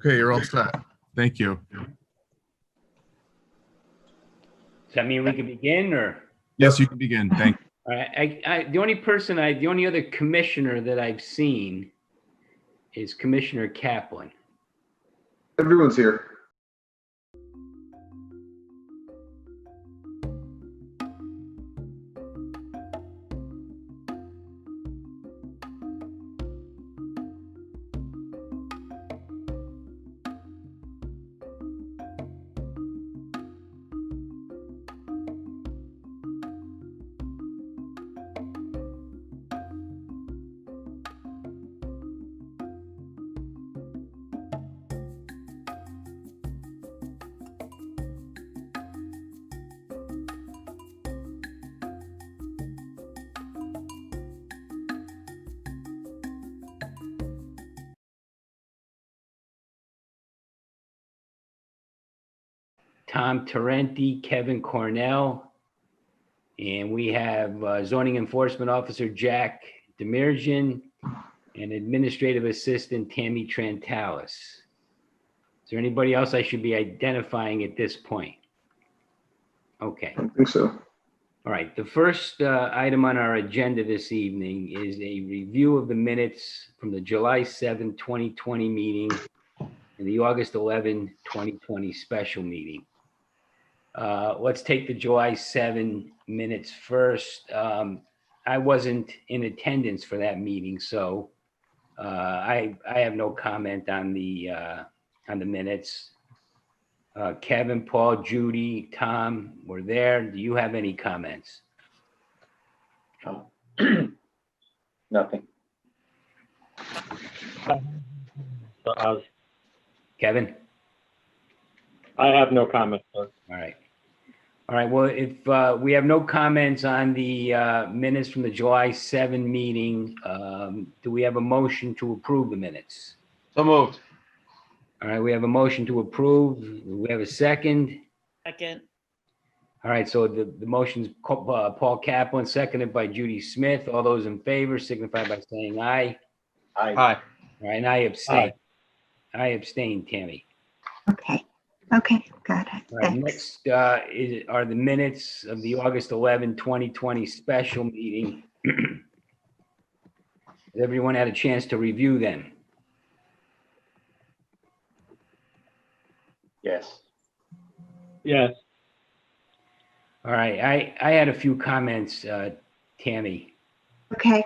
Okay, you're all set. Thank you. Does that mean we can begin, or? Yes, you can begin. Thank you. All right, the only other commissioner that I've seen is Commissioner Kaplan. Everyone's here. Tom Tarenti, Kevin Cornell, and we have Zoning Enforcement Officer Jack Demirjian and Administrative Assistant Tammy Trantalis. Is there anybody else I should be identifying at this point? Okay. I don't think so. All right. The first item on our agenda this evening is a review of the minutes from the July 7, 2020 meeting and the August 11, 2020 special meeting. Let's take the July 7 minutes first. I wasn't in attendance for that meeting, so I have no comment on the minutes. Kevin, Paul, Judy, Tom were there. Do you have any comments? Nothing. Kevin? I have no comment, sir. All right. All right. Well, if we have no comments on the minutes from the July 7 meeting, do we have a motion to approve the minutes? So moved. All right. We have a motion to approve. We have a second. Second. All right. So the motion's Paul Kaplan, seconded by Judy Smith. All those in favor signify by saying aye. Aye. Aye. All right. And I abstain. Aye. I abstain, Tammy. Okay. Okay, got it. All right, Thanks. next are the minutes of the August 11, 2020 special meeting. Has everyone had a chance to review them? Yes. Yes. All right, I had a few comments, Tammy. Okay,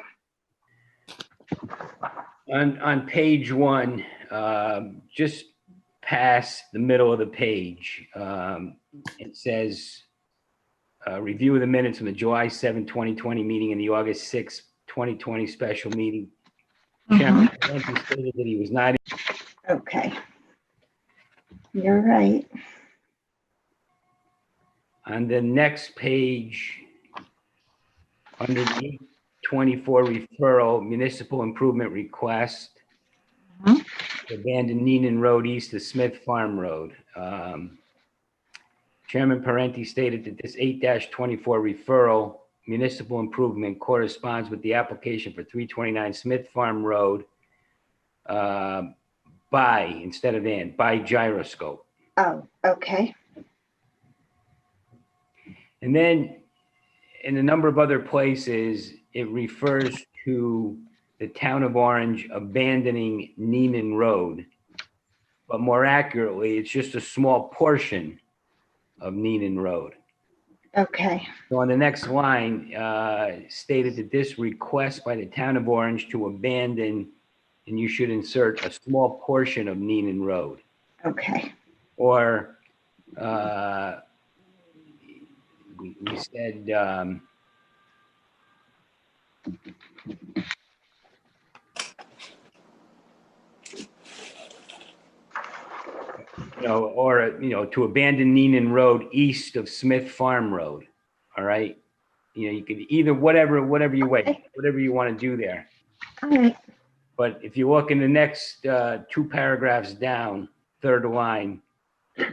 On page 1, just past the middle of the page, it says, review of the minutes from the July 7, 2020 meeting and the August 6, 2020 special meeting. Chairman Valenti stated that he was not. okay. You're right. On the next page, under the 824 referral, municipal improvement request, Mhm. abandon Neenan Road east of Smith Farm Road. Chairman Parenti stated that this 8-24 referral municipal improvement corresponds with the application for 329 Smith Farm Road by, instead of and, by Gyroscope. Oh, okay. And then in a number of other places, it refers to the town of Orange abandoning Neenan Road. But more accurately, it's just a small portion of Neenan Road. Okay. So on the next line, stated that this request by the town of Orange to abandon, and you should insert a small portion of Neenan Road. Okay. Or we said, to abandon Neenan Road east of Smith Farm Road. All right. You could either whatever you Okay. whatever you want to do there. All right. But if you look in the next 2 paragraphs down, third line, they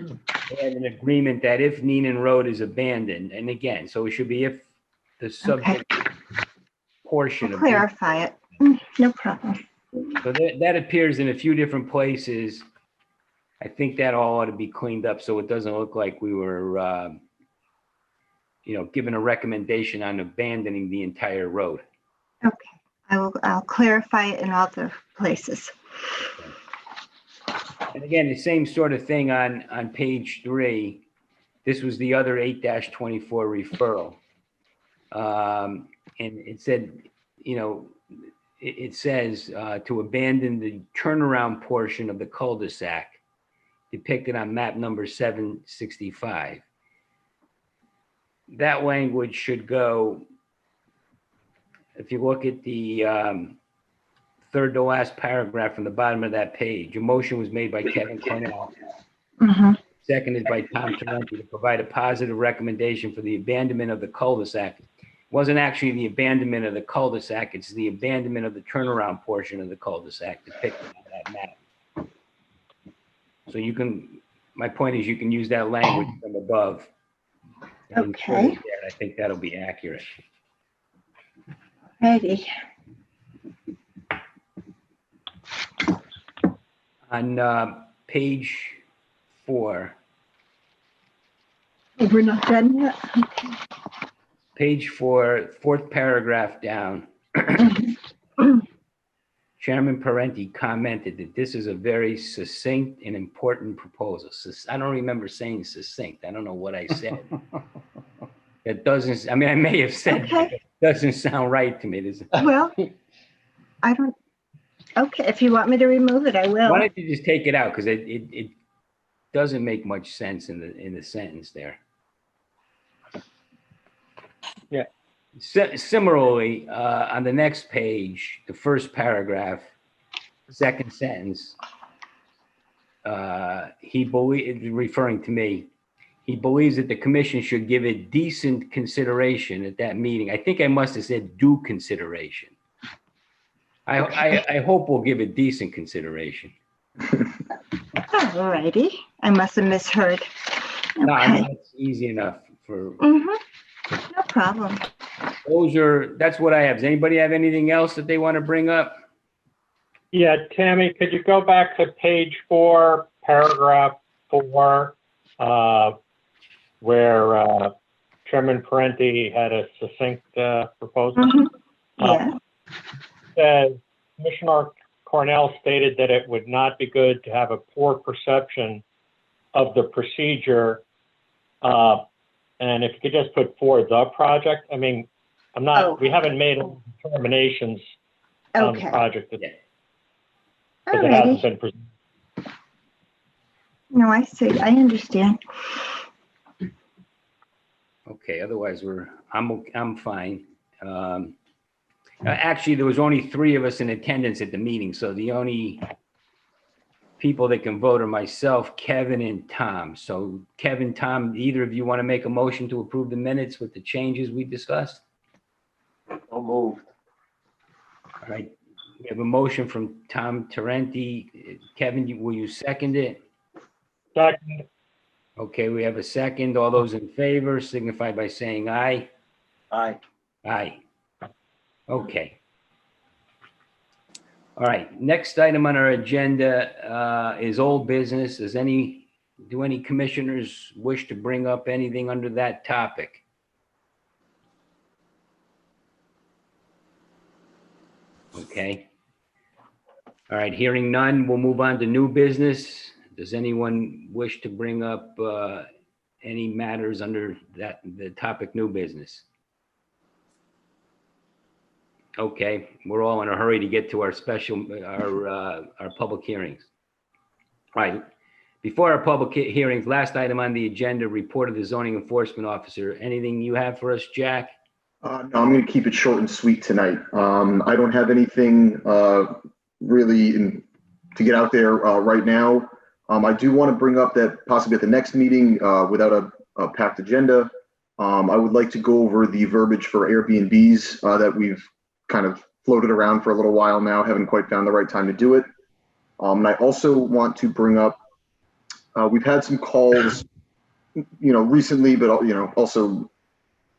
have an agreement that if Neenan Road is abandoned, and again, so it should be if the subject portion I'll of clarify it. No problem. so that appears in a few different places. I think that all ought to be cleaned up so it doesn't look like we were, given a recommendation on abandoning the entire road. Okay. I'll clarify it in all the places. And again, the same sort of thing on page 3. This was the other 8-24 referral. And it said, it says to abandon the turnaround portion of the cul-de-sac depicted on map number 765. That language should go, if you look at the third to last paragraph from the bottom of that page, a motion was made by Kevin Cornell, Mhm. seconded by Tom Tarenti to provide a positive recommendation for the abandonment of the cul-de-sac. It wasn't actually the abandonment of the cul-de-sac, it's the abandonment of the turnaround portion of the cul-de-sac depicted on that map. So my point is you can use that language from above. and insert it Okay. there, and I think that'll be accurate. Righty. On page 4, We're not done yet? Okay. page 4, fourth paragraph down, Chairman Parenti commented that this is a very succinct and important proposal. I don't remember saying succinct. I don't know what I said. It doesn't, I mean, I may have said, Okay. it doesn't sound right to me. Well, I don't, okay, if you want me to remove it, I will. Why don't you just take it out? Because it doesn't make much sense in the sentence there. Yeah. Similarly, on the next page, the first paragraph, second sentence, referring to me, he believes that the commission should give it decent consideration at that meeting. I think I must have said due consideration. I hope we'll give it decent consideration. All righty. I must have misheard. No, I mean, Okay. it's easy enough for, No problem. that's what I have. Does anybody have anything else that they want to bring up? Yeah, Tammy, could you go back to page 4, paragraph 4, where Chairman Parenti had a succinct proposal? Mhm. Yeah. Says Commissioner Cornell stated that it would not be good to have a poor perception of the procedure. And if you could just put for the project, I mean, we haven't made any determinations on the Okay. project Yeah. because All it hasn't righty. been presented. No, I see. I understand. Okay, otherwise I'm fine. Actually, there was only 3 of us in attendance at the meeting, so the only people that can vote are myself, Kevin, and Tom. So Kevin, Tom, either of you want to make a motion to approve the minutes with the changes we discussed? So moved. All right, we have a motion from Tom Tarenti. Kevin, will you second it? Second, Okay, we have a second. All those in favor signify by saying aye. aye. Aye. Okay. All right, next item on our agenda is old business. Do any commissioners wish to bring up anything under that topic? Okay. All right, hearing none, we'll move on to new business. Does anyone wish to bring up any matters under the topic new business? Okay, we're all in a hurry to get to our public hearings. All right, before our public hearings, last item on the agenda, report of the zoning enforcement officer. Anything you have for us, Jack? No, I'm going to keep it short and sweet tonight. I don't have anything really to get out there right now. I do want to bring up that possibly at the next meeting, without a packed agenda, I would like to go over the verbiage for Airbnbs that we've kind of floated around for a little while now, haven't quite found the right time to do it. And I also want to bring up, we've had some calls, recently, but, also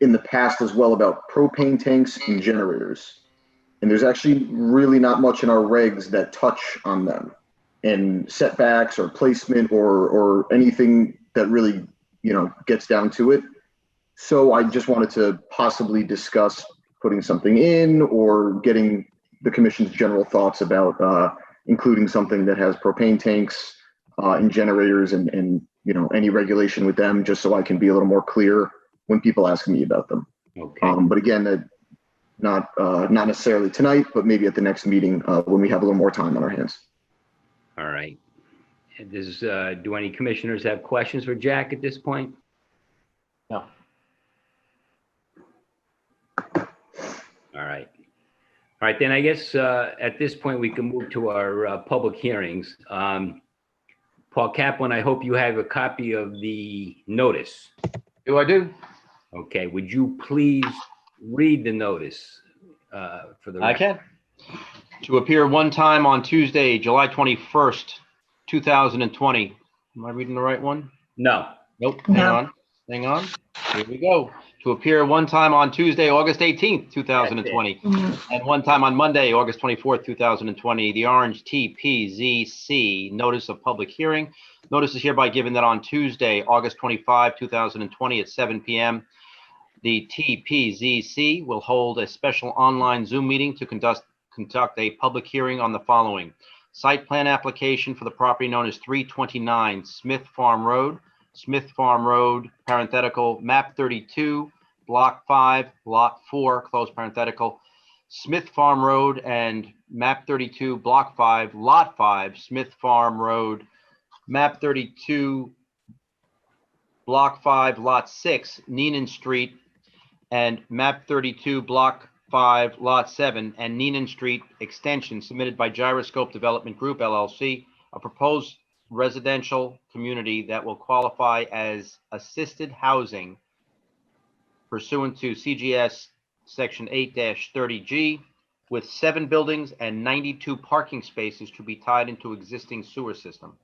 in the past as well about propane tanks and generators. And there's actually really not much in our regs that touch on them and setbacks or placement or anything that really, gets down to it. So I just wanted to possibly discuss putting something in or getting the commission's general thoughts about including something that has propane tanks and generators and any regulation with them, just so I can be a little more clear when people ask me about them. Okay. But again, not necessarily tonight, but maybe at the next meeting when we have a little more time on our hands. All right. Do any commissioners have questions for Jack at this point? No. All right. All right, then I guess at this point, we can move to our public hearings. Paul Kaplan, I hope you have a copy of the notice. Do I do? Okay, would you please read the notice for the I record? can. To appear one time on Tuesday, July 21st, 2020. Am I reading the right one? No. Nope. No. Hang on. Here we go. To appear one time on Tuesday, August 18th, 2020. And one time on Monday, August 24th, 2020, the Orange TPZC Notice of Public Hearing. Notice is hereby given that on Tuesday, August 25, 2020 at 7 p.m., the TPZC will hold a special online Zoom meeting to conduct a public hearing on the following. Site plan application for the property known as 329 Smith Farm Road, parenthetical, map 32, block 5, lot 4, close parenthetical, Smith Farm Road and map 32, block 5, lot 5, Smith Farm Road, map 32, block 5, lot 6, Neenan Street, and map 32, block 5, lot 7, and Neenan Street extension submitted by Gyroscope Development Group, LLC, a proposed residential community that will qualify as assisted housing pursuant to CGS Section 8-30G, with 7 buildings and 92 parking spaces to be tied into existing sewer system.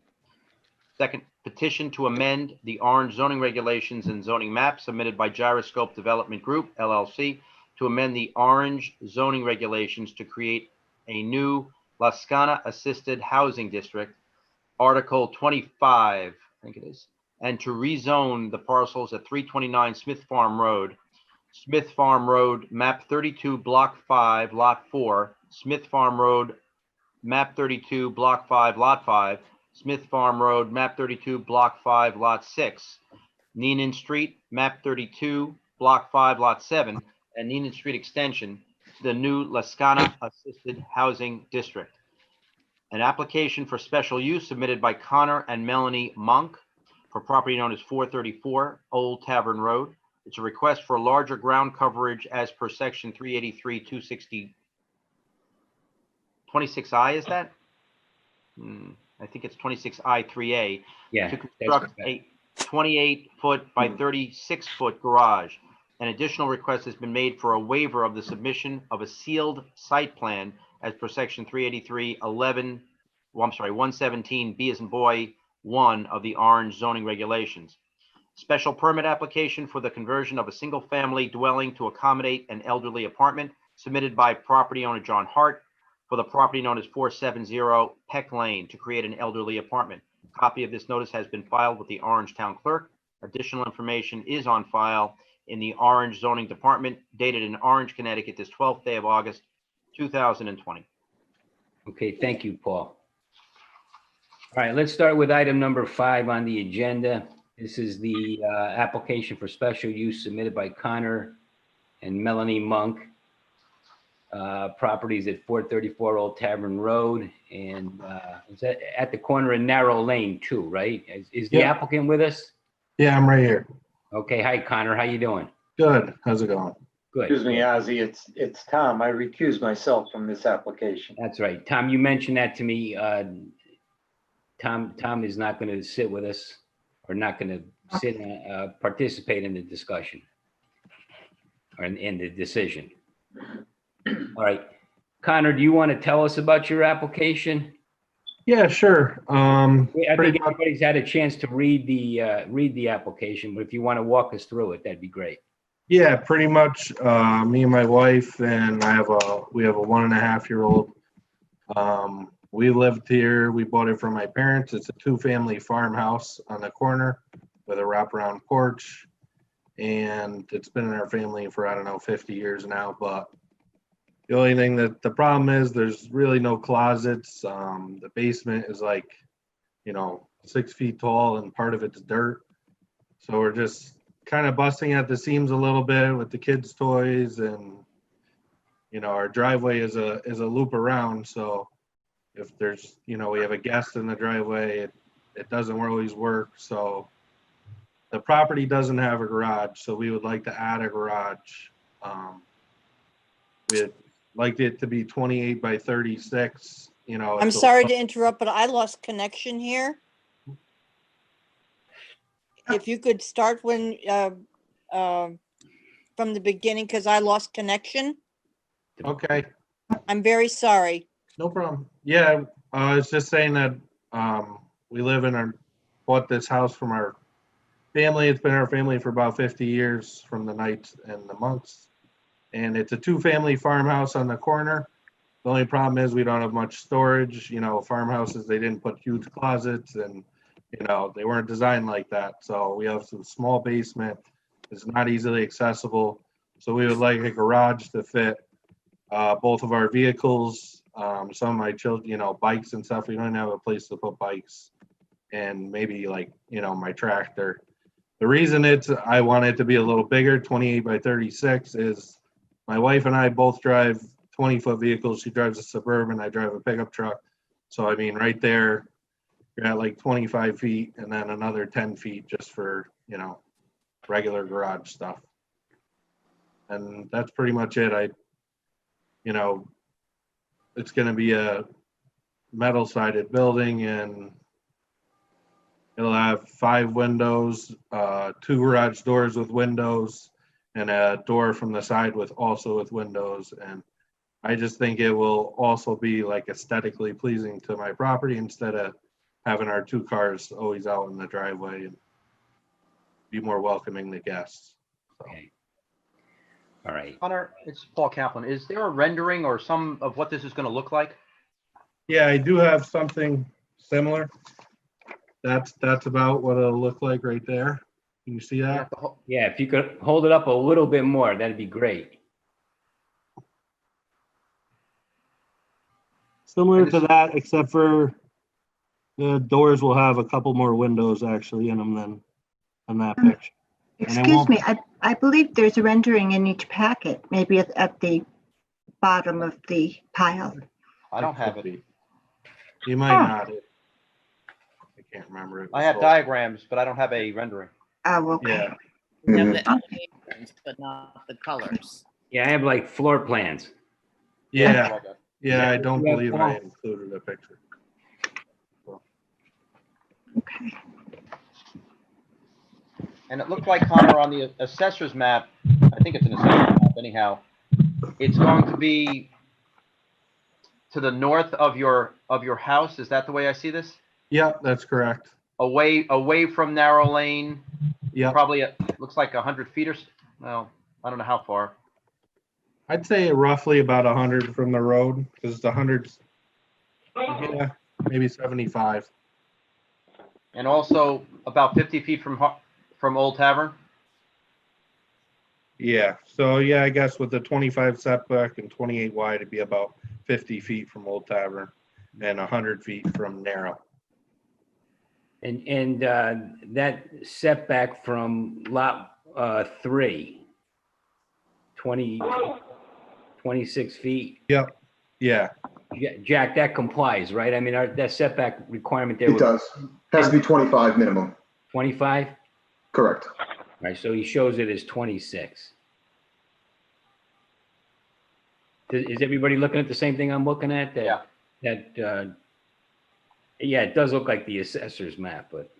Second, petition to amend the Orange zoning regulations and zoning map submitted by Gyroscope Development Group, LLC, to amend the Orange zoning regulations to create a new La Scana Assisted Housing District, Article 25, I think it is, and to rezone the parcels at 329 Smith Farm Road, map 32, block 5, lot 4, Smith Farm Road, map 32, block 5, lot 5, Smith Farm Road, map 32, block 5, lot 6, Neenan Street, map 32, block 5, lot 7, and Neenan Street extension to the new La Scana Assisted Housing District. An application for special use submitted by Connor and Melanie Monk for property known as 434 Old Tavern Road. It's a request for larger ground coverage as per section 383, 260, 26I, is that? I think it's 26I 3A. Yeah. To construct a 28-foot by 36-foot garage. An additional request has been made for a waiver of the submission of a sealed site plan as per section 383, 117 B as in boy 1 of the Orange zoning regulations. Special permit application for the conversion of a single-family dwelling to accommodate an elderly apartment submitted by property owner John Hart for the property known as 470 Peck Lane to create an elderly apartment. A copy of this notice has been filed with the Orange Town Clerk. Additional information is on file in the Orange Zoning Department, dated in Orange, Connecticut, this 12th day of August, 2020. Okay, thank you, Paul. All right, let's start with item number 5 on the agenda. This is the application for special use submitted by Connor and Melanie Monk. Properties at 434 Old Tavern Road, and it's at the corner of Narrow Lane too, right? Is the Yeah. applicant with us? Yeah, I'm right here. Okay, hi Connor, how you doing? Good. How's it going? Good. Excuse me, Ozzy, it's Tom. I recuse myself from this application. That's right. Tom, you mentioned that to me. Tom is not going to sit with us or not going to sit, participate in the discussion or in the decision. All right. Connor, do you want to tell us about your application? Yeah, sure. I Pretty think much- everybody's had a chance to read the application, but if you want to walk us through it, that'd be great. Yeah, pretty much, me and my wife and we have a 1.5-year-old. We lived here, we bought it from my parents. It's a 2-family farmhouse on the corner with a wraparound porch. And it's been in our family for, I don't know, 50 years now, but the only thing that the problem is there's really no closets. The basement is like, 6 feet tall and part of it's dirt. So we're just kind of busting at the seams a little bit with the kids' toys, and our driveway is a loop around. So if there's we have a guest in the driveway, it doesn't always work. So the property doesn't have a garage, so we would like to add a garage. We'd like it to be 28 by 36. I'm sorry to interrupt, but I lost connection here. If you could start from the beginning, because I lost connection. Okay. I'm very sorry. No problem. Yeah, I was just saying that we bought this house from our family. It's been our family for about 50 years, from the Knights and the Monks. And it's a 2-family farmhouse on the corner. The only problem is we don't have much storage. Farmhouses, they didn't put huge closets, and they weren't designed like that. So we have some small basement. It's not easily accessible. So we would like a garage to fit both of our vehicles, some of my children, bikes and stuff. We don't have a place to put bikes, and maybe my tractor. The reason I want it to be a little bigger, 28 by 36, is my wife and I both drive 20-foot vehicles. She drives a Suburban. I drive a pickup truck. So, right there, you're at like 25 feet, and then another 10 feet just for, regular garage stuff. And that's pretty much it. It's going to be a metal-sided building, and it'll have 5 windows, 2 garage doors with windows, and a door from the side with windows. And I just think it will also be like aesthetically pleasing to my property, instead of having our 2 cars always out in the driveway, and be more welcoming to guests. So. Okay. All right. Connor, it's Paul Kaplan. Is there a rendering or some of what this is going to look like? Yeah, I do have something similar. That's about what it'll look like right there. Can you see that? Yeah, if you could hold it up a little bit more, that'd be great. Similar to that, except for the doors will have a couple more windows actually in them than on that picture. Excuse me, I believe there's a rendering in each packet, maybe at the bottom of the pile. I don't have it. You might not. I can't remember it. I have diagrams, but I don't have a rendering. Oh, okay. Yeah. We have Mhm. the elevations, but not the colors. Yeah, I have like floor plans. Yeah. Yeah, I don't Yeah, believe Paul. I included a picture. Okay. And it looked like, Connor, on the assessor's map, I think it's an assessor's map anyhow, it's going to be to the north of your house. Is that the way I see this? Yeah, that's correct. Away from narrow lane, Yeah, probably, looks like 100 feet or, well, I don't know how far. I'd say roughly about 100 from the road, because the 100's, yeah, maybe 75. And also about 50 feet from Old Tavern. Yeah, so yeah, I guess with the 25 setback and 28 wide, it'd be about 50 feet from Old Tavern and 100 feet from Narrow. And that setback from lot 3, 26 feet. Yep, yeah, Jack, that complies, right? I mean, that setback requirement there It was does. Has to be 25 minimum. 25? Correct. All right, so he shows it as 26. Is everybody looking at the same thing I'm looking at? Yeah. That Yeah, it does look like the assessor's map, but.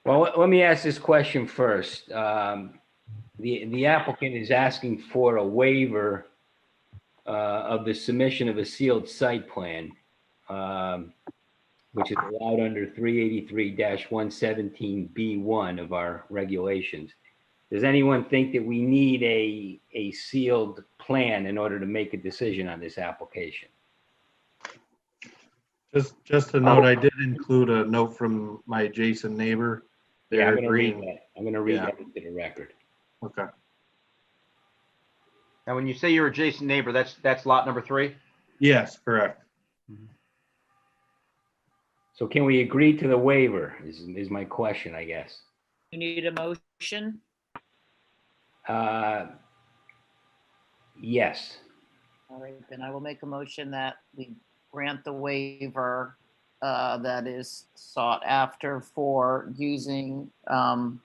Well, let me ask this question first. The applicant is asking for a waiver of the submission of a sealed site plan, which is allowed under 383-117B1 of our regulations. Does anyone think that we need a sealed plan in order to make a decision on this application? Just a note, I did include a note from my adjacent neighbor. Yeah, I'm They're going to read agreeing. that. I'm going to read Yeah. that into the record. Okay. Now, when you say your adjacent neighbor, that's lot number 3? Yes, correct. So can we agree to the waiver is my question, I guess. You need a motion? Yes. All right, then I will make a motion that we grant the waiver that is sought after for using an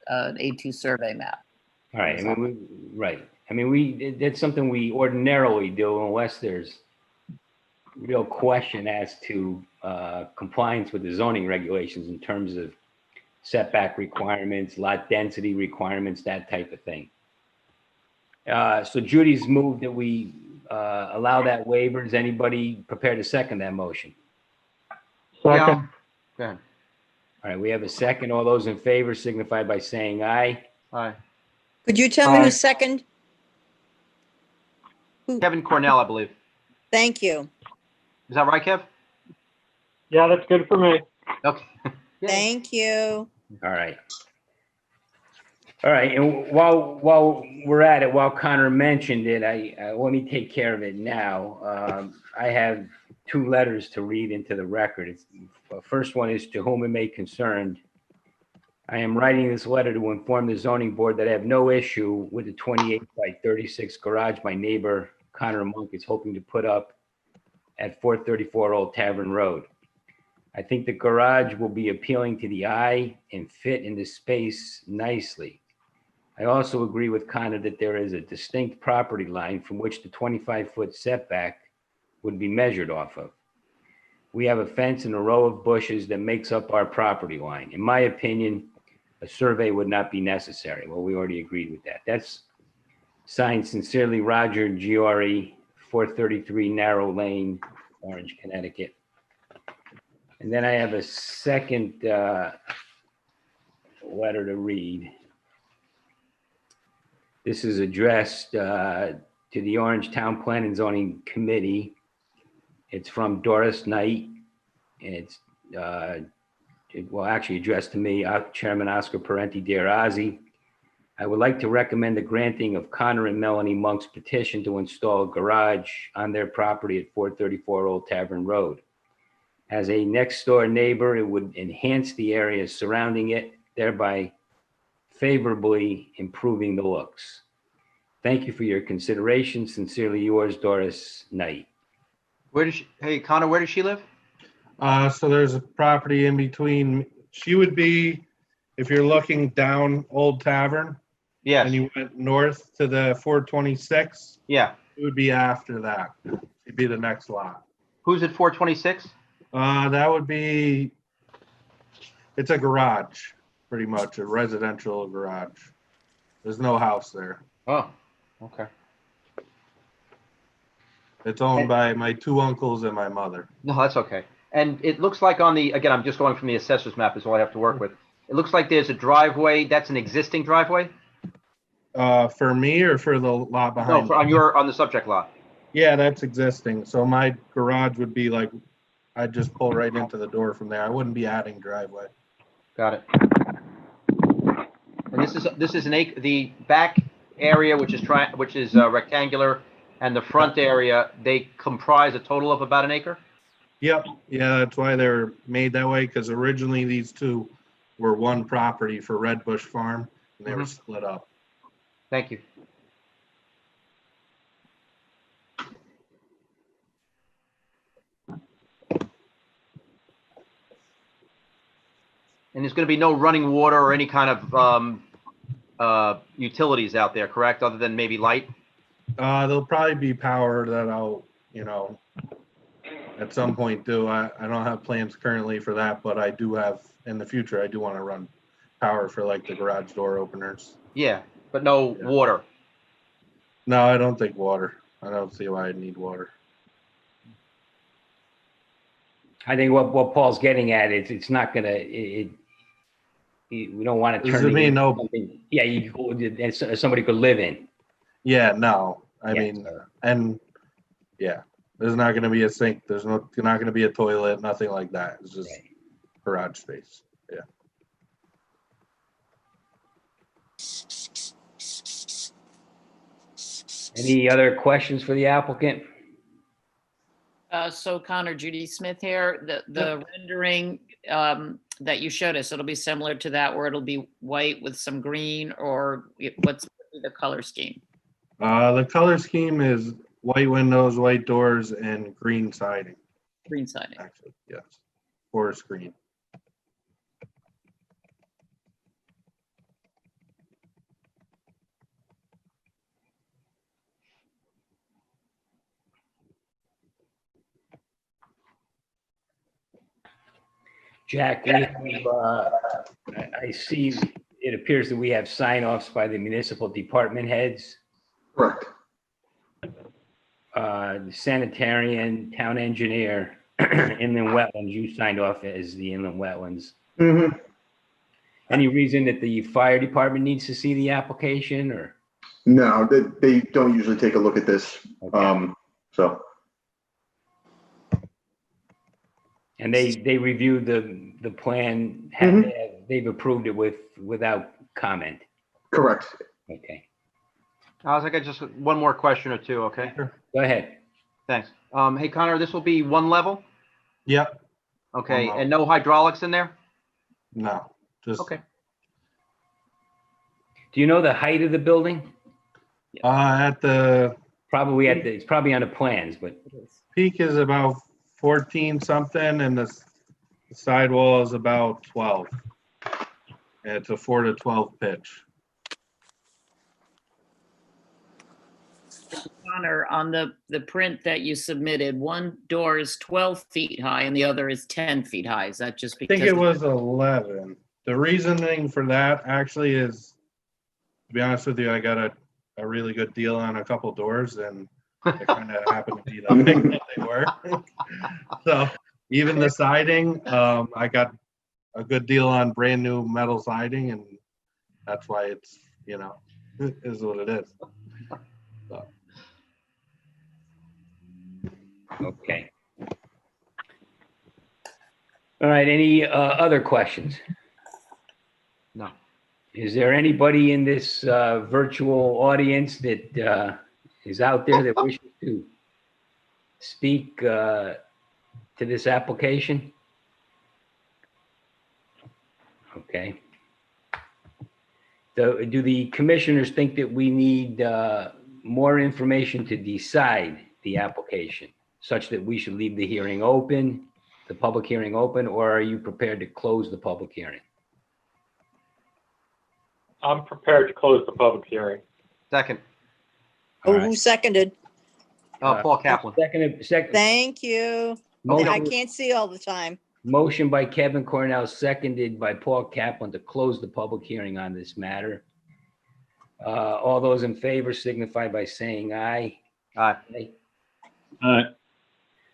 A2 survey map. All right. I mean, right. I mean, that's something we ordinarily do unless there's real question as to compliance with the zoning regulations in terms of setback requirements, lot density requirements, that type of thing. So Judy's moved that we allow that waiver. Is anybody prepared to second that motion? Second, Go ahead. All right, we have a second. All those in favor signify by saying aye. Aye. Could you tell me Aye. who's second? Kevin Cornell, I believe. Thank you. Is that right, Kev? yeah, that's good for me. Okay. Thank you. All right. All right, and while we're at it, while Connor mentioned it, let me take care of it now. I have 2 letters to read into the record. The first one is to whom it may concern. I am writing this letter to inform the zoning board that I have no issue with the 28 by 36 garage my neighbor Connor Monk is hoping to put up at 434 Old Tavern Road. I think the garage will be appealing to the eye and fit in the space nicely. I also agree with Connor that there is a distinct property line from which the 25-foot setback would be measured off of. We have a fence and a row of bushes that makes up our property line. In my opinion, a survey would not be necessary. Well, we already agreed with that. That's signed sincerely, Roger Giori, 433 Narrow Lane, Orange, Connecticut. And then I have a second letter to read. This is addressed to the Orange Town Plan and Zoning Committee. It's from Doris Knight. It's actually addressed to me, Chairman Oscar Parenti Dear Ozzy. I would like to recommend the granting of Connor and Melanie Monk's petition to install a garage on their property at 434 Old Tavern Road. As a next door neighbor, it would enhance the area surrounding it, thereby favorably improving the looks. Thank you for your consideration. Sincerely yours, Doris Knight. Hey, Connor, where does she live? So there's a property in between. She would be, if you're looking down Old Tavern Yes. and you went north to the 426, Yeah. it would be after that. It'd be the next lot. Who's at 426? That would be, it's a garage, pretty much, a residential garage. There's no house there. Oh, okay. It's owned by my 2 uncles and my mother. No, that's okay. And it looks like on the, again, I'm just going from the assessor's map is all I have to work with. It looks like there's a driveway. That's an existing driveway? For me or for the lot No, behind me? on the subject lot. Yeah, that's existing. So my garage would be like, I'd just pull right into the door from there. I wouldn't be adding driveway. Got it. And this is the back area, which is rectangular, and the front area, they comprise a total of about an acre? Yep. Yeah, that's why they're made that way, because originally these 2 were one property for Red Bush Farm, and they were split up. Thank you. And there's going to be no running water or any kind of utilities out there, correct? Other than maybe light? There'll probably be power that I'll, at some point do. I don't have plans currently for that, but I do have, in the future, I do want to run power for like the garage door openers. Yeah, but no Yeah. water. No, I don't think water. I don't see why I'd need water. I think what Paul's getting at is it's not gonna, we don't want to Does turn it it mean into no- something, yeah, somebody could live in. Yeah, no. I Yeah, mean, so- and yeah, there's not going to be a sink. There's not going to be a toilet, nothing like that. It's just Right. garage space. Yeah. Any other questions for the applicant? So Connor, Judy Smith here, the rendering that you showed us, it'll be similar to that where it'll be white with some green, or what's the color scheme? The color scheme is white windows, white doors, and green siding, Green siding. actually. Yes. Forest green. Jack, we have, I see, it appears that we have sign-offs by the municipal department heads, Correct. the sanitarian, town engineer, inland wetlands, you signed off as the inland wetlands. Mm-hmm. Any reason that the fire department needs to see the application, or? No, they don't usually take a look at this. Okay. So, And they reviewed the plan, they've approved it without comment. correct. Okay, I was like, I just, one more question or two, okay? go ahead. Thanks. Hey Connor, this will be one level? Yep. Okay, One level. and no hydraulics in there? No, just, Okay. Do you know the height of the building? at the Probably it's probably on the plans, but peak is about 14 something and the sidewall is about 12. And it's a 4 to 12 pitch. Connor, on the print that you submitted, one door is 12 feet high and the other is 10 feet high. Is that just I because? think it was 11. The reasoning for that actually is, to be honest with you, I got a really good deal on a couple doors and it kind of happened to be the height that they were. So even the siding, I got a good deal on brand new metal siding and that's why it's, is what it is. So, okay. All right, any other questions? No. Is there anybody in this virtual audience that is out there that wishes to speak to this application? Okay. So do the commissioners think that we need more information to decide the application, such that we should leave the hearing open, the public hearing open, or are you prepared to close the public hearing? I'm prepared to close the public hearing. Second, All Oh, right. who seconded? Paul Kaplan. Second, Thank you. I motion, can't see all the time. motion by Kevin Cornell, seconded by Paul Kaplan to close the public hearing on this matter. All those in favor signify by saying aye. Aye. Aye.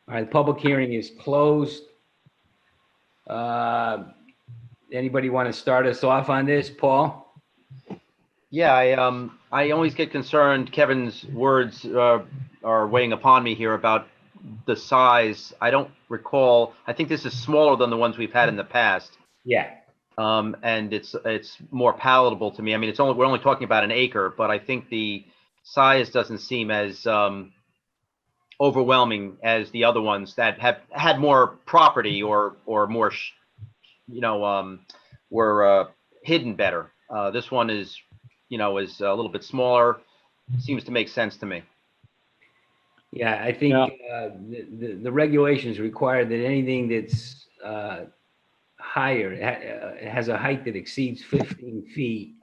All right, the public hearing is closed. Anybody want to start us off on this, Paul? Yeah, I always get concerned, Kevin's words are weighing upon me here about the size. I don't recall, I think this is smaller than the ones we've had in the past. Yeah. And it's more palatable to me. I mean, we're only talking about an acre, but I think the size doesn't seem as overwhelming as the other ones that have had more property or more, were hidden better. This one is a little bit smaller. Seems to make sense to me. Yeah, I think the regulations require that anything that's higher, has a height that exceeds 15 feet,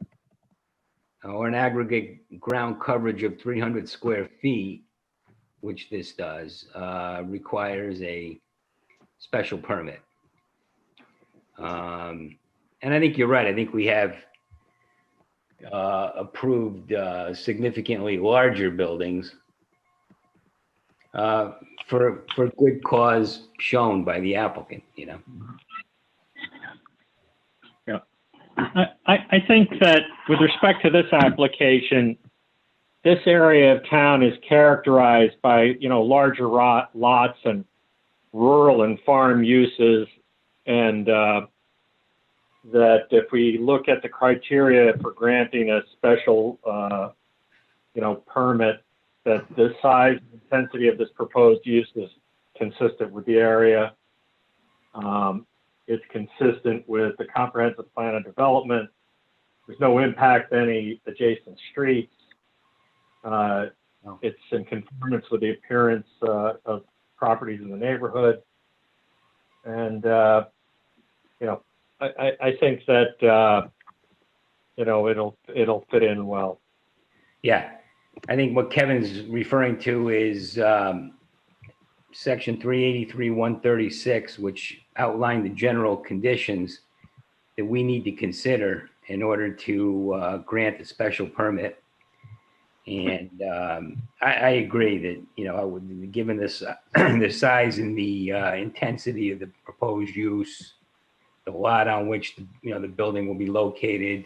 or an aggregate ground coverage of 300 square feet, which this does, requires a special permit. And I think you're right. I think we have approved significantly larger buildings for good cause shown by the applicant, you know? I think that with respect to this application, this area of town is characterized by, larger lots and rural and farm uses. And that if we look at the criteria for granting a special, permit, that the size and intensity of this proposed use is consistent with the area. It's consistent with the comprehensive plan of development. There's no impact to any adjacent streets. It's in conformance with the appearance of properties in the neighborhood. And, I think that, it'll fit in well. Yeah, I think what Kevin's referring to is section 383-136, which outlined the general conditions that we need to consider in order to grant a special permit. And I agree that, given this, the size and the intensity of the proposed use, the lot on which, the building will be located,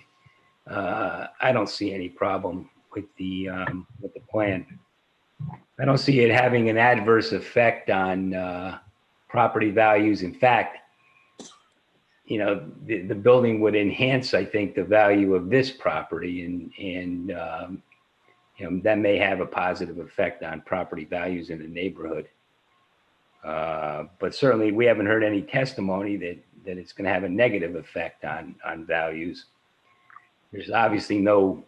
I don't see any problem with the plan. I don't see it having an adverse effect on property values. In fact, the building would enhance, I think, the value of this property, and that may have a positive effect on property values in the neighborhood. But certainly, we haven't heard any testimony that it's going to have a negative effect on values. There's obviously no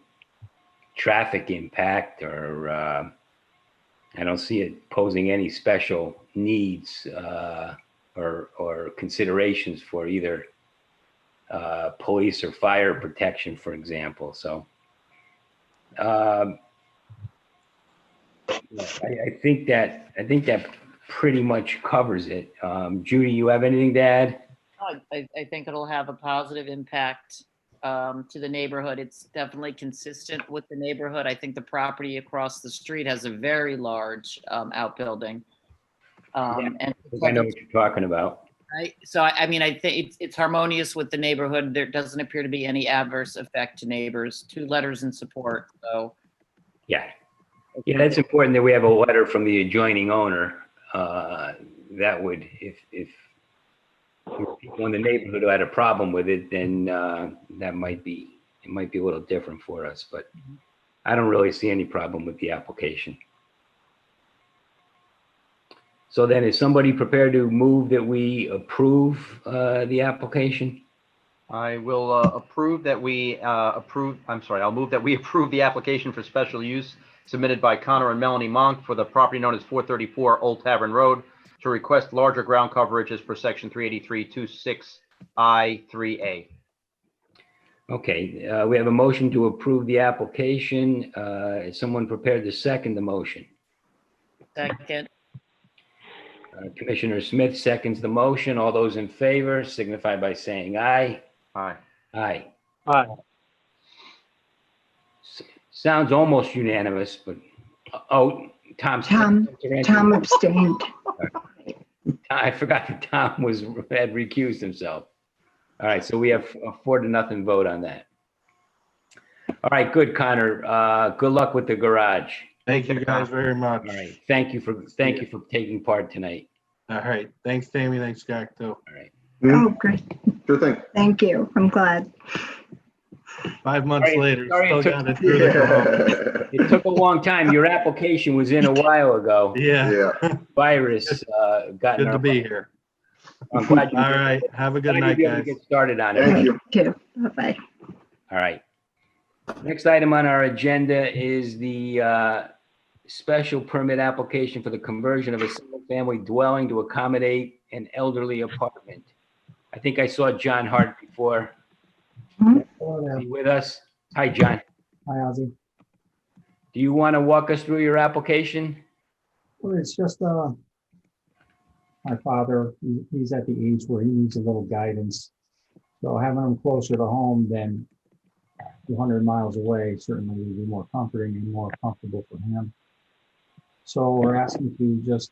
traffic impact, or I don't see it posing any special needs or considerations for either police or fire protection, for example. So I think that pretty much covers it. Judy, you have anything to add? I think it'll have a positive impact to the neighborhood. It's definitely consistent with the neighborhood. I think the property across the street has a very large outbuilding. And I know what you're talking about. right, so I mean, I think it's harmonious with the neighborhood. There doesn't appear to be any adverse effect to neighbors. 2 letters in support, so. Yeah, that's important that we have a letter from the adjoining owner. That would, if people in the neighborhood had a problem with it, then it might be a little different for us, but I don't really see any problem with the application. So then, is somebody prepared to move that we approve the application? I will approve that we I'll move that we approve the application for special use submitted by Connor and Melanie Monk for the property known as 434 Old Tavern Road to request larger ground coverage as per section 383-26I3A. Okay, we have a motion to approve the application. Is someone prepared to second the motion? Second. Commissioner Smith seconds the motion. All those in favor signify by saying aye. Aye. Aye. Aye. Sounds almost unanimous, but, Tom Tom abstained. I forgot that Tom had recused himself. All right, so we have a 4-0 vote on that. All right, good, Connor. Good luck with the garage. Thank you guys very much. All right, thank you for taking part tonight. All right. Thanks, Tammy. Thanks, Jack, too. All right. Oh, great. Sure thing. Thank you. I'm glad. 5 months Sorry- later, sorry still it took- got it through the corona. It took a long time. Your application was in a while ago. Yeah, Yeah. Virus got in good our to be way. here. I'm glad you All right. Have a good night, be able to guys. get started on it. Thank you. Too. Bye-bye. All right. Next item on our agenda is the special permit application for the conversion of a single-family dwelling to accommodate an elderly apartment. I think I saw John Hart before. Hello there. Is he with us? Hi, John. Hi, Ozzy. Do you want to walk us through your application? Well, it's just, my father, he's at the age where he needs a little guidance. So having him closer to home than 200 miles away certainly would be more comforting and more comfortable for him. So we're asking to just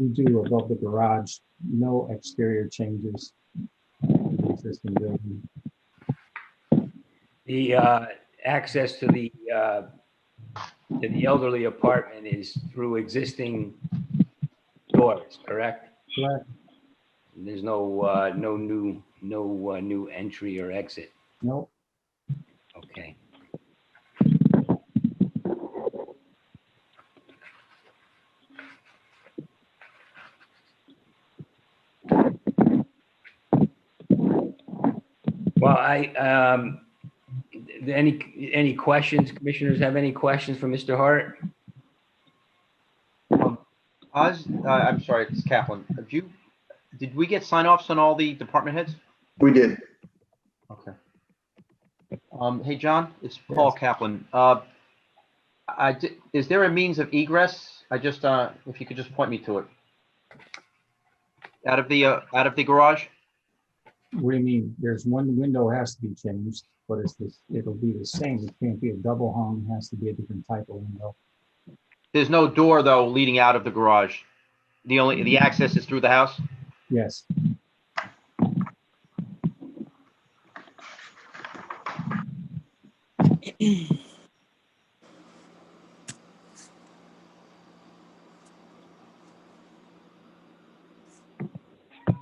redo above the garage, no exterior changes. To the existing building. The access to the elderly apartment is through existing doors, correct? Correct. There's no new entry or exit. Nope. Okay. Well, any questions? Commissioners have any questions for Mr. Hart? I'm sorry, it's Kaplan. Did we get sign-offs on all the department heads? We did. Okay. Hey, John, it's Paul Kaplan. Is there a means of egress? If you could just point me to it. Out of the garage? What do you mean? There's one window has to be changed, but it'll be the same. It can't be a double hung, it has to be a different type of window. There's no door though leading out of the garage. The access is through the house? Yes.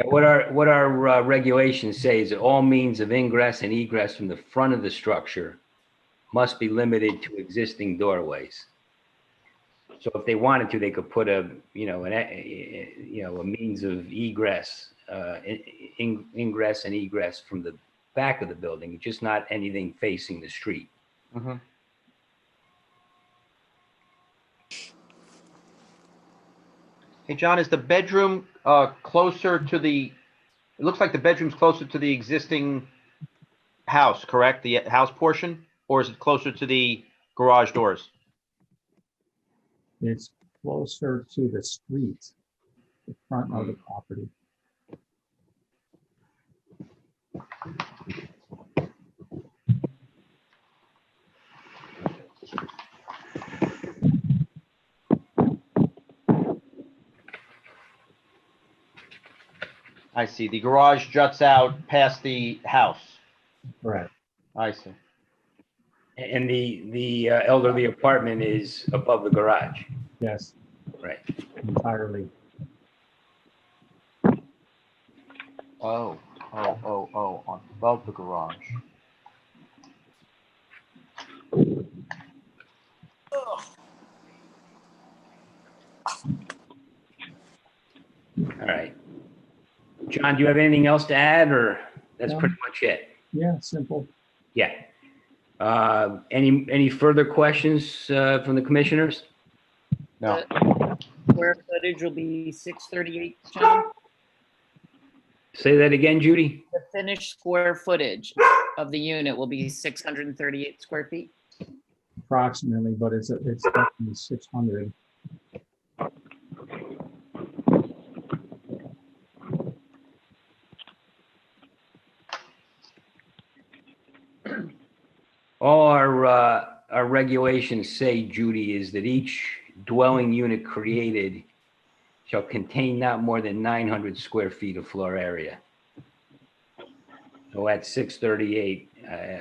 What our regulations say is that all means of ingress and egress from the front of the structure must be limited to existing doorways. So if they wanted to, they could put a means of egress, ingress and egress from the back of the building, just not anything facing the street. Mm-hmm. Hey, John, is the bedroom closer to it looks like the bedroom's closer to the existing house, correct? The house portion, or is it closer to the garage doors? It's closer to the street, the front of the property. I see. The garage juts out past the house. Correct. I see. And the elderly apartment is above the garage. Yes, Right. entirely. Oh, above the garage. All right. John, do you have anything else to add, or that's No. pretty much it? Yeah, simple. Yeah. Any further questions from the commissioners? No. The square footage will be 638, John? Say that again, Judy? The finished square footage of the unit will be 638 square feet? Approximately, but it's definitely 600. All our regulations say, Judy, is that each dwelling unit created shall contain not more than 900 square feet of floor area. So at 638,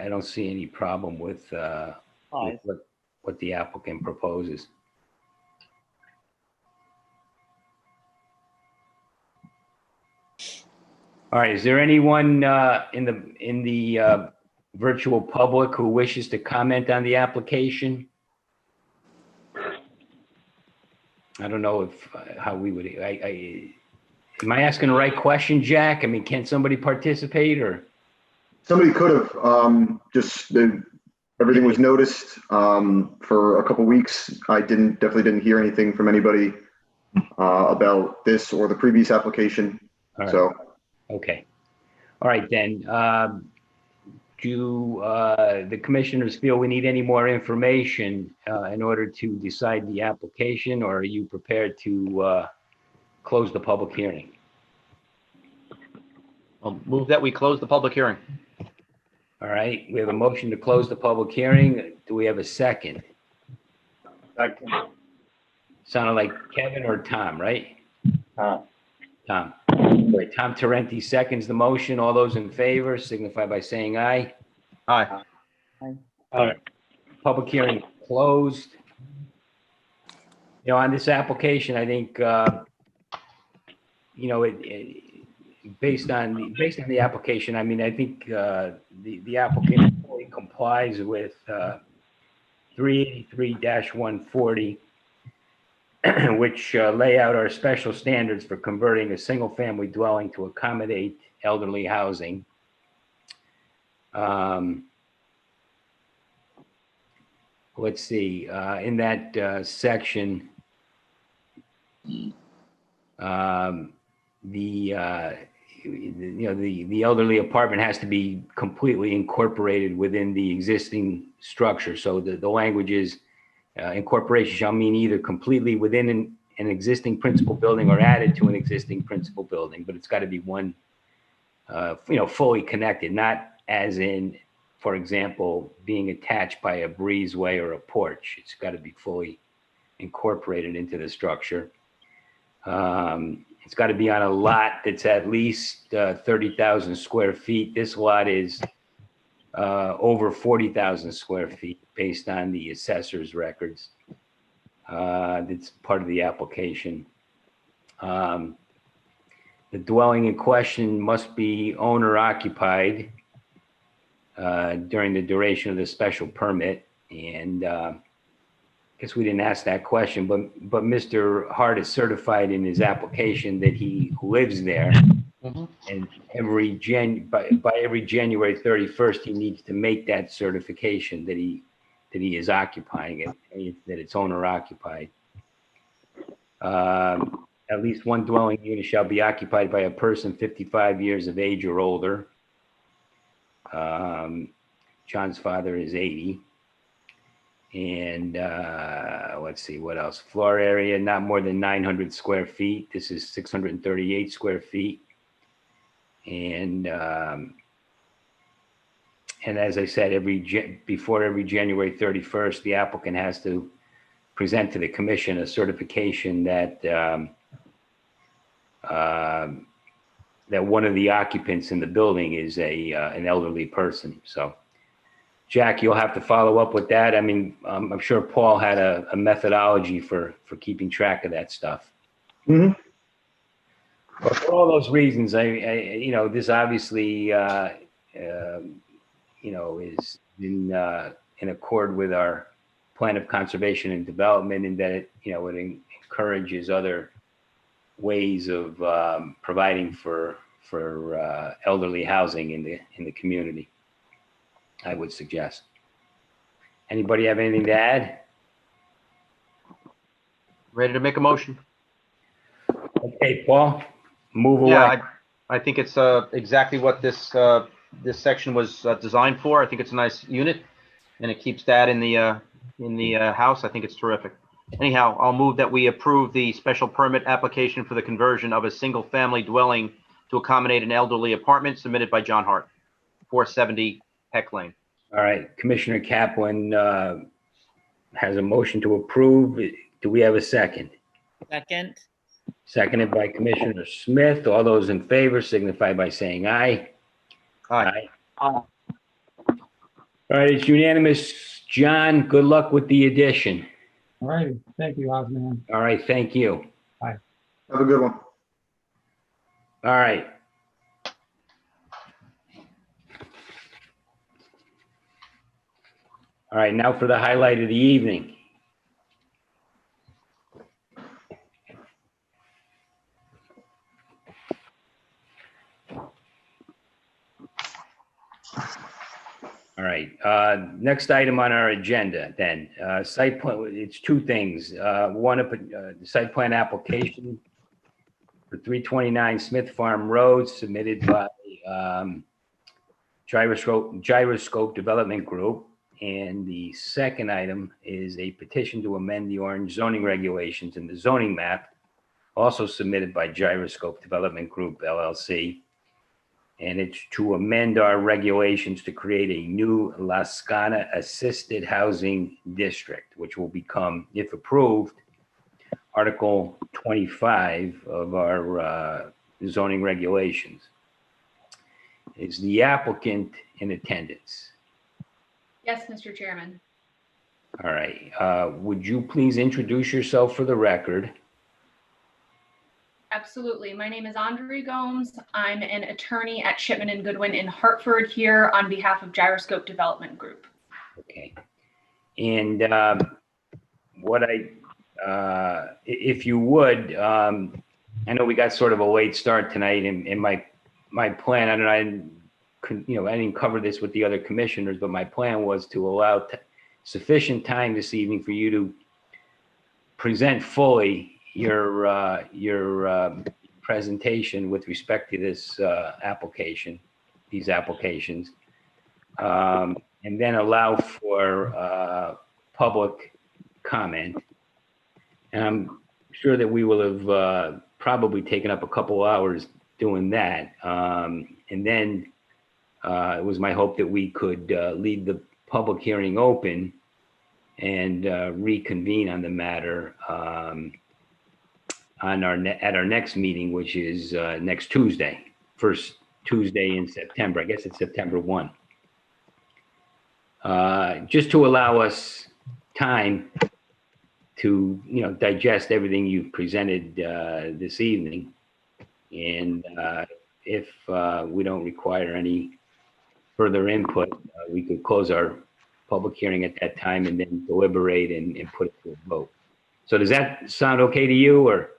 I don't see any problem with what the applicant proposes. All right, is there anyone in the virtual public who wishes to comment on the application? I don't know if how we would. Am I asking the right question, Jack? I mean, can somebody participate, or? Somebody could have, everything was noticed for a couple weeks. I definitely didn't hear anything from anybody about this or the previous application. All right. So, Okay. All right, then. do the commissioners feel we need any more information in order to decide the application, or are you prepared to close the public hearing? I'll move that we close the public hearing. All right, we have a motion to close the public hearing. Do we have a second? Second. Sounded like Kevin or Tom, right? Tom. Tom. Wait, Tom Tarenti seconds the motion. All those in favor signify by saying aye. Aye. Public hearing closed. You know, on this application, I think, you know, based on the application, I mean, I think the applicant fully complies with 383-140, which lay out our special standards for converting a single-family dwelling to accommodate elderly housing. Let's see, in that section, the elderly apartment has to be completely incorporated within the existing structure. So the language is incorporation shall mean either completely within an existing principal building or added to an existing principal building, but it's got to be one, fully connected, not as in, for example, being attached by a breezeway or a porch. It's got to be fully incorporated into the structure. It's got to be on a lot that's at least 30,000 square feet. This lot is over 40,000 square feet based on the assessor's records. That's part of the application. The dwelling in question must be owner occupied during the duration of the special permit. And I guess we didn't ask that question, but Mr. Hart is certified in his application that he lives there. Mhm. And by every January 31st, he needs to make that certification that he is occupying it, that it's owner occupied. At least one dwelling unit shall be occupied by a person 55 years of age or older. John's father is 80. And let's see, what else? Floor area, not more than 900 square feet. This is 638 square feet. And as I said, before every January 31st, the applicant has to present to the commission a certification that that one of the occupants in the building is an elderly person. So, Jack, you'll have to follow up with that. I mean, I'm sure Paul had a methodology for keeping track of that stuff. Mhm. But for all those reasons, this obviously, is in accord with our plan of conservation and development, in that it encourages other ways of providing for elderly housing in the community, I would suggest. Anybody have anything to add? Ready to make a motion? Okay, Paul, move away. Yeah, I think it's exactly what this section was designed for. I think it's a nice unit, and it keeps that in the house. I think it's terrific. Anyhow, I'll move that we approve the special permit application for the conversion of a single-family dwelling to accommodate an elderly apartment submitted by John Hart, 470 Peck Lane. All right, Commissioner Kaplan has a motion to approve. Do we have a second? Second. Seconded by Commissioner Smith. All those in favor signify by saying aye. Aye. All right, it's unanimous. John, good luck with the addition. All right, thank you, Osman. All right, thank you. Have a good one. All right. All right, now for the highlight of the evening. All right, next item on our agenda then, site plan, it's two things. One, the site plan application for 329 Smith Farm Road submitted by Gyroscope Development Group. And the second item is a petition to amend the Orange zoning regulations in the zoning map, also submitted by Gyroscope Development Group LLC. And it's to amend our regulations to create a new La Scana Assisted Housing District, which will become, if approved, Article 25 of our zoning regulations. Is the applicant in attendance? Yes, Mr. Chairman. All right. Would you please introduce yourself for the record? Absolutely. My name is Andre Gomes. I'm an attorney at Shipman and Goodwin in Hartford here on behalf of Gyroscope Development Group. Okay. And if you would, I know we got sort of a late start tonight, and my plan, I didn't cover this with the other commissioners, but my plan was to allow sufficient time this evening for you to present fully your presentation with respect to this these applications, and then allow for public comment. And I'm sure that we will have probably taken up a couple hours doing that. And then it was my hope that we could leave the public hearing open and reconvene on the matter at our next meeting, which is next Tuesday, first Tuesday in September. I guess it's September 1. Just to allow us time to, digest everything you've presented this evening. And if we don't require any further input, we could close our public hearing at that time and then deliberate and put it to a vote. So does that sound okay to you, or?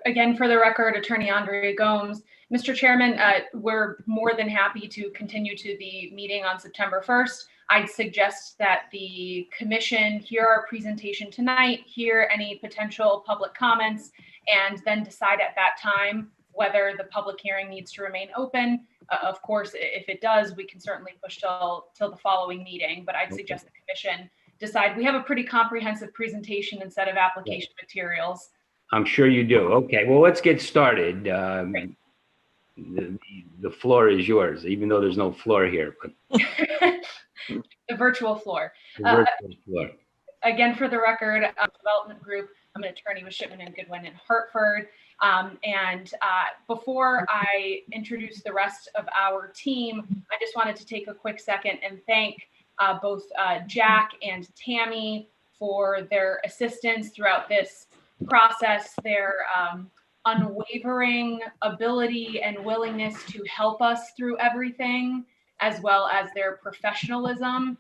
Again, for the record, Attorney Andre Gomes. Mr. Chairman, we're more than happy to continue to the meeting on September 1st. I'd suggest that the commission hear our presentation tonight, hear any potential public comments, and then decide at that time whether the public hearing needs to remain open. Of course, if it does, we can certainly push till the following meeting, but I'd suggest the commission decide. We have a pretty comprehensive presentation and set of application materials. I'm sure you do. Okay, well, let's get started. The floor is yours, even though there's no floor here. But The virtual floor. the virtual floor. Again, for the record, Development Group, I'm an attorney with Shipman and Goodwin in Hartford. Before I introduce the rest of our team, I just wanted to take a quick second and thank both Jack and Tammy for their assistance throughout this process, their unwavering ability and willingness to help us through everything, as well as their professionalism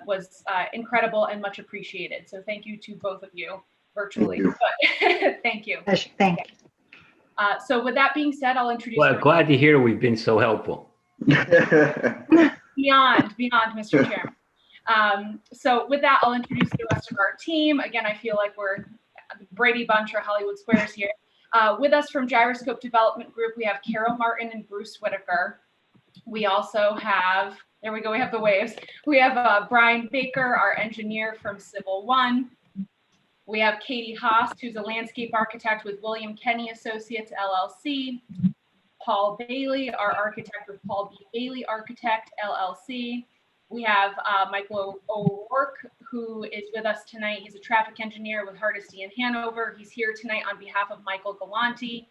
was incredible and much appreciated. So thank you to both of you virtually. Thank you. Thank you. So with that being said, I'll introduce. Well, glad to hear we've been so helpful. Beyond, Mr. Chairman. So with that, I'll introduce the rest of our team. Again, I feel like we're Brady Bunch or Hollywood Squares here. With us from Gyroscope Development Group, we have Carol Martin and Bruce Whitaker. We also have, there we go, we have the waves. We have Brian Baker, our engineer from Civil One. We have Katie Haas, who's a landscape architect with William Kenny Associates, LLC. Paul Bailey, our architect with Paul B. Bailey Architect, LLC. We have Michael O'Rourke, who is with us tonight. He's a traffic engineer with Hardesty in Hanover. He's here tonight on behalf of Michael Galanti.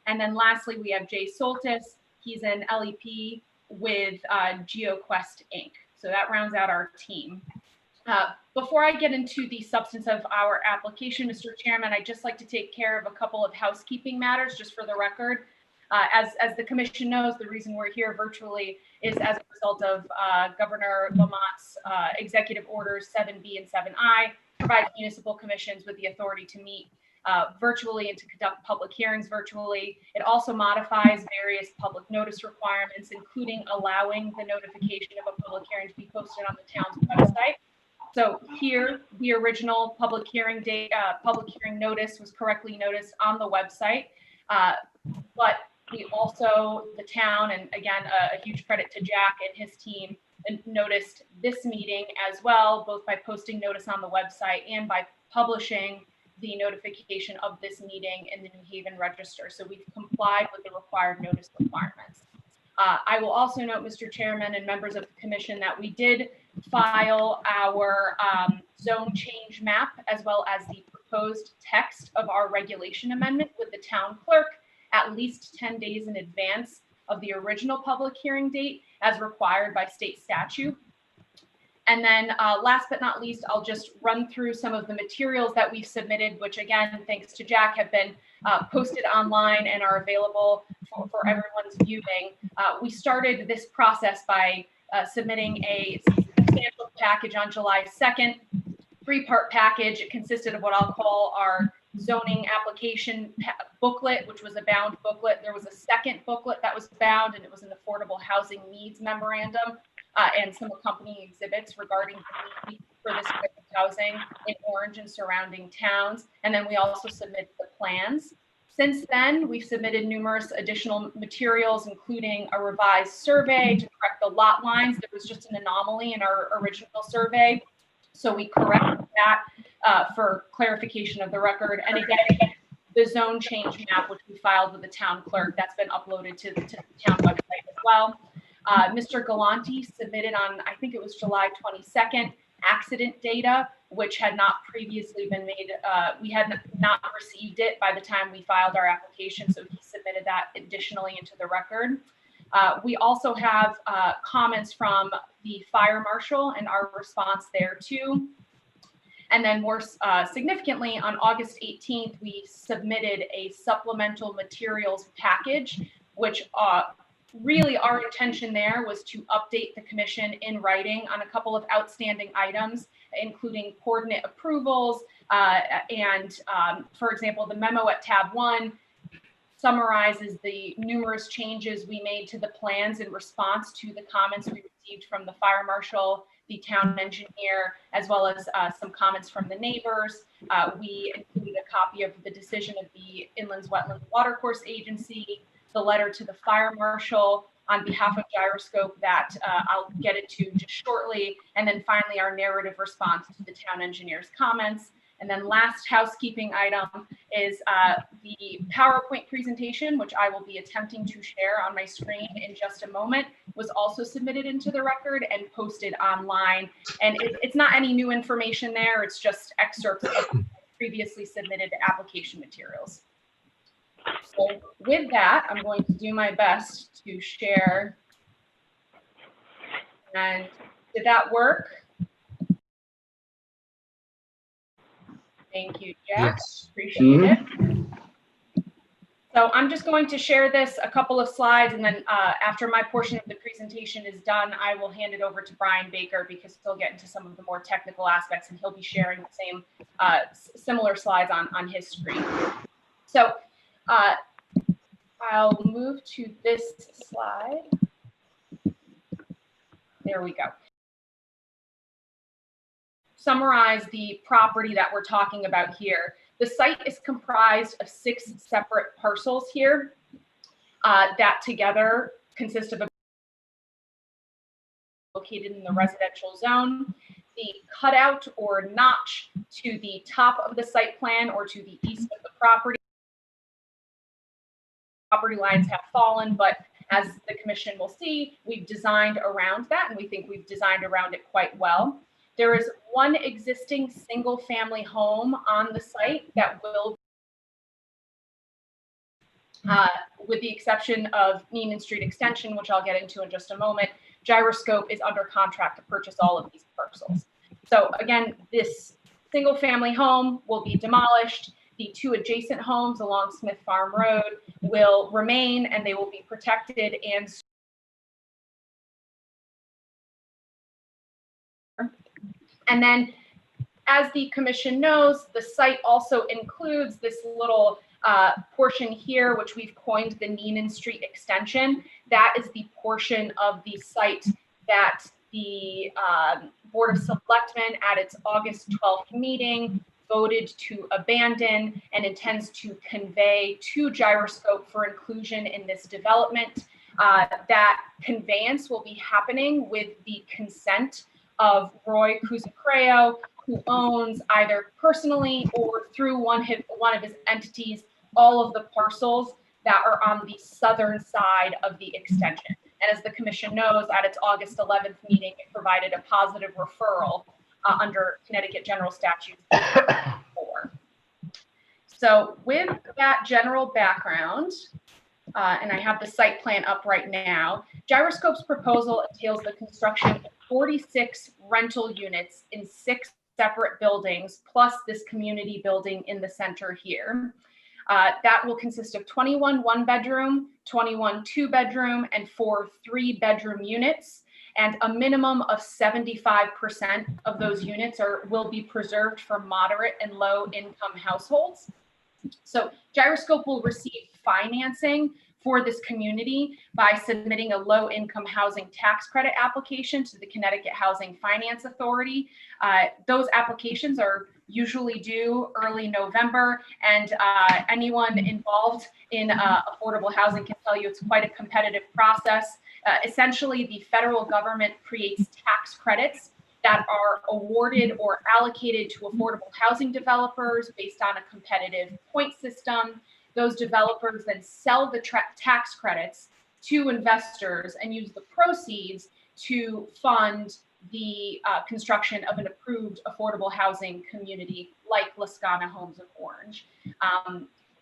And then lastly, we have Jay Soltis. He's an LEP with GeoQuest Inc. So that rounds out our team. Before I get into the substance of our application, Mr. Chairman, I'd just like to take care of a couple of housekeeping matters, just for the record. As the commission knows, the reason we're here virtually is as a result of Governor Lamont's executive orders 7B and 7I, provides municipal commissions with the authority to meet virtually and to conduct public hearings virtually. It also modifies various public notice requirements, including allowing the notification of a public hearing to be posted on the town's website. So here, the original public hearing date, public hearing notice was correctly noticed on the website, but We also, the town, and again, a huge credit to Jack and his team, and noticed this meeting as well, both by posting notice on the website and by publishing the notification of this meeting in the New Haven Register. So we've complied with the required notice requirements. I will also note, Mr. Chairman and members of the commission, that we did file our zone change map as well as the proposed text of our regulation amendment with the town clerk at least 10 days in advance of the original public hearing date as required by state statute. And then last but not least, I'll just run through some of the materials that we've submitted, which again, thanks to Jack, have been posted online and are available for everyone's viewing. We started this process by submitting a substantial package on July 2nd, three-part package. It consisted of what I'll call our zoning application booklet, which was a bound booklet. There was a second booklet that was bound, and it was an affordable housing needs memorandum and some accompanying exhibits regarding the need for this type of housing in Orange and surrounding towns. And then we also submitted the plans. Since then, we've submitted numerous additional materials, including a revised survey to correct the lot lines. There was just an anomaly in our original survey, so we corrected that for clarification of the record. And again, the zone change map, which we filed with the town clerk, that's been uploaded to the town website as well. Mr. Galante submitted on, I think it was July 22nd, accident data, which had not previously been made. We had not received it by the time we filed our application, so he submitted that additionally into the record. We also have comments from the fire marshal and our response there too. And then more significantly, on August 18th, we submitted a supplemental materials package, which really our intention there was to update the commission in writing on a couple of outstanding items, including coordinate approvals. And for example, the memo at tab 1 summarizes the numerous changes we made to the plans in response to the comments we received from the fire marshal, the town engineer, as well as some comments from the neighbors. We included a copy of the decision of the Inland Wetlands Watercourse Agency, the letter to the fire marshal on behalf of Gyroscope that I'll get into just shortly. And then finally, our narrative response to the town engineer's comments. And then last housekeeping item is the PowerPoint presentation, which I will be attempting to share on my screen in just a moment, was also submitted into the record and posted online. And it's not any new information there. It's just excerpts of previously submitted application materials. So with that, I'm going to do my best to share. And did that work? Thank you, Jack. Yes. Appreciate it. So I'm just going to share this, a couple of slides, and then after my portion of the presentation is done, I will hand it over to Brian Baker because he'll get into some of the more technical aspects and he'll be sharing the same similar slides on his screen. So I'll move to this slide. There we go. Summarize the property that we're talking about here. The site is comprised of 6 separate parcels here that together consist of located in the residential zone. The cutout or notch to the top of the site plan or to the east of the property lines have fallen, but as the commission will see, we've designed around that, and we think we've designed around it quite well. There is one existing single family home on the site that will, with the exception of Neiman Street Extension, which I'll get into in just a moment, Gyroscope is under contract to purchase all of these parcels. So again, this single family home will be demolished. The 2 adjacent homes along Smith Farm Road will remain, and they will be protected and then, as the commission knows, the site also includes this little portion here, which we've coined the Neiman Street Extension. That is the portion of the site that the Board of Selectmen at its August 12th meeting voted to abandon and intends to convey to Gyroscope for inclusion in this development. That conveyance will be happening with the consent of Roy Cuzacreo, who owns either personally or through one of his entities all of the parcels that are on the southern side of the extension. And as the commission knows, at its August 11th meeting, it provided a positive referral under Connecticut General Statute 4. So with that general background, and I have the site plan up right now, Gyroscope's proposal entails the construction of 46 rental units in 6 separate buildings, plus this community building in the center here. That will consist of 21 one-bedroom, 21 two-bedroom, and 4 three-bedroom units. And a minimum of 75% of those units will be preserved for moderate and low-income households. So Gyroscope will receive financing for this community by submitting a low-income housing tax credit application to the Connecticut Housing Finance Authority. Those applications are usually due early November, and anyone involved in affordable housing can tell you it's quite a competitive process. Essentially, the federal government creates tax credits that are awarded or allocated to affordable housing developers based on a competitive point system. Those developers then sell the tax credits to investors and use the proceeds to fund the construction of an approved affordable housing community like Lascana Homes of Orange.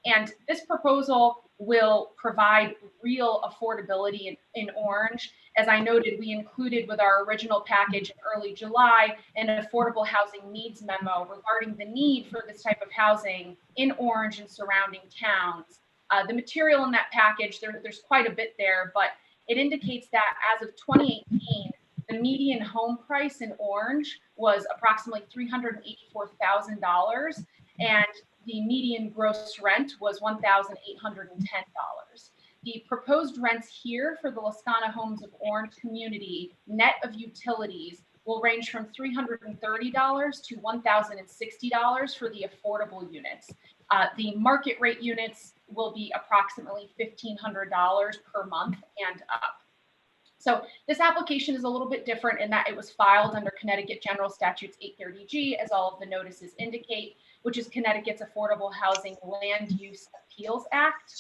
And this proposal will provide real affordability in Orange. As I noted, we included with our original package in early July an affordable housing needs memo regarding the need for this type of housing in Orange and surrounding towns. The material in that package, there's quite a bit there, but it indicates that as of 2018, the median home price in Orange was approximately $384,000, and the median gross rent was $1,810. The proposed rents here for the Lascana Homes of Orange community, net of utilities, will range from $330 to $1,060 for the affordable units. The market rate units will be approximately $1,500 per month and up. So this application is a little bit different in that it was filed under Connecticut General Statutes 830G, as all of the notices indicate, which is Connecticut's Affordable Housing Land Use Appeals Act.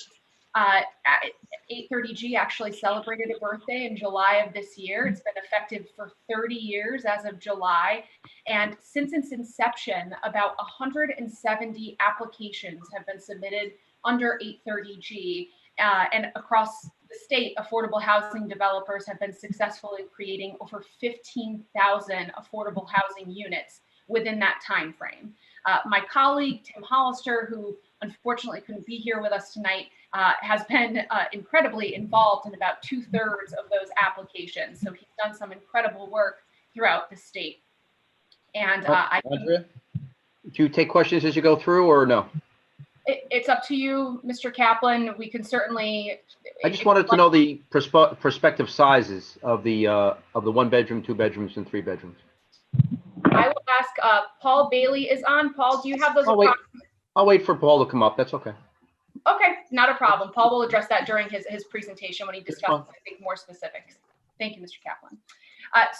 830G actually celebrated a birthday in July of this year. It's been effective for 30 years as of July. And since its inception, about 170 applications have been submitted under 830G. And across the state, affordable housing developers have been successfully creating over 15,000 affordable housing units within that time frame. My colleague, Tim Hollister, who unfortunately couldn't be here with us tonight, has been incredibly involved in about 2/3 of those applications. So he's done some incredible work throughout the state. And Andrea, do you take questions as you go through or no? It's up to you, Mr. Kaplan. We can certainly. I just wanted to know the prospective sizes of the 1-bedroom, 2 bedrooms, and 3 bedrooms. I will ask. Paul Bailey is on. Paul, do you have those? I'll wait for Paul to come up. That's okay. Okay, not a problem. Paul will address that during his presentation when he discusses, I think, more specifics. Thank you, Mr. Kaplan.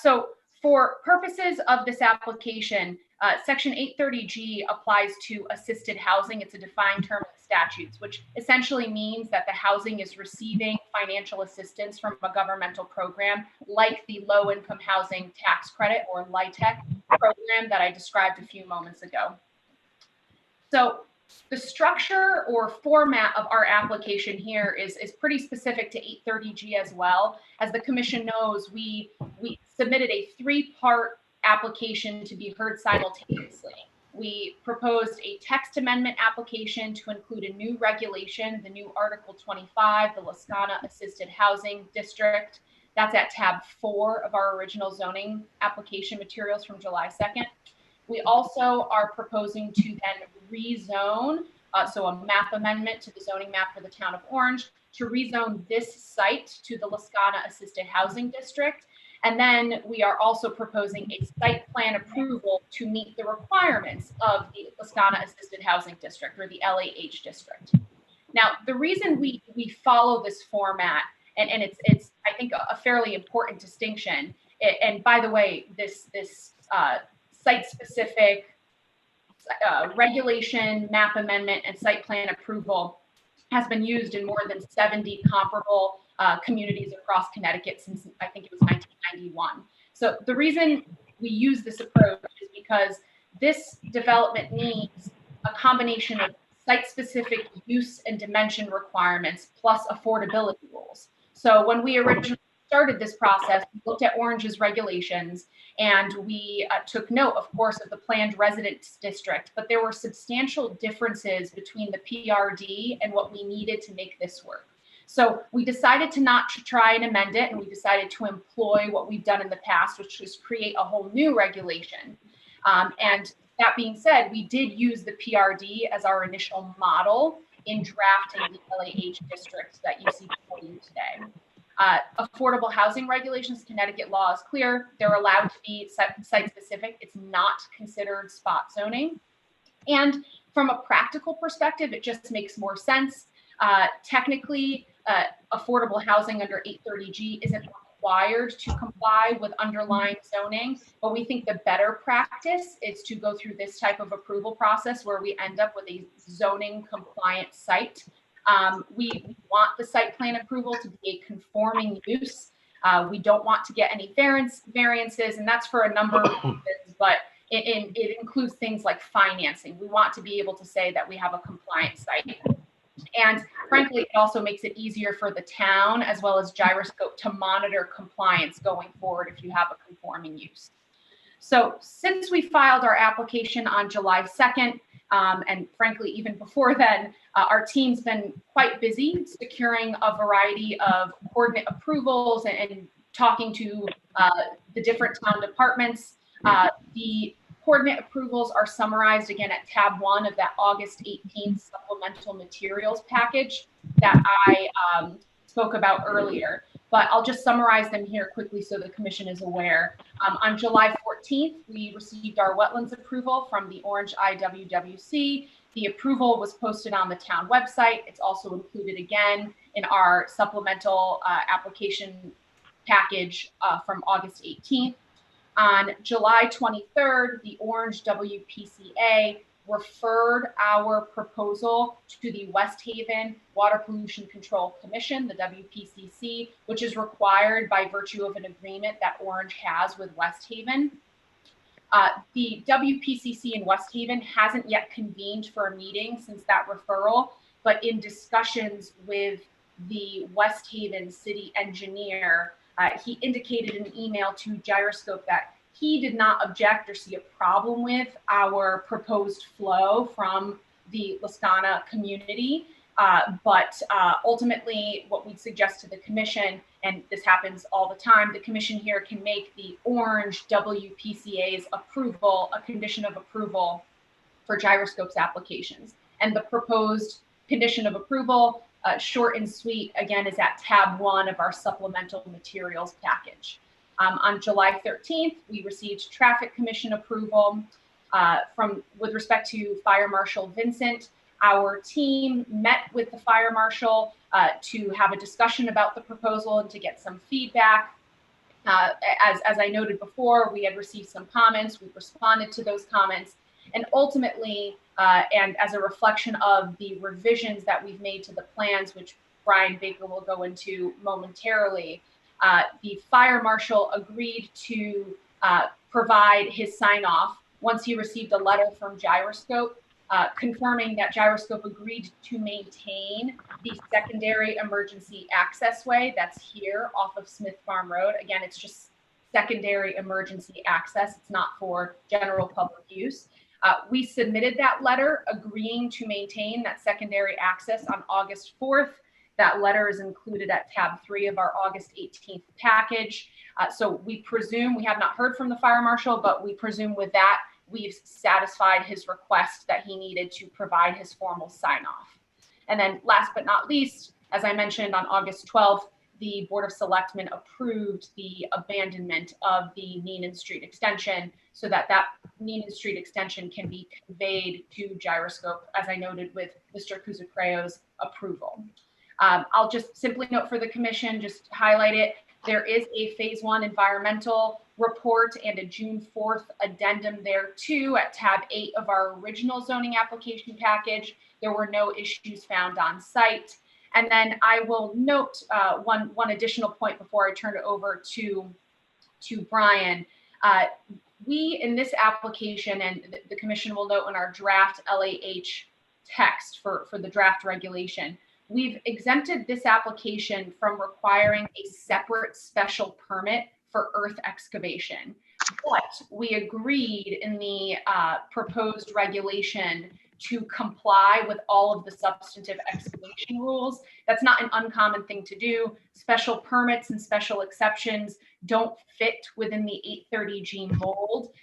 So for purposes of this application, Section 830G applies to assisted housing. It's a defined term in the statutes, which essentially means that the housing is receiving financial assistance from a governmental program like the Low Income Housing Tax Credit, or LIHTC program that I described a few moments ago. So the structure or format of our application here is pretty specific to 830G as well. As the commission knows, we submitted a 3-part application to be heard simultaneously. We proposed a text amendment application to include a new regulation, the new Article 25, the Lascana Assisted Housing District. That's at tab 4 of our original zoning application materials from July 2nd. We also are proposing to then rezone, so a map amendment to the zoning map for the town of Orange, to rezone this site to the Lascana Assisted Housing District. And then we are also proposing a site plan approval to meet the requirements of the Lascana Assisted Housing District, or the LAH district. Now, the reason we follow this format, and it's I think a fairly important distinction. And by the way, this site-specific regulation, map amendment, and site plan approval has been used in more than 70 comparable communities across Connecticut since I think it was 1991. So the reason we use this approach is because this development needs a combination of site-specific use and dimension requirements plus affordability rules. So when we originally started this process, we looked at Orange's regulations and we took note, of course, of the planned residence district, but there were substantial differences between the PRD and what we needed to make this work. So we decided to not try and amend it, and we decided to employ what we've done in the past, which is create a whole new regulation. And that being said, we did use the PRD as our initial model in drafting the LAH district that you see before you today. Affordable housing regulations, Connecticut law is clear. They're allowed to be site-specific. It's not considered spot zoning. And from a practical perspective, it just makes more sense. Technically, affordable housing under 830G isn't required to comply with underlying zoning, but we think the better practice is to go through this type of approval process where we end up with a zoning compliant site. We want the site plan approval to be a conforming use. We don't want to get any variances, and that's for a number of reasons, but it includes things like financing. We want to be able to say that we have a compliant site. And frankly, it also makes it easier for the town as well as Gyroscope to monitor compliance going forward if you have a conforming use. So since we filed our application on July 2nd, and frankly, even before then, our team's been quite busy securing a variety of coordinate approvals and talking to the different town departments. The coordinate approvals are summarized again at tab 1 of that August 18th supplemental materials package that I spoke about earlier. But I'll just summarize them here quickly so the commission is aware. On July 14th, we received our wetlands approval from the Orange IWWC. The approval was posted on the town website. It's also included again in our supplemental application package from August 18th. On July 23rd, the Orange WPCA referred our proposal to the West Haven Water Pollution Control Commission, the WPCC, which is required by virtue of an agreement that Orange has with West Haven. The WPCC in West Haven hasn't yet convened for a meeting since that referral, but in discussions with the West Haven city engineer, he indicated in an email to Gyroscope that he did not object or see a problem with our proposed flow from the Lascana community. But ultimately, what we suggest to the commission, and this happens all the time, the commission here can make the Orange WPCA's approval a condition of approval for Gyroscope's applications. And the proposed condition of approval, short and sweet, again, is at tab 1 of our supplemental materials package. On July 13th, we received traffic commission approval with respect to Fire Marshal Vincent. Our team met with the fire marshal to have a discussion about the proposal and to get some feedback. As I noted before, we had received some comments. We responded to those comments. And ultimately, and as a reflection of the revisions that we've made to the plans, which Brian Baker will go into momentarily, the fire marshal agreed to provide his sign off once he received a letter from Gyroscope confirming that Gyroscope agreed to maintain the secondary emergency access way that's here off of Smith Farm Road. Again, it's just secondary emergency access. It's not for general public use. We submitted that letter agreeing to maintain that secondary access on August 4th. That letter is included at tab 3 of our August 18th package. So we presume, we have not heard from the fire marshal, but we presume with that, we've satisfied his request that he needed to provide his formal sign off. And then last but not least, as I mentioned on August 12th, the Board of Selectmen approved the abandonment of the Neenan Street extension so that that Neenan Street extension can be conveyed to Gyroscope, as I noted, with Mr. Kuzakreo's approval. I'll just simply note for the commission, just highlight it. There is a phase 1 environmental report and a June 4th addendum there too at tab 8 of our original zoning application package. There were no issues found on site. And then I will note one additional point before I turn it over to Brian. We, in this application, and the commission will note in our draft LAH text for the draft regulation, we've exempted this application from requiring a separate special permit for earth excavation. But we agreed in the proposed regulation to comply with all of the substantive excavation rules. That's not an uncommon thing to do. Special permits and special exceptions don't fit within the 830G mold,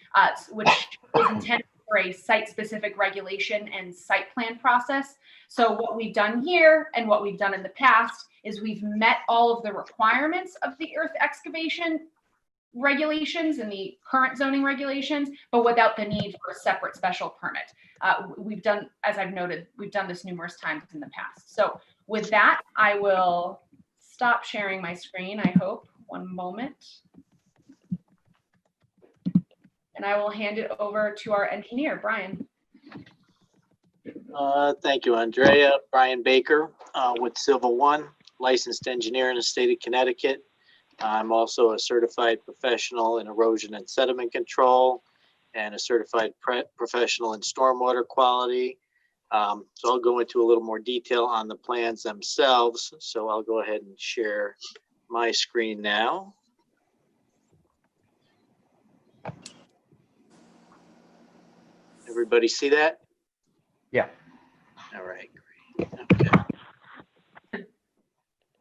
which is intended for a site-specific regulation and site plan process. So what we've done here and what we've done in the past is we've met all of the requirements of the earth excavation regulations and the current zoning regulations, but without the need for a separate special permit. We've done, as I've noted, we've done this numerous times in the past. So with that, I will stop sharing my screen, I hope. One moment. And I will hand it over to our engineer, Brian. Thank you, Andrea. Brian Baker with Civil One, licensed engineer in the state of Connecticut. I'm also a certified professional in erosion and sediment control and a certified professional in stormwater quality. So I'll go into a little more detail on the plans themselves. So I'll go ahead and share my screen now. Everybody see that? Yeah. All right, great. Okay.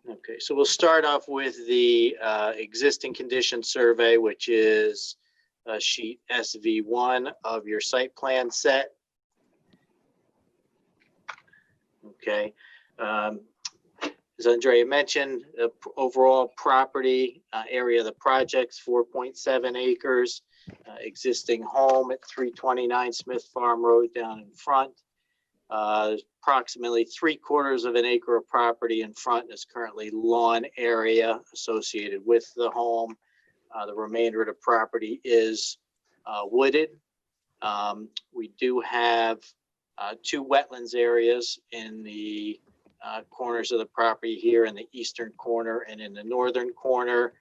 Okay, so we'll start off with the existing condition survey, which is sheet SV1 of your site plan set. Okay. As Andrea mentioned, the overall property area of the project's 4.7 acres. Existing home at 329 Smith Farm Road down in front. Approximately 3/4 of an acre of property in front is currently lawn area associated with the home. The remainder of the property is wooded. We do have 2 wetlands areas in the corners of the property here in the eastern corner and in the northern corner.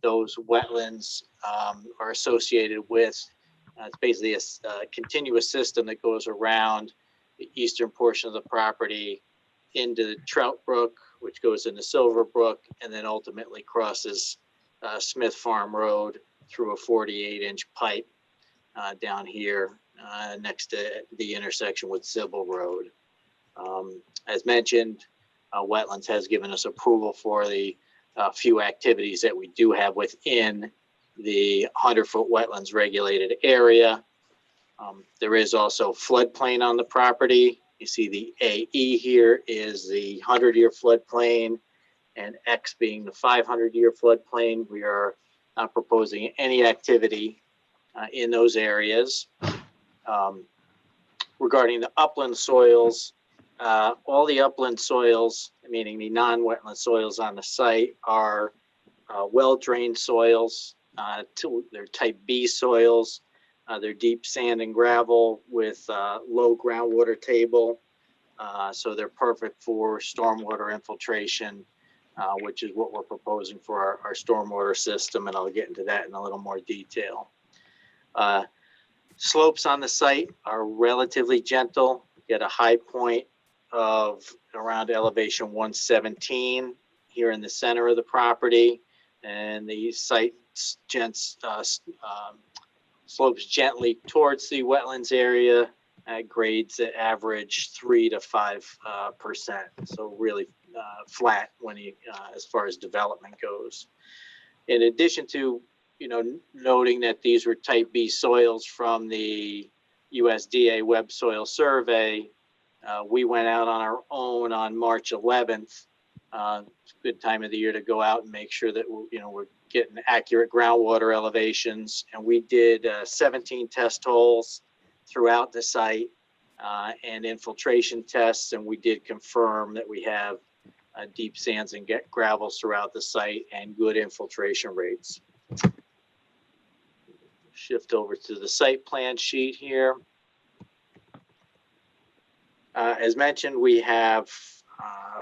Those wetlands are associated with, it's basically a continuous system that goes around the eastern portion of the property into the Trout Brook, which goes into Silver Brook, and then ultimately crosses Smith Farm Road through a 48-inch pipe down here next to the intersection with Sybil Road. As mentioned, Wetlands has given us approval for the few activities that we do have within the 100-foot wetlands regulated area. There is also floodplain on the property. You see the AE here is the 100-year floodplain and X being the 500-year floodplain. We are not proposing any activity in those areas. Regarding the upland soils, all the upland soils, meaning the non-wetland soils on the site, are well-drained soils. They're type B soils. They're deep sand and gravel with low groundwater table. So they're perfect for stormwater infiltration, which is what we're proposing for our stormwater system. And I'll get into that in a little more detail. Slopes on the site are relatively gentle. Get a high point of around elevation 117 here in the center of the property. And the site slopes gently towards the wetlands area at grades that average 3 to 5%. So really flat when you, as far as development goes. In addition to, noting that these were type B soils from the USDA web soil survey, we went out on our own on March 11th It's a good time of the year to go out and make sure that we're getting accurate groundwater elevations. And we did 17 test holes throughout the site and infiltration tests, and we did confirm that we have deep sands and gravels throughout the site and good infiltration rates. Shift over to the site plan sheet here. As mentioned, we have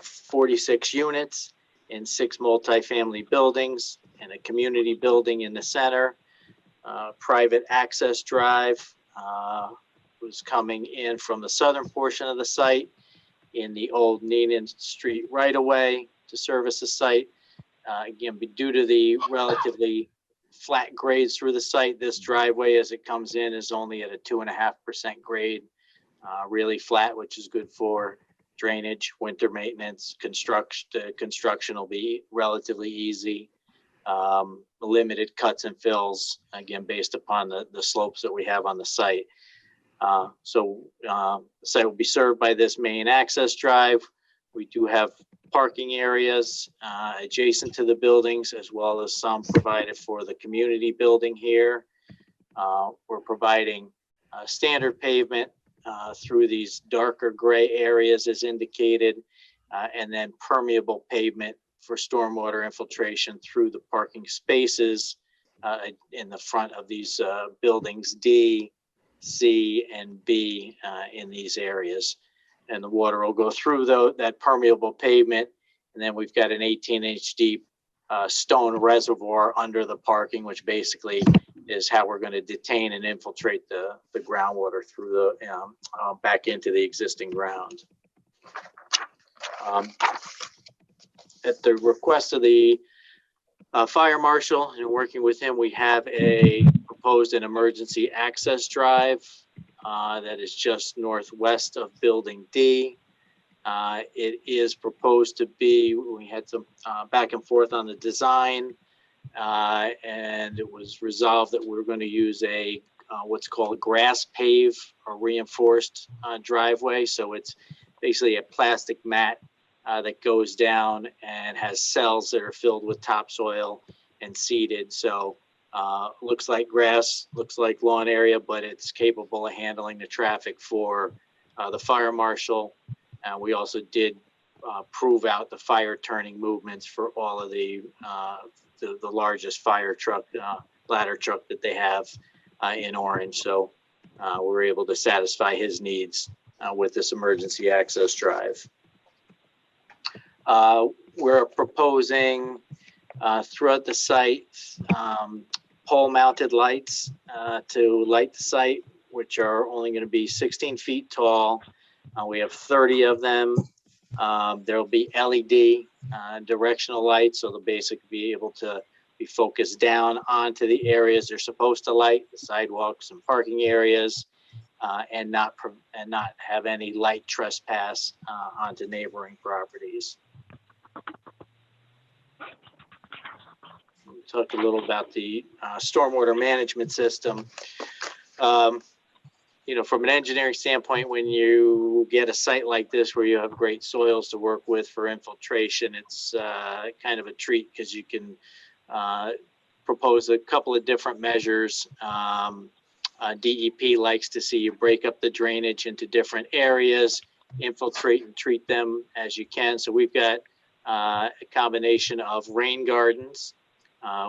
46 units in 6 multifamily buildings and a community building in the center. Private access drive was coming in from the southern portion of the site in the old Neenan Street right-of-way to service the site. Again, due to the relatively flat grades through the site, this driveway as it comes in is only at a 2.5% grade, really flat, which is good for drainage, winter maintenance. Construction will be relatively easy. Limited cuts and fills, again, based upon the slopes that we have on the site. So the site will be served by this main access drive. We do have parking areas adjacent to the buildings, as well as some provided for the community building here. We're providing standard pavement through these darker gray areas as indicated, and then permeable pavement for stormwater infiltration through the parking spaces in the front of these buildings D, C, and B in these areas. And the water will go through that permeable pavement. And then we've got an 18-inch deep stone reservoir under the parking, which basically is how we're going to detain and infiltrate the groundwater through the back into the existing ground. At the request of the fire marshal and working with him, we have proposed an emergency access drive that is just northwest of building D. It is proposed to be, we had some back and forth on the design, and it was resolved that we're going to use what's called a grass pave or reinforced driveway. So it's basically a plastic mat that goes down and has cells that are filled with topsoil and seeded. So looks like grass, looks like lawn area, but it's capable of handling the traffic for the fire marshal. We also did prove out the fire turning movements for all of the largest fire truck, ladder truck that they have in Orange. So we're able to satisfy his needs with this emergency access drive. We're proposing throughout the site pole mounted lights to light the site, which are only going to be 16 feet tall. We have 30 of them. There'll be LED directional lights, so they'll basically be able to be focused down onto the areas they're supposed to light, the sidewalks and parking areas, and not have any light trespass onto neighboring properties. We'll talk a little about the stormwater management system. From an engineering standpoint, when you get a site like this where you have great soils to work with for infiltration, it's kind of a treat because you can propose a couple of different measures. DEP likes to see you break up the drainage into different areas, infiltrate and treat them as you can. So we've got a combination of rain gardens,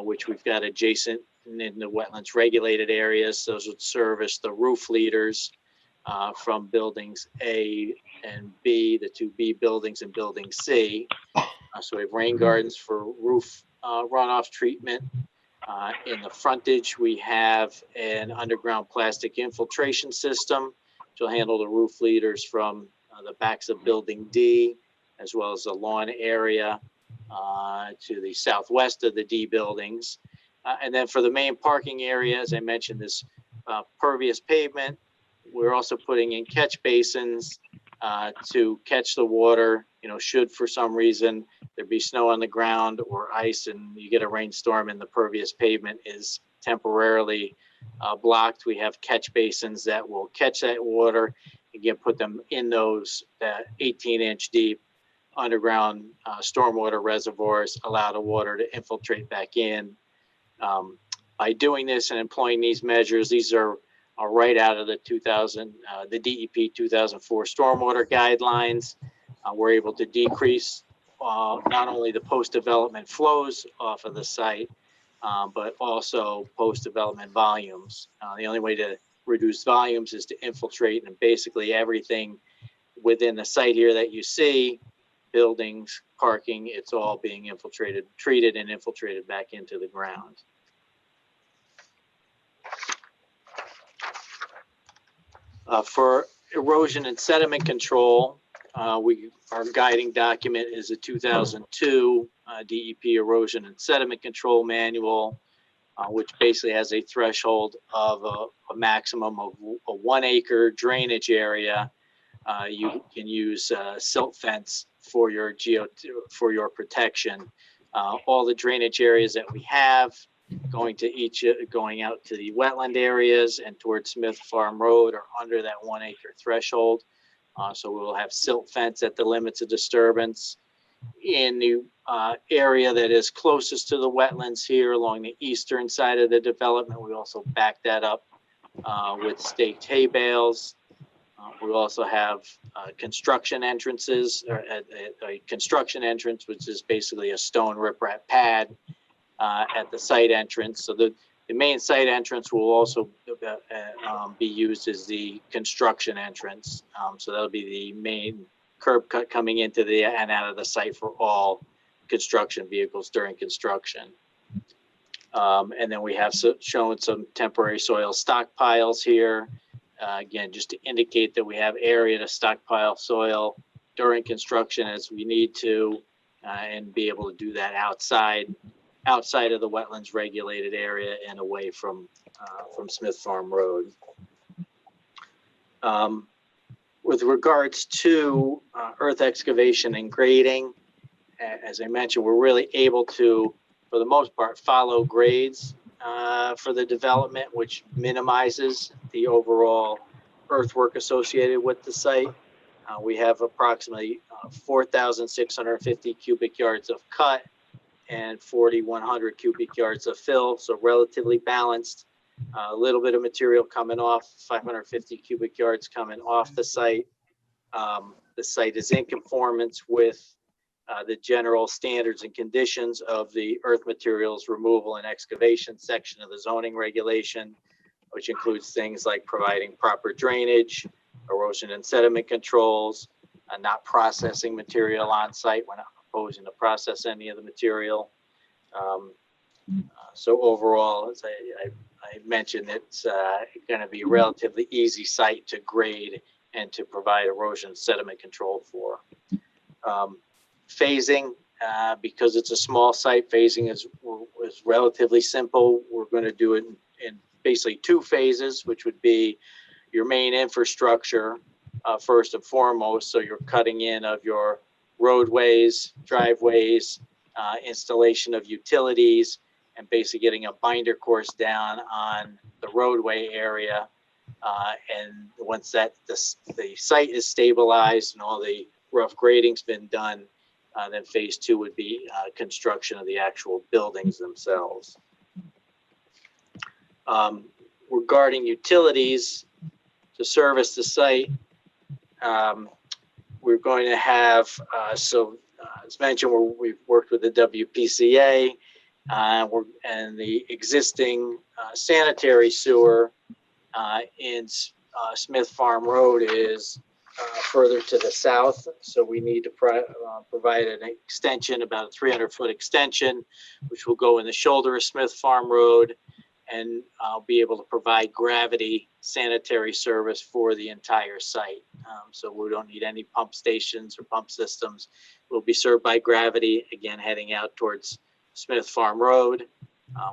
which we've got adjacent in the wetlands regulated areas. Those would service the roof leaders from buildings A and B, the 2B buildings, and building C. So we have rain gardens for roof runoff treatment. In the frontage, we have an underground plastic infiltration system to handle the roof leaders from the backs of building D, as well as the lawn area to the southwest of the D buildings. And then for the main parking area, as I mentioned, this pervious pavement, we're also putting in catch basins to catch the water. Should for some reason there be snow on the ground or ice and you get a rainstorm and the pervious pavement is temporarily blocked, we have catch basins that will catch that water, again, put them in those 18-inch deep underground stormwater reservoirs, allow the water to infiltrate back in. By doing this and employing these measures, these are right out of the DEP 2004 stormwater guidelines. We're able to decrease not only the post-development flows off of the site, but also post-development volumes. The only way to reduce volumes is to infiltrate, and basically everything within the site here that you see, buildings, parking, it's all being infiltrated, treated and infiltrated back into the ground. For erosion and sediment control, our guiding document is a 2002 DEP erosion and sediment control manual, which basically has a threshold of a maximum of a 1 acre drainage area. You can use silt fence for your protection. All the drainage areas that we have going out to the wetland areas and towards Smith Farm Road are under that 1 acre threshold. So we will have silt fence at the limits of disturbance. In the area that is closest to the wetlands here along the eastern side of the development, we also back that up with staked hay bales. We also have construction entrances, or a construction entrance, which is basically a stone riprap pad at the site entrance. So the main site entrance will also be used as the construction entrance. So that'll be the main curb cut coming into and out of the site for all construction vehicles during construction. And then we have shown some temporary soil stockpiles here. Again, just to indicate that we have area to stockpile soil during construction as we need to, and be able to do that outside of the wetlands regulated area and away from Smith Farm Road. With regards to earth excavation and grading, as I mentioned, we're really able to, for the most part, follow grades for the development, which minimizes the overall earthwork associated with the site. We have approximately 4,650 cubic yards of cut and 4,100 cubic yards of fill, so relatively balanced. A little bit of material coming off, 550 cubic yards coming off the site. The site is in conformance with the general standards and conditions of the earth materials removal and excavation section of the zoning regulation, which includes things like providing proper drainage, erosion and sediment controls, not processing material on site. We're not proposing to process any of the material. So overall, as I mentioned, it's going to be a relatively easy site to grade and to provide erosion and sediment control for. Phasing, because it's a small site, phasing is relatively simple. We're going to do it in basically 2 phases, which would be your main infrastructure first and foremost. So you're cutting in of your roadways, driveways, installation of utilities, and basically getting a binder course down on the roadway area. And once the site is stabilized and all the rough grading's been done, then phase 2 would be construction of the actual buildings themselves. Regarding utilities to service the site, we're going to have, as mentioned, we've worked with the WPCA and the existing sanitary sewer in Smith Farm Road is further to the south. So we need to provide an extension, about a 300-foot extension, which will go in the shoulder of Smith Farm Road, and be able to provide gravity sanitary service for the entire site. So we don't need any pump stations or pump systems. We'll be served by gravity, again, heading out towards Smith Farm Road,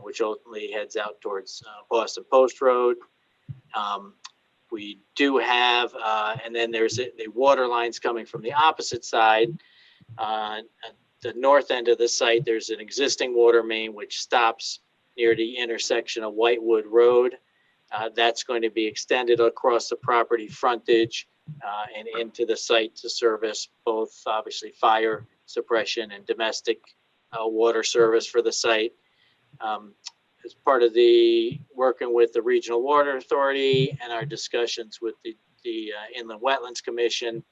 which ultimately heads out towards Boston Post Road. We do have, and then there's the water lines coming from the opposite side. At the north end of the site, there's an existing water main which stops near the intersection of Whitewood Road. That's going to be extended across the property frontage and into the site to service both obviously fire suppression and domestic water service for the site. As part of the working with the Regional Water Authority and our discussions with the Inland Wetlands Commission,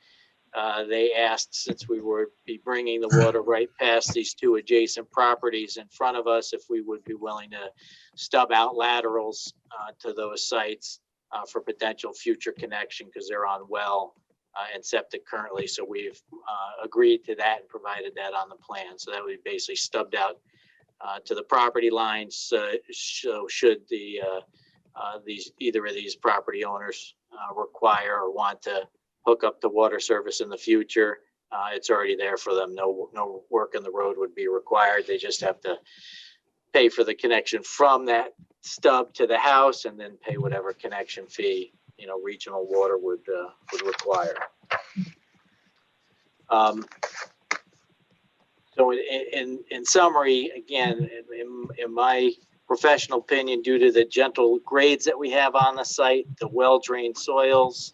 they asked, since we would be bringing the water right past these two adjacent properties in front of us, if we would be willing to stub out laterals to those sites for potential future connection, because they're on well and septic currently. So we've agreed to that and provided that on the plan. So that would be basically stubbed out to the property lines. So should either of these property owners require or want to hook up to water service in the future, it's already there for them. No work in the road would be required. They just have to pay for the connection from that stub to the house, and then pay whatever connection fee, Regional Water would require. So in summary, again, in my professional opinion, due to the gentle grades that we have on the site, the well-drained soils,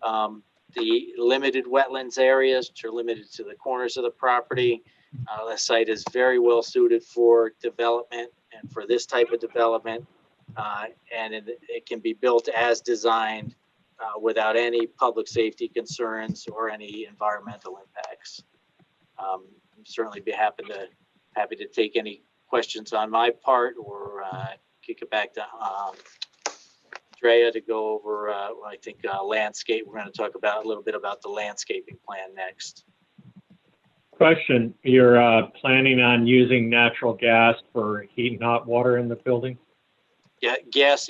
the limited wetlands areas, which are limited to the corners of the property, the site is very well suited for development and for this type of development. And it can be built as designed without any public safety concerns or any environmental impacts. Certainly be happy to take any questions on my part, or kick it back to Drea to go over, I think, landscape. We're going to talk about a little bit about the landscaping plan next. Question, you're planning on using natural gas for heat and hot water in the building? Yeah, gas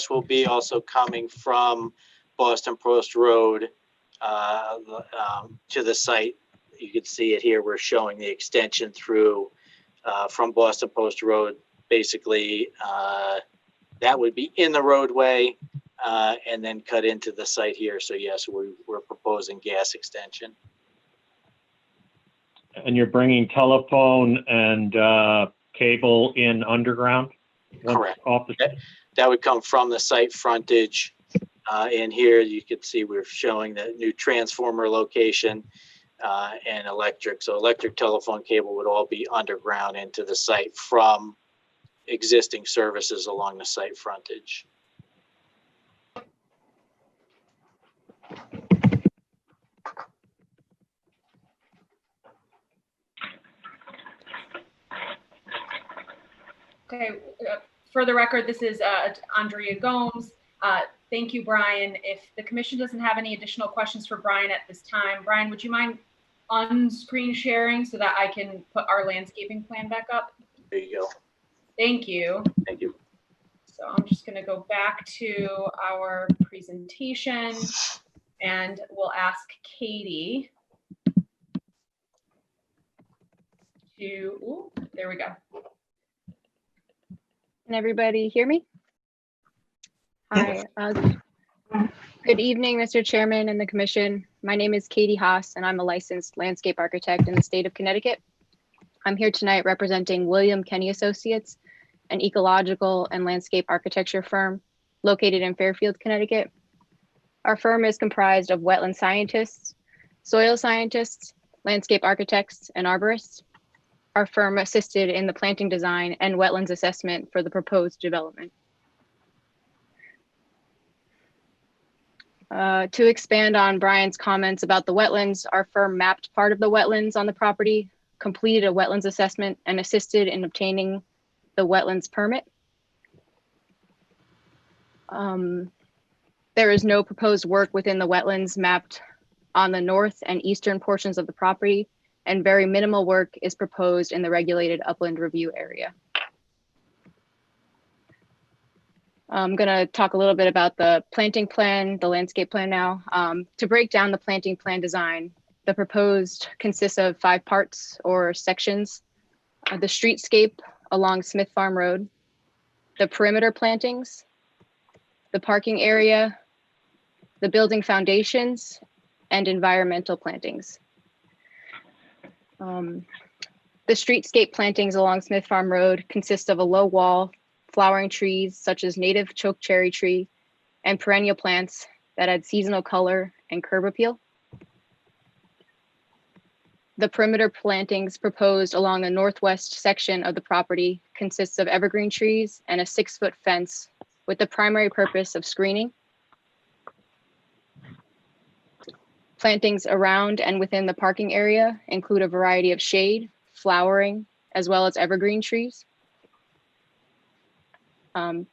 will be also coming from Boston Post Road to the site. You can see it here. We're showing the extension through from Boston Post Road. Basically, that would be in the roadway and then cut into the site here. So yes, we're proposing gas extension. And you're bringing telephone and cable in underground? Correct. Off the That would come from the site frontage. In here, you can see we're showing the new transformer location and electric. So electric, telephone, cable would all be underground into the site from existing services along the site frontage. Okay, for the record, this is Andrea Gomes. Thank you, Brian. If the commission doesn't have any additional questions for Brian at this time, Brian, would you mind on-screen sharing so that I can put our landscaping plan back up? There you go. Thank you. Thank you. So I'm just going to go back to our presentation and we'll ask Katie to, ooh, there we go. Can everybody hear me? Hi. Good evening, Mr. Chairman and the Commission. My name is Katie Haas, and I'm a licensed landscape architect in the state of Connecticut. I'm here tonight representing William Kenny Associates, an ecological and landscape architecture firm located in Fairfield, Connecticut. Our firm is comprised of wetland scientists, soil scientists, landscape architects, and arborists. Our firm assisted in the planting design and wetlands assessment for the proposed development. To expand on Brian's comments about the wetlands, our firm mapped part of the wetlands on the property, completed a wetlands assessment, and assisted in obtaining the wetlands permit. There is no proposed work within the wetlands mapped on the north and eastern portions of the property, and very minimal work is proposed in the regulated upland review area. I'm going to talk a little bit about the planting plan, the landscape plan now. To break down the planting plan design, the proposed consists of 5 parts or sections. The streetscape along Smith Farm Road, the perimeter plantings, the parking area, the building foundations, and environmental plantings. The streetscape plantings along Smith Farm Road consist of a low wall, flowering trees such as native choke cherry tree, and perennial plants that add seasonal color and curb appeal. The perimeter plantings proposed along the northwest section of the property consists of evergreen trees and a 6-foot fence with the primary purpose of screening. Plantings around and within the parking area include a variety of shade, flowering, as well as evergreen trees.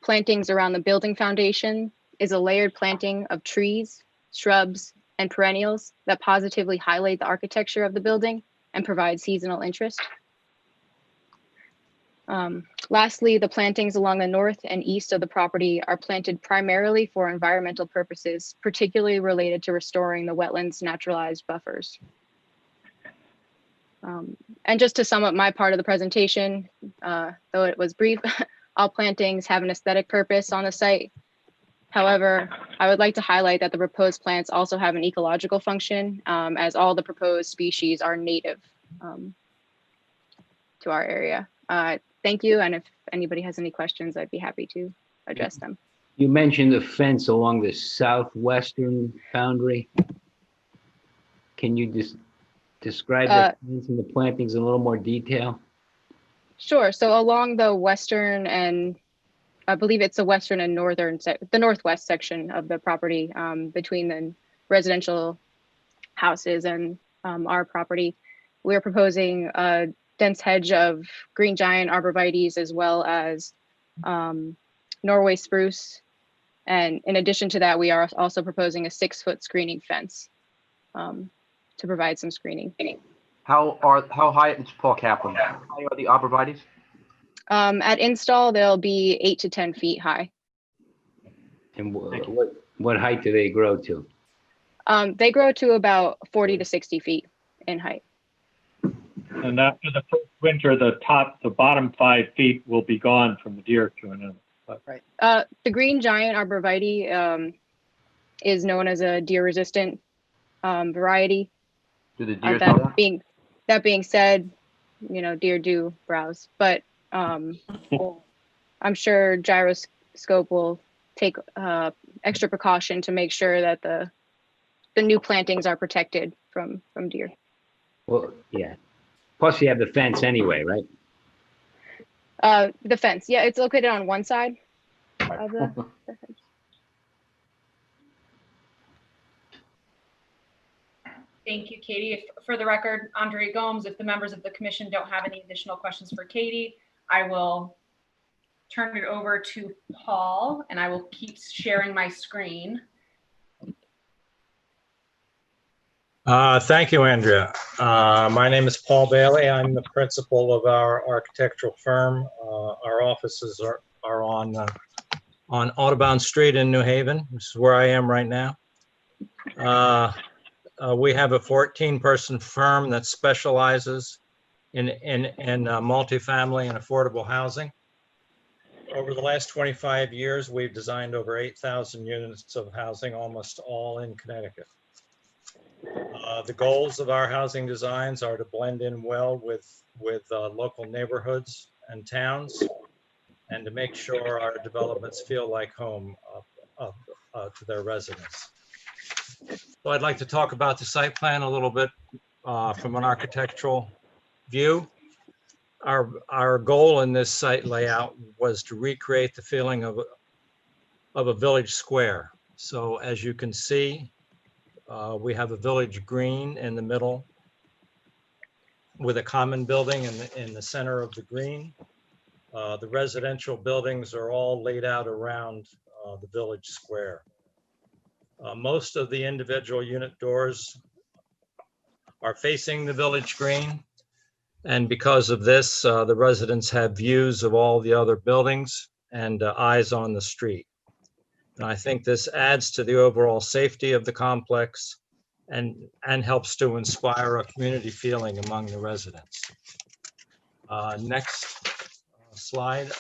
Plantings around the building foundation is a layered planting of trees, shrubs, and perennials that positively highlight the architecture of the building and provide seasonal interest. Lastly, the plantings along the north and east of the property are planted primarily for environmental purposes, particularly related to restoring the wetlands naturalized buffers. And just to sum up my part of the presentation, though it was brief, all plantings have an aesthetic purpose on the site. However, I would like to highlight that the proposed plants also have an ecological function, as all the proposed species are native to our area. Thank you, and if anybody has any questions, I'd be happy to address them. You mentioned the fence along the southwestern boundary. Can you just describe the fence and the plantings in a little more detail? Sure. So along the western and I believe it's the western and northern, the northwest section of the property, between the residential houses and our property, we're proposing a dense hedge of green giant arborvitaes as well as Norway spruce. And in addition to that, we are also proposing a 6-foot screening fence to provide some screening. How high, it's Paul Kaplan, how high are the arborvitaes? At install, they'll be 8 to 10 feet high. And what height do they grow to? They grow to about 40 to 60 feet in height. And after the first winter, the bottom 5 feet will be gone from the deer to another. Right. The green giant arborvitae is known as a deer resistant variety. Do the deer know that? That being said, you know, deer do browse, but I'm sure Gyroscope will take extra precaution to make sure that the new plantings are protected from deer. Well, yeah. Plus you have the fence anyway, right? The fence, yeah, it's located on one side of the fence. Thank you, Katie. For the record, Andre Gomes, if the members of the commission don't have any additional questions for Katie, I will turn it over to Paul and I will keep sharing my screen. Thank you, Andrea. My name is Paul Bailey. I'm the principal of our architectural firm. Our offices are on Audubon Street in New Haven, which is where I am right now. We have a 14-person firm that specializes in multifamily and affordable housing. Over the last 25 years, we've designed over 8,000 units of housing, almost all in Connecticut. The goals of our housing designs are to blend in well with local neighborhoods and towns, and to make sure our developments feel like home to their residents. So I'd like to talk about the site plan a little bit from an architectural view. Our goal in this site layout was to recreate the feeling of a village square. So as you can see, we have a village green in the middle with a common building in the center of the green. The residential buildings are all laid out around the village square. Most of the individual unit doors are facing the village green. And because of this, the residents have views of all the other buildings and eyes on the street. And I think this adds to the overall safety of the complex and helps to inspire a community feeling among the residents. Next slide.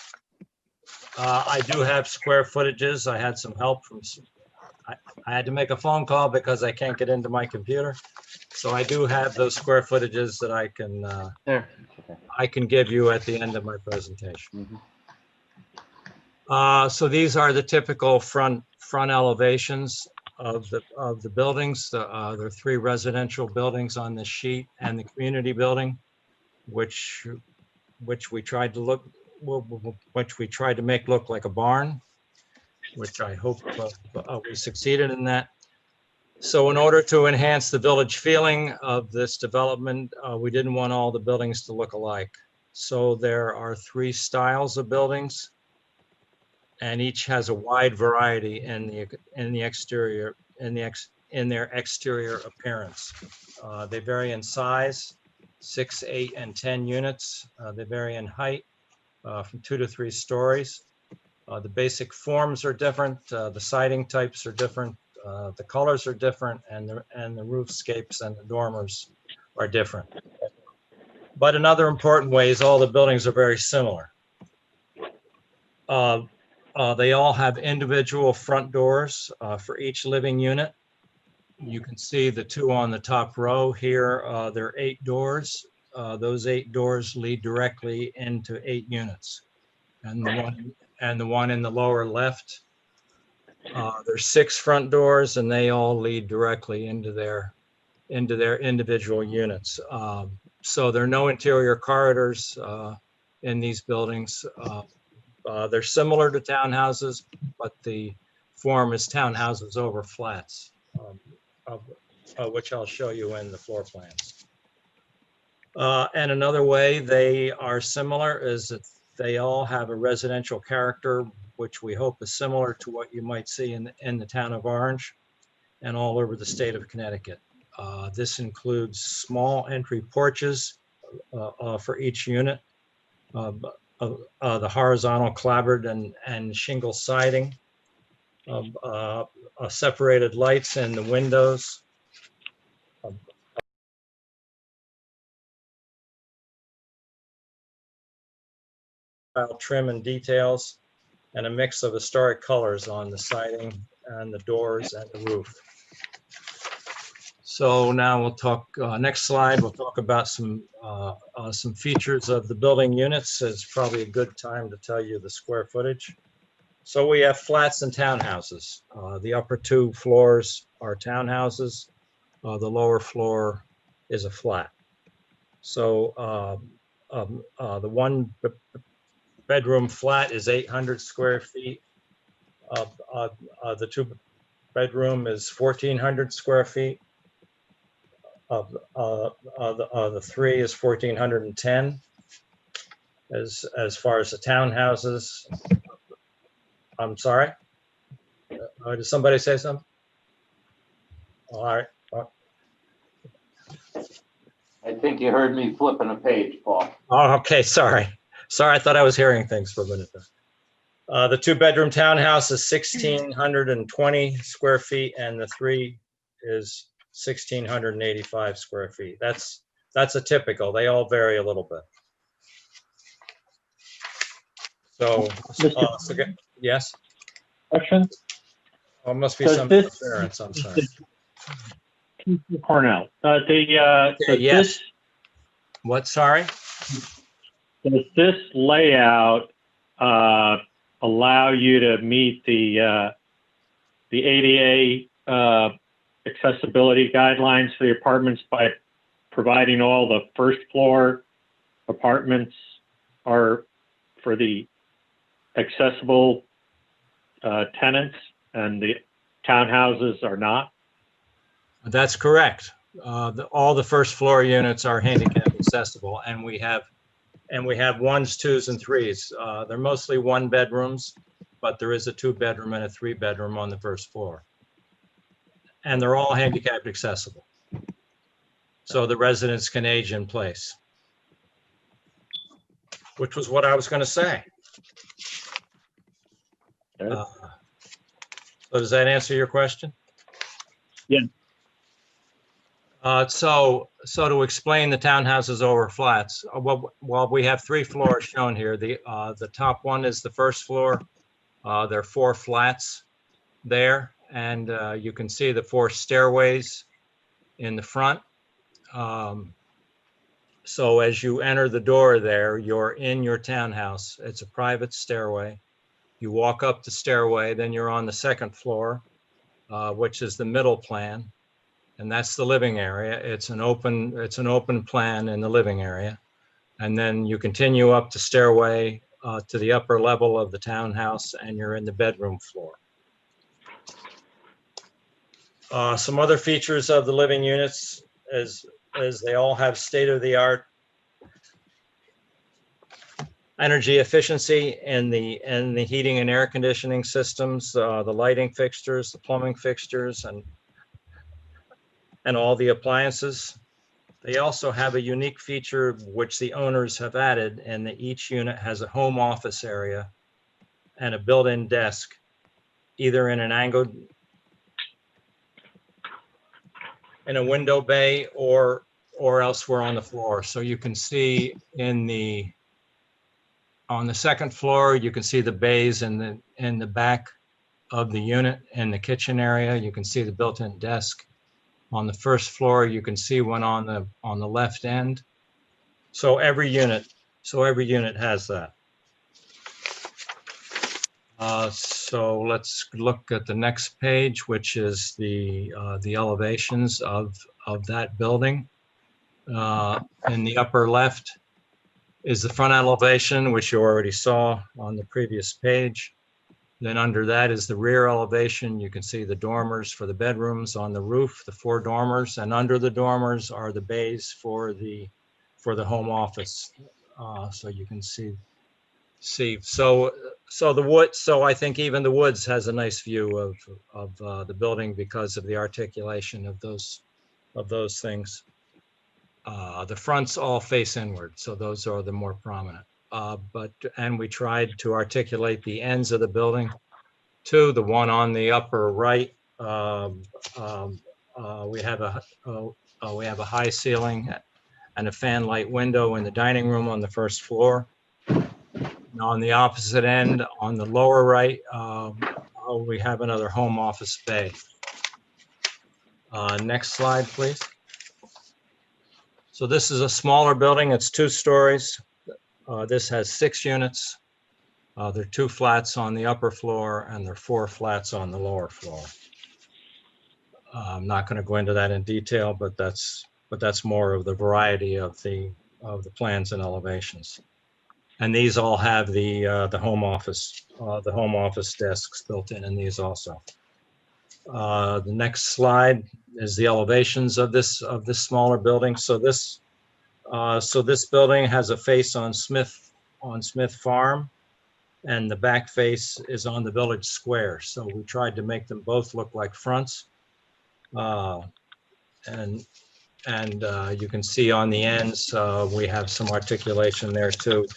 I do have square footages. I had some help from, I had to make a phone call because I can't get into my computer. So I do have those square footages that I can give you at the end of my presentation. So these are the typical front elevations. the buildings. There are 3 residential buildings on this sheet and the community building, which we tried to make look like a barn, which I hope we succeeded in that. So in order to enhance the village feeling of this development, we didn't want all the buildings to look alike. So there are 3 styles of buildings, and each has a wide variety in the exterior, in their exterior appearance. They vary in size, 6, 8, and 10 units. They vary in height from 2 to 3 stories. The basic forms are different. The siding types are different. The colors are different, and the roofscapes and the dormers are different. But in other important ways, all the buildings are very similar. They all have individual front doors for each living unit. You can see the 2 on the top row here. There are 8 doors. Those 8 doors lead directly into 8 units. And the one in the lower left, there's 6 front doors, and they all lead directly into their individual units. So there are no interior corridors in these buildings. They're similar to townhouses, but the form is townhouses over flats, which I'll show you in the floor plans. And another way they are similar is that they all have a residential character, which we hope is similar to what you might see in the town of Orange and all over the state of Connecticut. This includes small entry porches for each unit, the horizontal clapboard and shingle siding, separated lights in the windows, trim and details, and a mix of historic colors on the siding and the doors and the roof. So now we'll talk, next slide, we'll talk about some features of the building units. It's probably a good time to tell you the square footage. So we have flats and townhouses. The upper 2 floors are townhouses. The lower floor is a flat. So the 1 bedroom flat is 800 square feet. The 2 bedroom is 1,400 square feet. The 3 is 1,410. As far as the townhouses, I'm sorry. Did somebody say something? All right. I think you heard me flipping a page, Paul. Oh, okay. Sorry. I thought I was hearing things for a minute there. The 2 bedroom townhouse is 1,620 square feet, and the 3 is 1,685 square feet. That's a typical. They all vary a little bit. So, yes. Question? Oh, must be Does some this- interference. I'm sorry. Cornell, Yes. What? Sorry. Does this layout allow you to meet the ADA accessibility guidelines for the apartments by providing all the first floor apartments are for the accessible tenants and the townhouses are not? That's correct. All the first floor units are handicap accessible, and we have 1s, 2s, and 3s. They're mostly 1 bedrooms, but there is a 2 bedroom and a 3 bedroom on the first floor. And they're all handicapped accessible. So the residents can age in place. Which was what I was going to say. So does that answer your question? Yeah. So to explain the townhouses over flats, well, we have 3 floors shown here. The top one is the first floor. There are 4 flats there, and you can see the 4 stairways in the front. So as you enter the door there, you're in your townhouse. It's a private stairway. You walk up the stairway, then you're on the 2nd floor. which is the middle plan. And that's the living area. It's an open plan in the living area. And then you continue up the stairway to the upper level of the townhouse, and you're in the bedroom floor. Some other features of the living units is they all have state-of-the-art energy efficiency in the heating and air conditioning systems, the lighting fixtures, the plumbing fixtures, and all the appliances. They also have a unique feature which the owners have added, and that each unit has a home office area and a built-in desk, either in an angled, in a window bay or elsewhere on the floor. So you can see on the second floor, you can see the bays in the back of the unit in the kitchen area. You can see the built-in desk. On the first floor, you can see one on the left end. So every unit has that. So let's look at the next page, which is the elevations of that building. In the upper left is the front elevation, which you already saw on the previous page. Then under that is the rear elevation. You can see the dormers for the bedrooms on the roof, the 4 dormers, and under the dormers are the bays for the home office. So you can see. So I think even the woods has a nice view of the building because of the articulation of those things. The fronts all face inward, so those are the more prominent. And we tried to articulate the ends of the building too. The one on the upper right, we have a high ceiling and a fan light window in the dining room on the first floor. And on the opposite end, on the lower right, we have another home office bay. Next slide, please. So this is a smaller building. It's 2 stories. This has 6 units. There are 2 flats on the upper floor and there are 4 flats on the lower floor. I'm not going to go into that in detail, but that's more of the variety of the plans and elevations. And these all have the home office desks built in these also. The next slide is the elevations of this smaller building. So this building has a face on Smith Farm, and the back face is on the village square. So we tried to make them both look like fronts. And you can see on the ends, we have some articulation there too,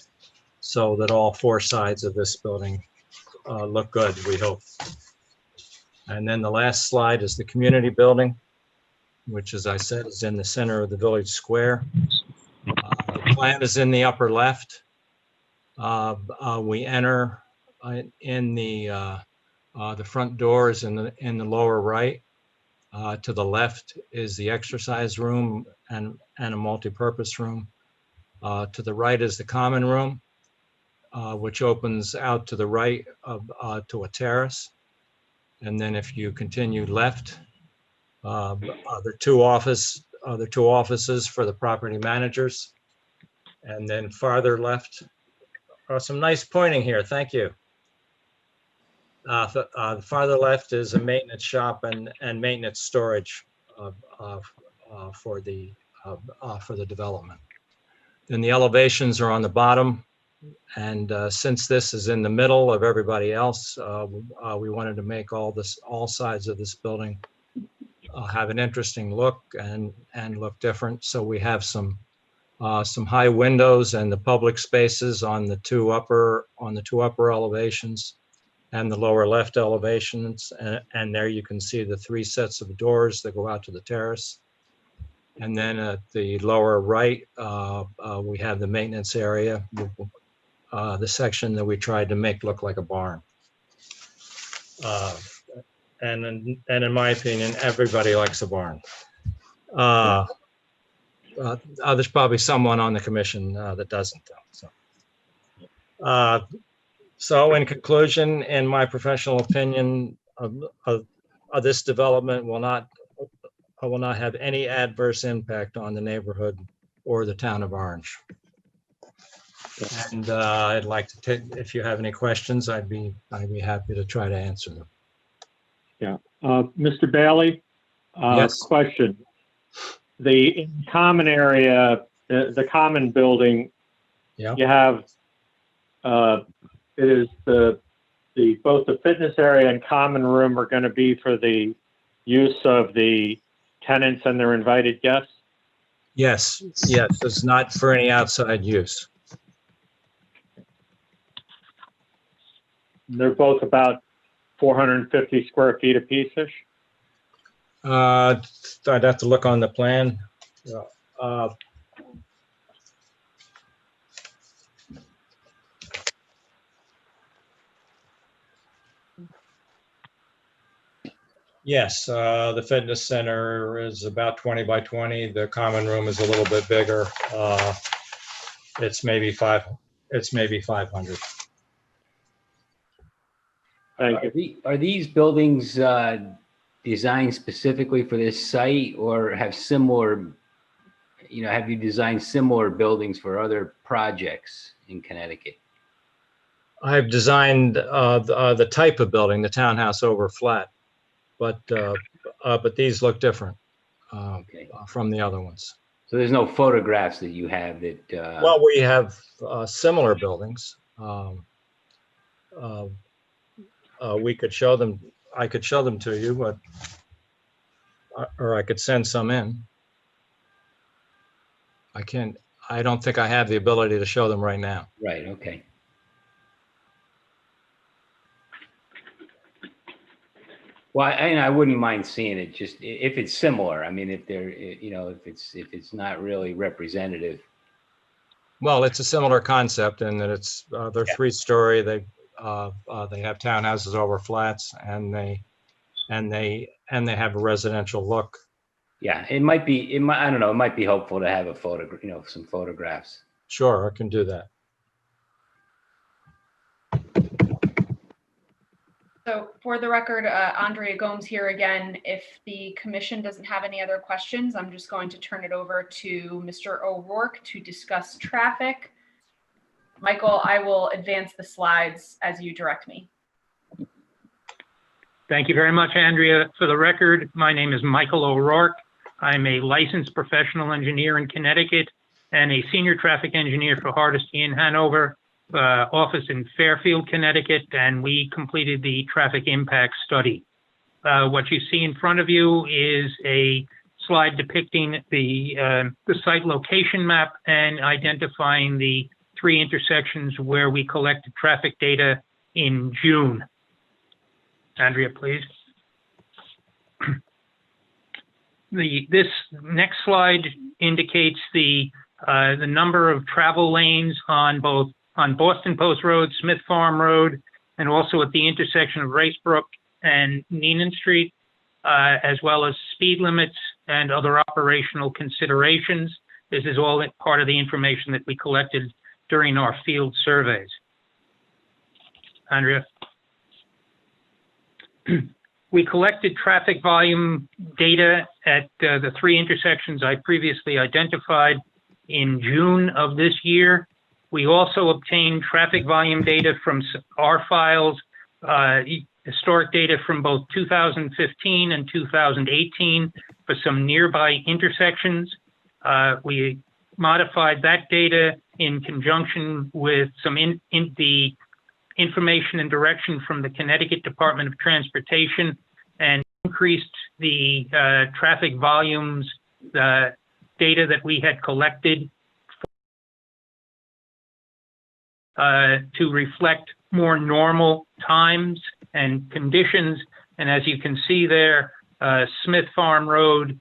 so that all 4 sides of this building look good, we hope. And then the last slide is the community building, which, as I said, is in the center of the village square. The plan is in the upper left. We enter in the front doors in the lower right. To the left is the exercise room and a multi-purpose room. To the right is the common room, which opens out to the right to a terrace. And then if you continue left, there are 2 offices for the property managers. And then farther left, some nice pointing here. Thank you. The farther left is a maintenance shop and maintenance storage for the development. Then the elevations are on the bottom. And since this is in the middle of everybody else, we wanted to make all sides of this building have an interesting look and look different. So we have some high windows and the public spaces on the 2 upper elevations and the lower left elevations. And there you can see the 3 sets of doors that go out to the terrace. And then at the lower right, we have the maintenance area. The section that we tried to make look like a barn. And in my opinion, everybody likes a barn. There's probably someone on the commission that doesn't, though. So in conclusion, in my professional opinion, this development will not have any adverse impact on the neighborhood or the town of Orange. And I'd like to take, if you have any questions, I'd be happy to try to answer them. Yeah. Mr. Bailey? Yes. Question. The common area, the common building, Yeah. you have, it is both the fitness area and common room are going to be for the use of the tenants and their invited guests? Yes, it's not for any outside use. They're both about 450 square feet apiece-ish? I'd have to look on the plan. Yes, the fitness center is about 20 by 20. The common room is a little bit bigger. It's maybe 500. Are these buildings designed specifically for this site, or have similar, have you designed similar buildings for other projects in Connecticut? I've designed the type of building, the townhouse over flat, but these look different from the other ones. So there's no photographs that you have that? Well, we have similar buildings. We could show them. I could show them to you, but or I could send some in. I don't think I have the ability to show them right now. Right. Okay. Well, I wouldn't mind seeing it, just if it's similar. I mean, if they're, if it's not really representative. Well, it's a similar concept in that it's they're 3-story. They have townhouses over flats, and they have a residential look. Yeah, it might be. I don't know. It might be helpful to have a photograph, some photographs. Sure, I can do that. So for the record, Andrea Gomes here again. If the commission doesn't have any other questions, I'm just going to turn it over to Mr. O'Rourke to discuss traffic. Michael, I will advance the slides as you direct me. Thank you very much, Andrea. For the record, my name is Michael O'Rourke. I'm a licensed professional engineer in Connecticut and a senior traffic engineer for Hardesty in Hanover, office in Fairfield, Connecticut, and we completed the traffic impact study. What you see in front of you is a slide depicting the site location map and identifying the 3 intersections where we collected traffic data in June. Andrea, please. This next slide indicates the number of travel lanes on Boston Post Road, Smith Farm Road, and also at the intersection of Racebrook and Neenan Street, as well as speed limits and other operational considerations. This is all part of the information that we collected during our field surveys. Andrea. We collected traffic volume data at the 3 intersections I previously identified in June of this year. We also obtained traffic volume data from our files, historic data from both 2015 and 2018 for some nearby intersections. We modified that data in conjunction with some the information and direction from the Connecticut Department of Transportation, and increased the traffic volumes, the data that we had collected to reflect more normal times and conditions. And as you can see there, Smith Farm Road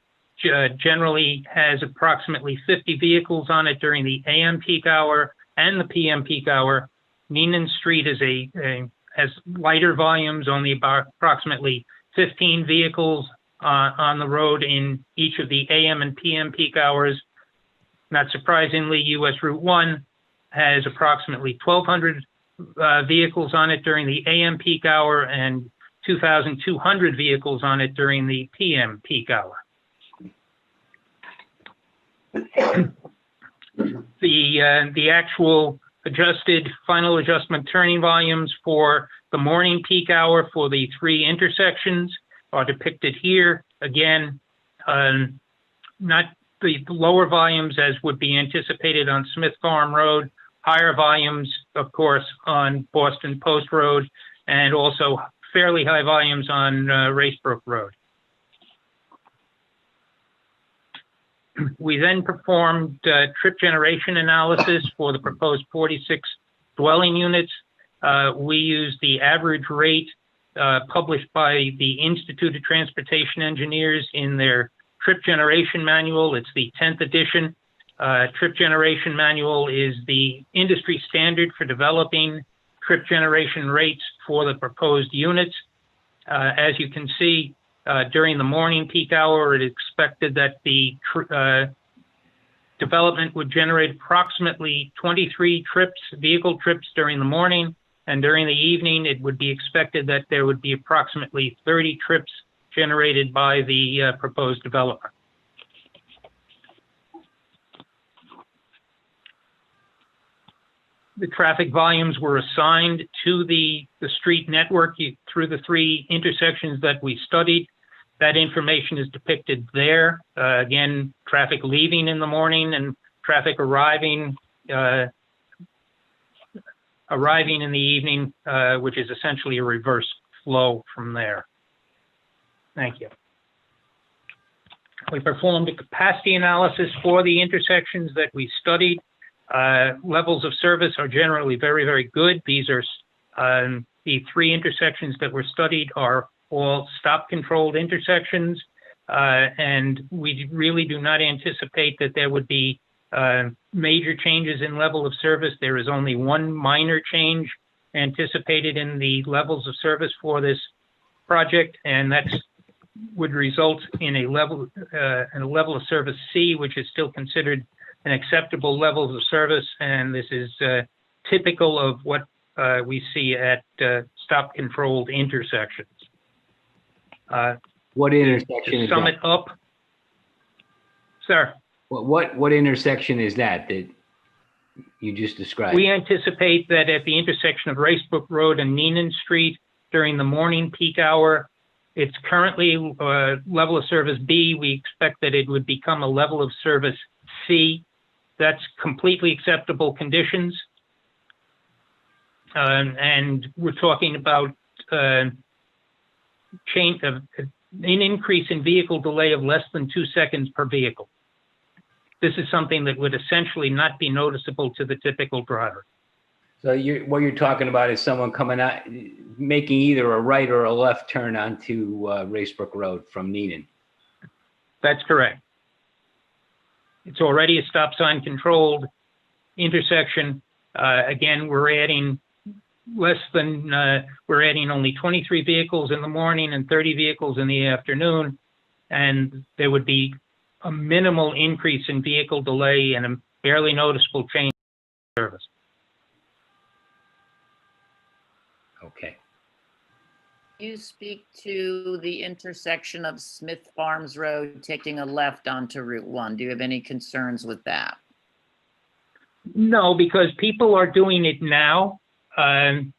generally has approximately 50 vehicles on it during the AM peak hour and the PM peak hour. Neenan Street has lighter volumes, only about approximately 15 vehicles on the road in each of the AM and PM peak hours. Not surprisingly, US Route 1 has approximately 1,200 vehicles on it during the AM peak hour, and 2,200 vehicles on it during the PM peak hour. The actual final adjustment turning volumes for the morning peak hour for the 3 intersections are depicted here. Again, not the lower volumes as would be anticipated on Smith Farm Road, higher volumes, of course, on Boston Post Road, and also fairly high volumes on Racebrook Road. We then performed trip generation analysis for the proposed 46 dwelling units. We used the average rate published by the Institute of Transportation Engineers in their trip generation manual. It's the 10th edition. Trip generation manual is the industry standard for developing trip generation rates for the proposed units. As you can see, during the morning peak hour, it is expected that the development would generate approximately 23 vehicle trips during the morning, and during the evening, it would be expected that there would be approximately 30 trips generated by the proposed development. The traffic volumes were assigned to the street network through the 3 intersections that we studied. That information is depicted there. Again, traffic leaving in the morning and traffic arriving in the evening, which is essentially a reverse flow from there. Thank you. We performed a capacity analysis for the intersections that we studied. Levels of service are generally very, very good. These are the 3 intersections that were studied are all stop-controlled intersections, and we really do not anticipate that there would be major changes in level of service. There is only one minor change anticipated in the levels of service for this project, and that would result in a level of service C, which is still considered an acceptable level of service, and this is typical of what we see at stop-controlled intersections. What intersection to is sum that? it up, sir? What intersection is that you just described? We anticipate that at the intersection of Racebrook Road and Neenan Street during the morning peak hour, it's currently level of service B. We expect that it would become a level of service C. That's completely acceptable conditions. And we're talking about an increase in vehicle delay of less than 2 seconds per vehicle. This is something that would essentially not be noticeable to the typical driver. So what you're talking about is someone coming out, making either a right or a left turn onto Racebrook Road from Neenan. That's correct. It's already a stop sign controlled intersection. Again, we're adding only 23 vehicles in the morning and 30 vehicles in the afternoon, and there would be a minimal increase in vehicle delay and a barely noticeable change in service. Okay. You speak to the intersection of Smith Farms Road taking a left onto Route 1. Do you have any concerns with that? No, because people are doing it now. And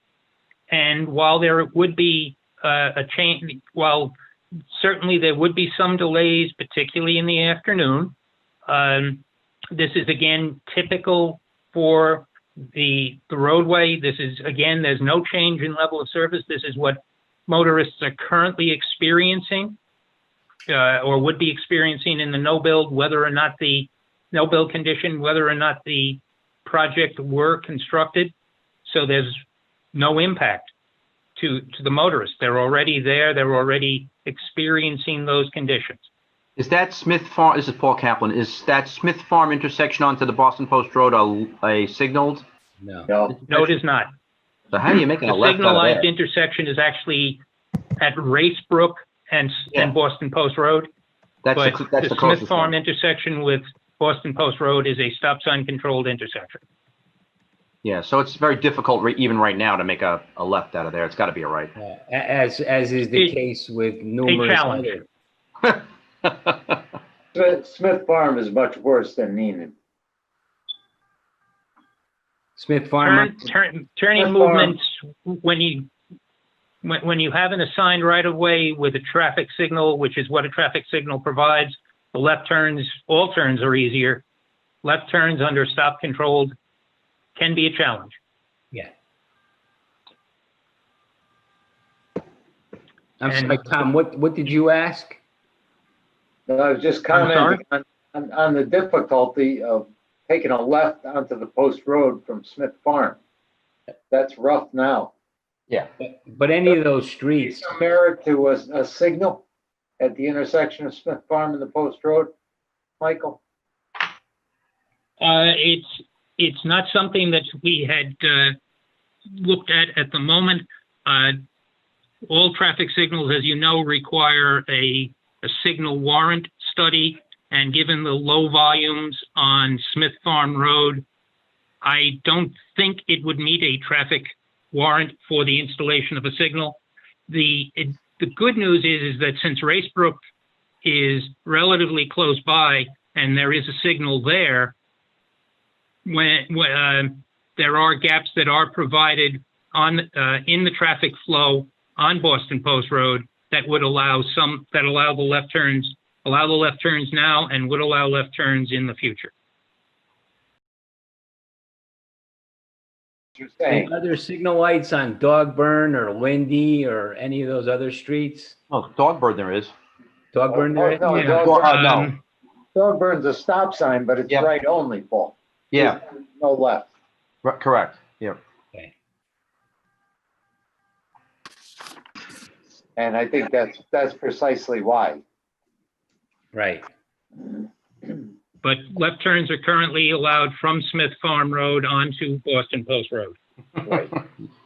while there would be a change, while certainly there would be some delays, particularly in the afternoon, this is again typical for the roadway. This is, again, there's no change in level of service. This is what motorists are currently experiencing or would be experiencing in the no-build, whether or not the no-build condition, whether or not the project were constructed. So there's no impact to the motorists. They're already there. They're already experiencing those conditions. Is that Smith Farm, this is Paul Kaplan, is that Smith Farm intersection onto the Boston Post Road a signaled? No. No, it is not. So how do you make a The left out of signalized there? intersection is actually at Racebrook and Boston Post Road. That's But the the Smith closest Farm one. intersection with Boston Post Road is a stop sign controlled intersection. Yeah, so it's very difficult even right now to make a left out of there. It's got to be a right. As is the case with numerous challenge. other. Smith Farm is much worse than Neenan. Smith Farm. Turning Smith Farm. movements, when you have an assigned right of way with a traffic signal, which is what a traffic signal provides, the left turns, all turns are easier. Left turns under stop controlled can be a challenge. Yeah. I'm sorry, Tom, what did you ask? No, I was just commenting on the difficulty of taking a left onto the post road from Smith Farm. That's rough now. Yeah. But any of those streets, Compare it to a signal at the intersection of Smith Farm and the post road, Michael? It's not something that we had looked at the moment. All traffic signals, as you know, require a signal warrant study. And given the low volumes on Smith Farm Road, I don't think it would meet a traffic warrant for the installation of a signal. The good news is that since Racebrook is relatively close by and there is a signal there, when there are gaps that are provided on in the traffic flow on Boston Post Road that would allow the left turns now and would allow left turns in the future. any other signal lights on Dogburn or Lindy or any of those other streets? Oh, Dogburn there is. Dogburn there is? No, Yeah. Dogburn, no. Dogburn's a stop sign, but it's right only, Paul. Yeah. There's no left. Correct. Yeah. Okay. And I think that's precisely why. Right. But left turns are currently allowed from Smith Farm Road onto Boston Post Road.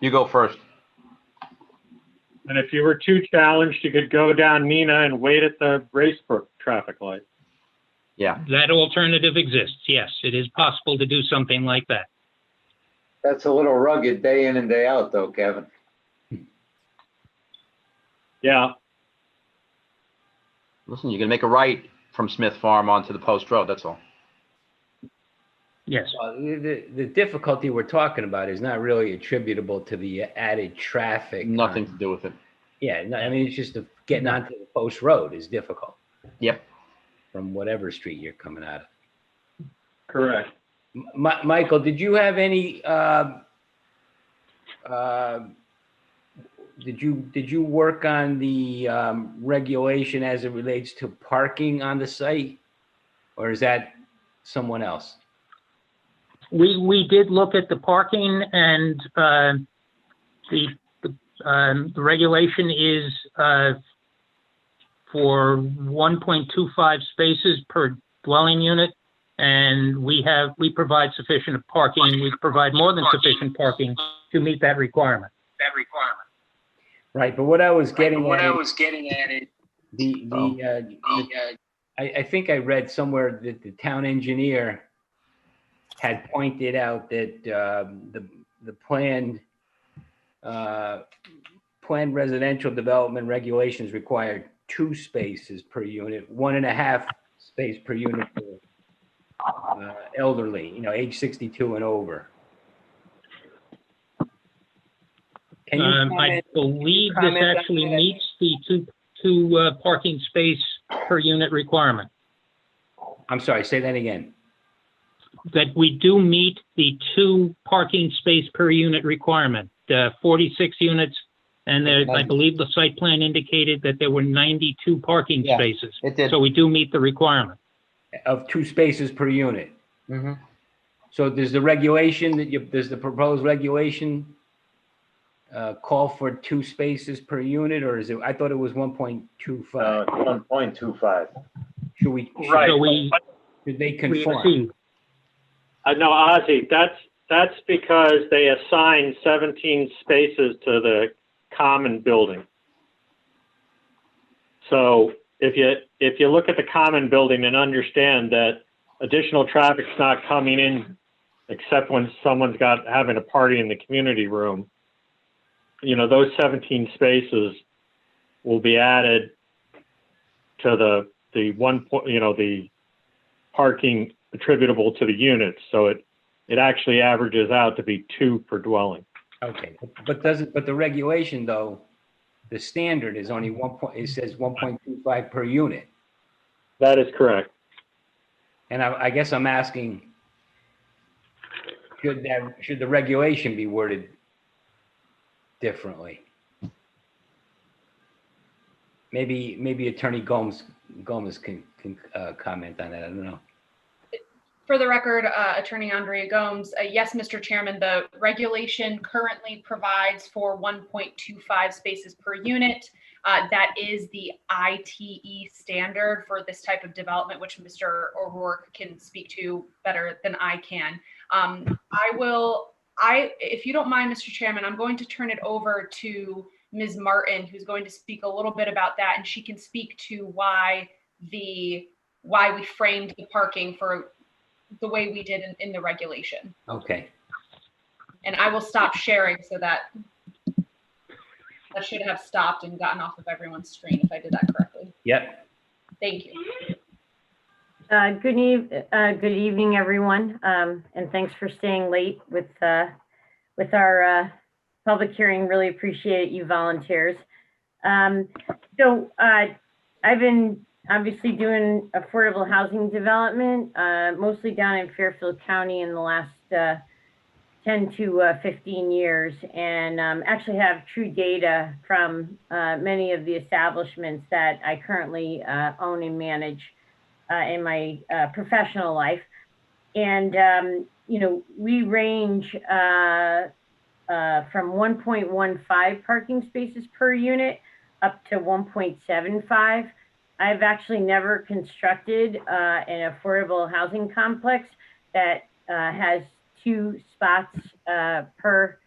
You go first. And if you were too challenged, you could go down Nina and wait at the Racebrook traffic light. Yeah. That alternative exists. Yes, it is possible to do something like that. That's a little rugged day in and day out, though, Kevin. Yeah. Listen, you can make a right from Smith Farm onto the Post Road. That's all. Yes. The difficulty we're talking about is not really attributable to the added traffic. Nothing to do with it. Yeah, no, I mean, it's just getting onto the Post Road is difficult. Yep. From whatever street you're coming out of. Correct. Michael, did you have any, did you work on the regulation as it relates to parking on the site? Or is that someone else? We did look at the parking, and the regulation is for 1.25 spaces per dwelling unit, and we provide sufficient parking. We provide more than sufficient parking to meet that requirement. Right, but what I was getting at, I think I read somewhere that the town engineer had pointed out that the planned residential development regulations required 2 spaces per unit, 1.5 space per unit for elderly, age 62 and over. Can you I believe this actually meets the two parking space per unit requirement. I'm sorry, say that again. That we do meet the 2 parking space per unit requirement, 46 units, and I believe the site plan indicated that there were 92 parking spaces. It did. So we do meet the requirement. Of 2 spaces per unit. Mm-hmm. So does the regulation does the proposed regulation call for 2 spaces per unit, or is it? I thought it was 1.25. 1.25. Should we? Right. Should they conform? No, Ozzy, that's because they assigned 17 spaces to the common building. So if you look at the common building and understand that additional traffic's not coming in except when someone's having a party in the community room. You know, those 17 spaces will be added to the parking attributable to the units. So it actually averages out to be 2 per dwelling. Okay, but the regulation though, the standard is only it says 1.25 per unit. That is correct. And I guess I'm asking, should the regulation be worded differently? Maybe Attorney Gomes can comment on that. I don't know. For the record, Attorney Andrea Gomes, yes, Mr. Chairman, the regulation currently provides for 1.25 spaces per unit. That is the ITE standard for this type of development, which Mr. O'Rourke can speak to better than I can. If you don't mind, Mr. Chairman, I'm going to turn it over to Ms. Martin, who's going to speak a little bit about that, and she can speak to why we framed the parking for the way we did in the regulation. Okay. And I will stop sharing so that should have stopped and gotten off of everyone's screen if I did that correctly. Yep. Thank you. Good evening, everyone, and thanks for staying late with our public hearing. Really appreciate you volunteers. So I've been obviously doing affordable housing development, mostly down in Fairfield County in the last 10 to 15 years, and actually have true data from many of the establishments that I currently own and manage in my professional life. And, you know, we range from 1.15 parking spaces per unit up to 1.75. I've actually never constructed an affordable housing complex that has 2 spots per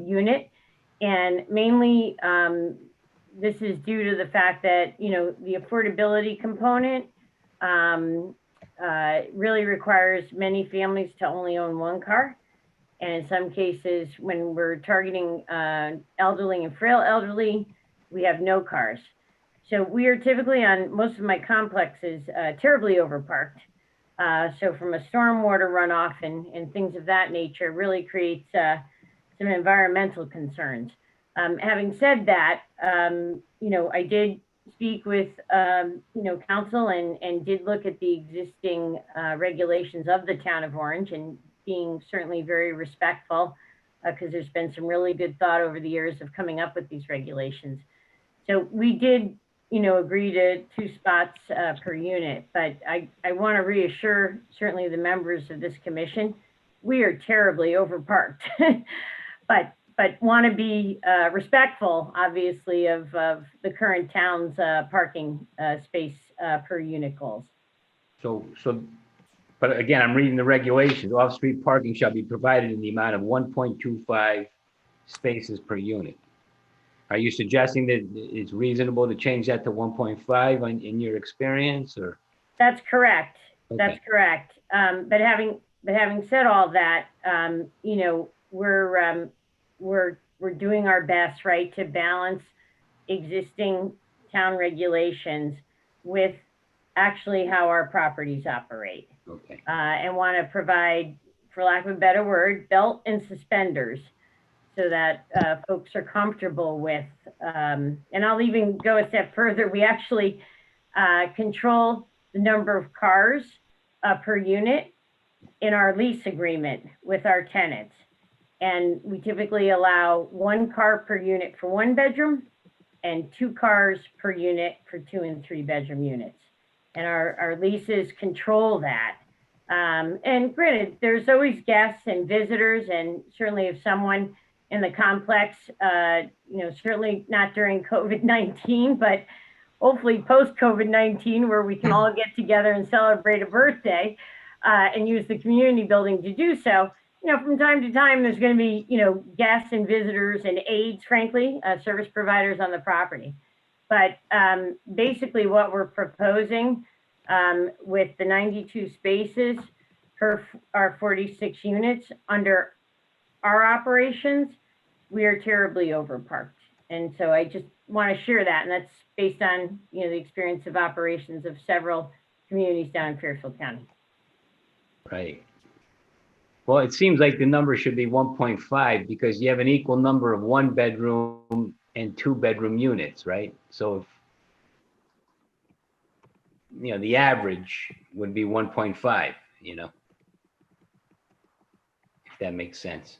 unit. And mainly, this is due to the fact that, you know, the affordability component really requires many families to only own 1 car. And in some cases, when we're targeting elderly and frail elderly, we have no cars. So we are typically on most of my complexes terribly overparked. So from a stormwater runoff and things of that nature really creates some environmental concerns. Having said that, you know, I did speak with, you know, council and did look at the existing regulations of the town of Orange, and being certainly very respectful because there's been some really good thought over the years of coming up with these regulations. So we did, you know, agree to 2 spots per unit, but I want to reassure certainly the members of this commission, we are terribly overparked, but want to be respectful, obviously, of the current town's parking space per unit goals. But again, I'm reading the regulations. Off-street parking shall be provided in the amount of 1.25 spaces per unit. Are you suggesting that it's reasonable to change that to 1.5 in your experience, or? That's correct. Okay. That's correct. But having said all that, you know, we're doing our best, right, to balance existing town regulations with actually how our properties operate. Okay. And want to provide, for lack of a better word, belt and suspenders so that folks are comfortable with, and I'll even go a step further. We actually control the number of cars per unit in our lease agreement with our tenants. And we typically allow 1 car per unit for 1 bedroom and 2 cars per unit for 2 and 3 bedroom units. And our leases control that. And granted, there's always guests and visitors, and certainly if someone in the complex, you know, certainly not during COVID-19, but hopefully post-COVID-19, where we can all get together and celebrate a birthday and use the community building to do so. You know, from time to time, there's going to be, you know, guests and visitors and aides, frankly, service providers on the property. But basically what we're proposing with the 92 spaces per our 46 units. Under our operations, we are terribly overparked. And so I just want to share that. And that's based on, the experience of operations of several communities down in Fairfield County. Right. Well, it seems like the number should be 1.5 because you have an equal number of 1-bedroom and 2-bedroom units, right? So if, the average would be 1.5, if that makes sense.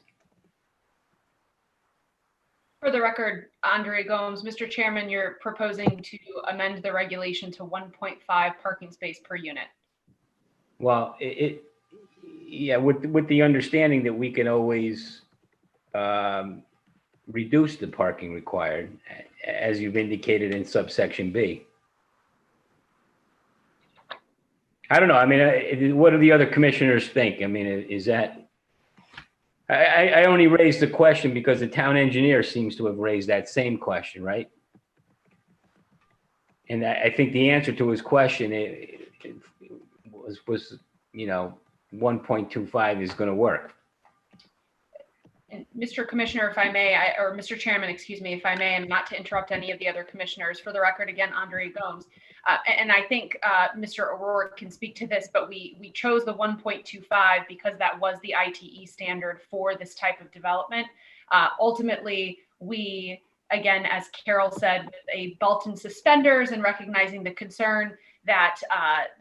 For the record, Andre Gomes, Mr. Chairman, you're proposing to amend the regulation to 1.5 parking space per unit. Well, yeah, with the understanding that we can always reduce the parking required, as you've indicated in subsection B. I don't know. I mean, what do the other commissioners think? I mean, is that? I only raised the question because the town engineer seems to have raised that same question, right? And I think the answer to his question was 1.25 is going to work. And Mr. Commissioner, if I may, or Mr. Chairman, excuse me, if I may, and not to interrupt any of the other commissioners, for the record, again, Andre Gomes. And I think Mr. O'Rourke can speak to this, but we chose the 1.25 because that was the ITE standard for this type of development. Ultimately, we, again, as Carol said, with a belt and suspenders and recognizing the concern that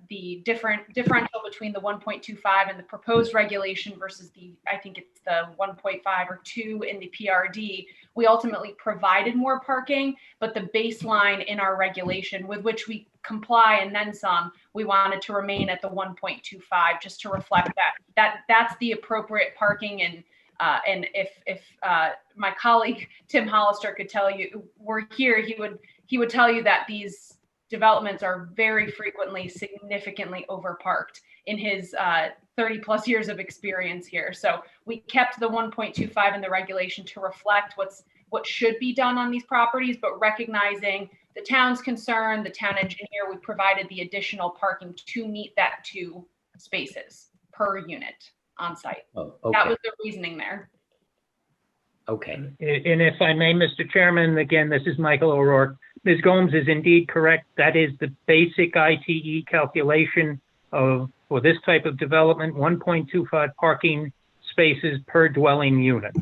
the differential between the 1.25 and the proposed regulation versus I think it's the 1.5 or 2 in the PRD, we ultimately provided more parking, but the baseline in our regulation with which we comply and then some, we wanted to remain at the 1.25 just to reflect that's the appropriate parking. And if my colleague Tim Hollister could tell you we're here, he would tell you that these developments are very frequently significantly overparked in his 30 plus years of experience here. So we kept the 1.25 in the regulation to reflect what should be done on these properties, but recognizing the town's concern, the town engineer, we provided the additional parking to meet that 2 spaces per unit on site. Oh, okay. That was the reasoning there. Okay. And if I may, Mr. Chairman, again, this is Michael O'Rourke. Ms. Gomes is indeed correct. That is the basic ITE calculation for this type of development, 1.25 parking spaces per dwelling unit.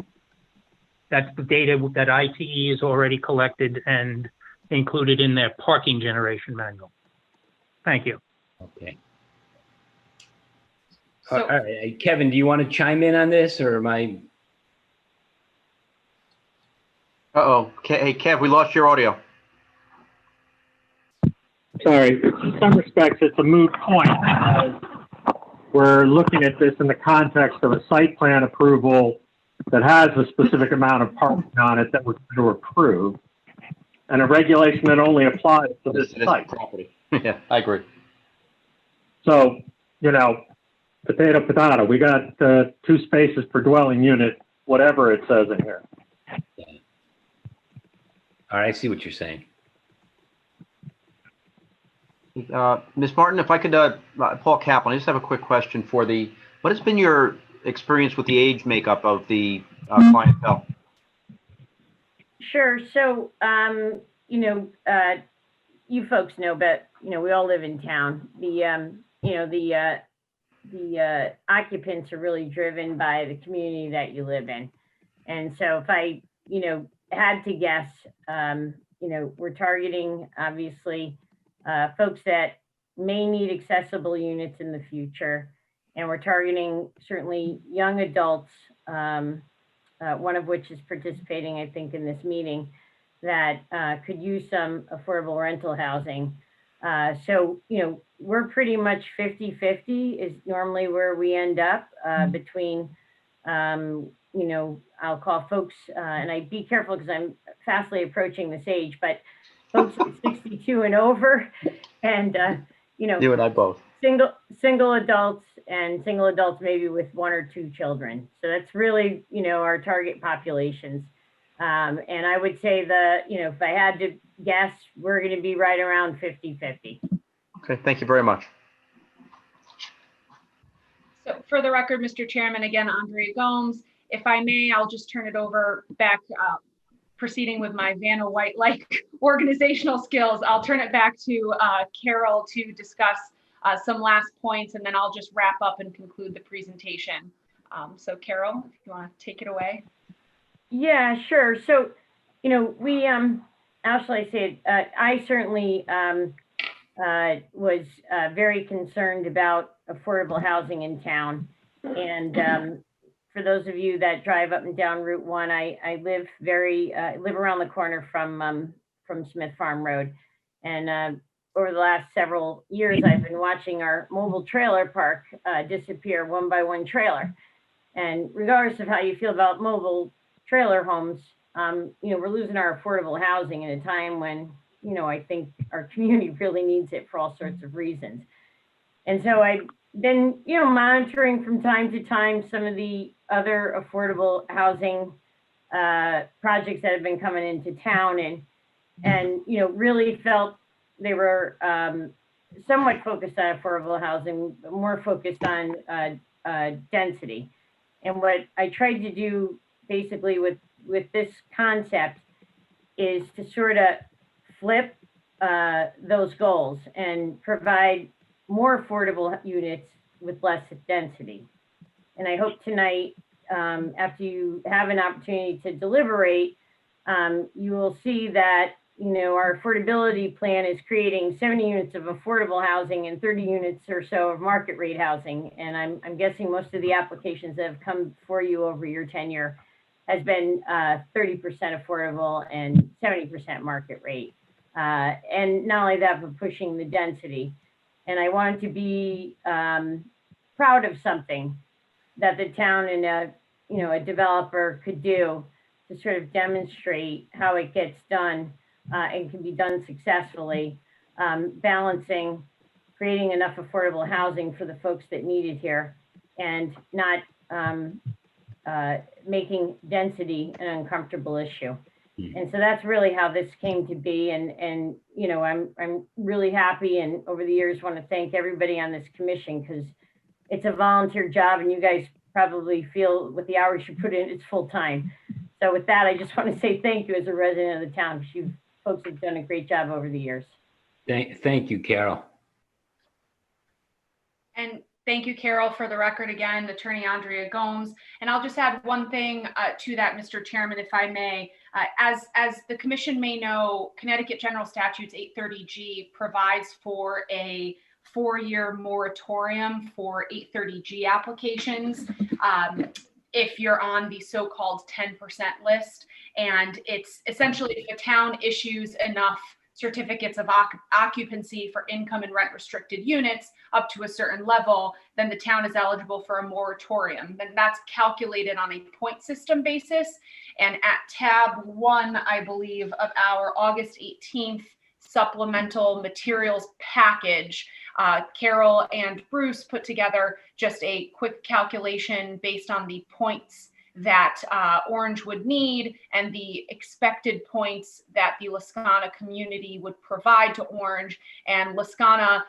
That's the data that ITE has already collected and included in their parking generation manual. Thank you. Okay. All right. Kevin, do you want to chime in on this or am I? Uh-oh. Hey, Kev, we lost your audio. Sorry, in some respects, it's a moot point. We're looking at this in the context of a site plan approval that has a specific amount of parking on it that we're going to approve, and a regulation that only applies to this site. Property. Yeah, I agree. So, potato, potato. We got 2 spaces per dwelling unit, whatever it says in here. All right, I see what you're saying. Ms. Martin, if I could, Paul Kaplan, I just have a quick question for what has been your experience with the age makeup of the clientele? Sure. So, you folks know, but, we all live in town. The occupants are really driven by the community that you live in. And so if I, had to guess, we're targeting, obviously, folks that may need accessible units in the future. And we're targeting certainly young adults, one of which is participating, I think, in this meeting, that could use some affordable rental housing. So, we're pretty much 50-50 is normally where we end up between, I'll call folks, and I be careful because I'm fastly approaching this age, but folks at 62 and over, and, You and I both. Single adults and single adults maybe with 1 or 2 children. So that's really, our target populations. And I would say if I had to guess, we're going to be right around 50-50. Okay, thank you very much. So for the record, Mr. Chairman, again, Andrea Gomes, if I may, I'll just turn it over back, proceeding with my Vanna White-like organizational skills. I'll turn it back to Carol to discuss some last points, and then I'll just wrap up and conclude the presentation. So Carol, if you want to take it away. Yeah, sure. So, you know, we, how shall I say it? I certainly was very concerned about affordable housing in town. And for those of you that drive up and down Route 1, I live live around the corner from Smith Farm Road. And over the last several years, I've been watching our mobile trailer park disappear one by one trailer. And regardless of how you feel about mobile trailer homes, you know, we're losing our affordable housing at a time when, you know, I think our community really needs it for all sorts of reasons. And so I've been, you know, monitoring from time to time some of the other affordable housing projects that have been coming into town, and you know, really felt they were somewhat focused on affordable housing, but more focused on density. And what I tried to do basically with this concept is to sort of flip those goals and provide more affordable units with less density. And I hope tonight, after you have an opportunity to deliberate, you will see that, you know, our affordability plan is creating 70 units of affordable housing and 30 units or so of market rate housing. And I'm guessing most of the applications that have come for you over your tenure has been 30% affordable and 70% market rate. And not only that, but pushing the density. And I wanted to be proud of something that the town and a developer could do to sort of demonstrate how it gets done and can be done successfully, balancing creating enough affordable housing for the folks that need it here and not making density an uncomfortable issue. And so that's really how this came to be. And you know, I'm really happy, and over the years want to thank everybody on this commission, because it's a volunteer job and you guys probably feel with the hours you put in, it's full time. So with that, I just want to say thank you as a resident of the town, because you folks have done a great job over the years. Thank you, Carol. And thank you, Carol. For the record, again, Attorney Andrea Gomes. And I'll just add one thing to that, Mr. Chairman, if I may. As the commission may know, Connecticut General Statutes 830G provides for a 4-year moratorium for 830G applications if you're on the so-called 10% list. And it's essentially if a town issues enough certificates of occupancy for income and rent restricted units up to a certain level, then the town is eligible for a moratorium. Then that's calculated on a point system basis. And at tab 1, I believe, of our August 18th supplemental materials package, Carol and Bruce put together just a quick calculation based on the points that Orange would need and the expected points that the Lascana community would provide to Orange. And Lascana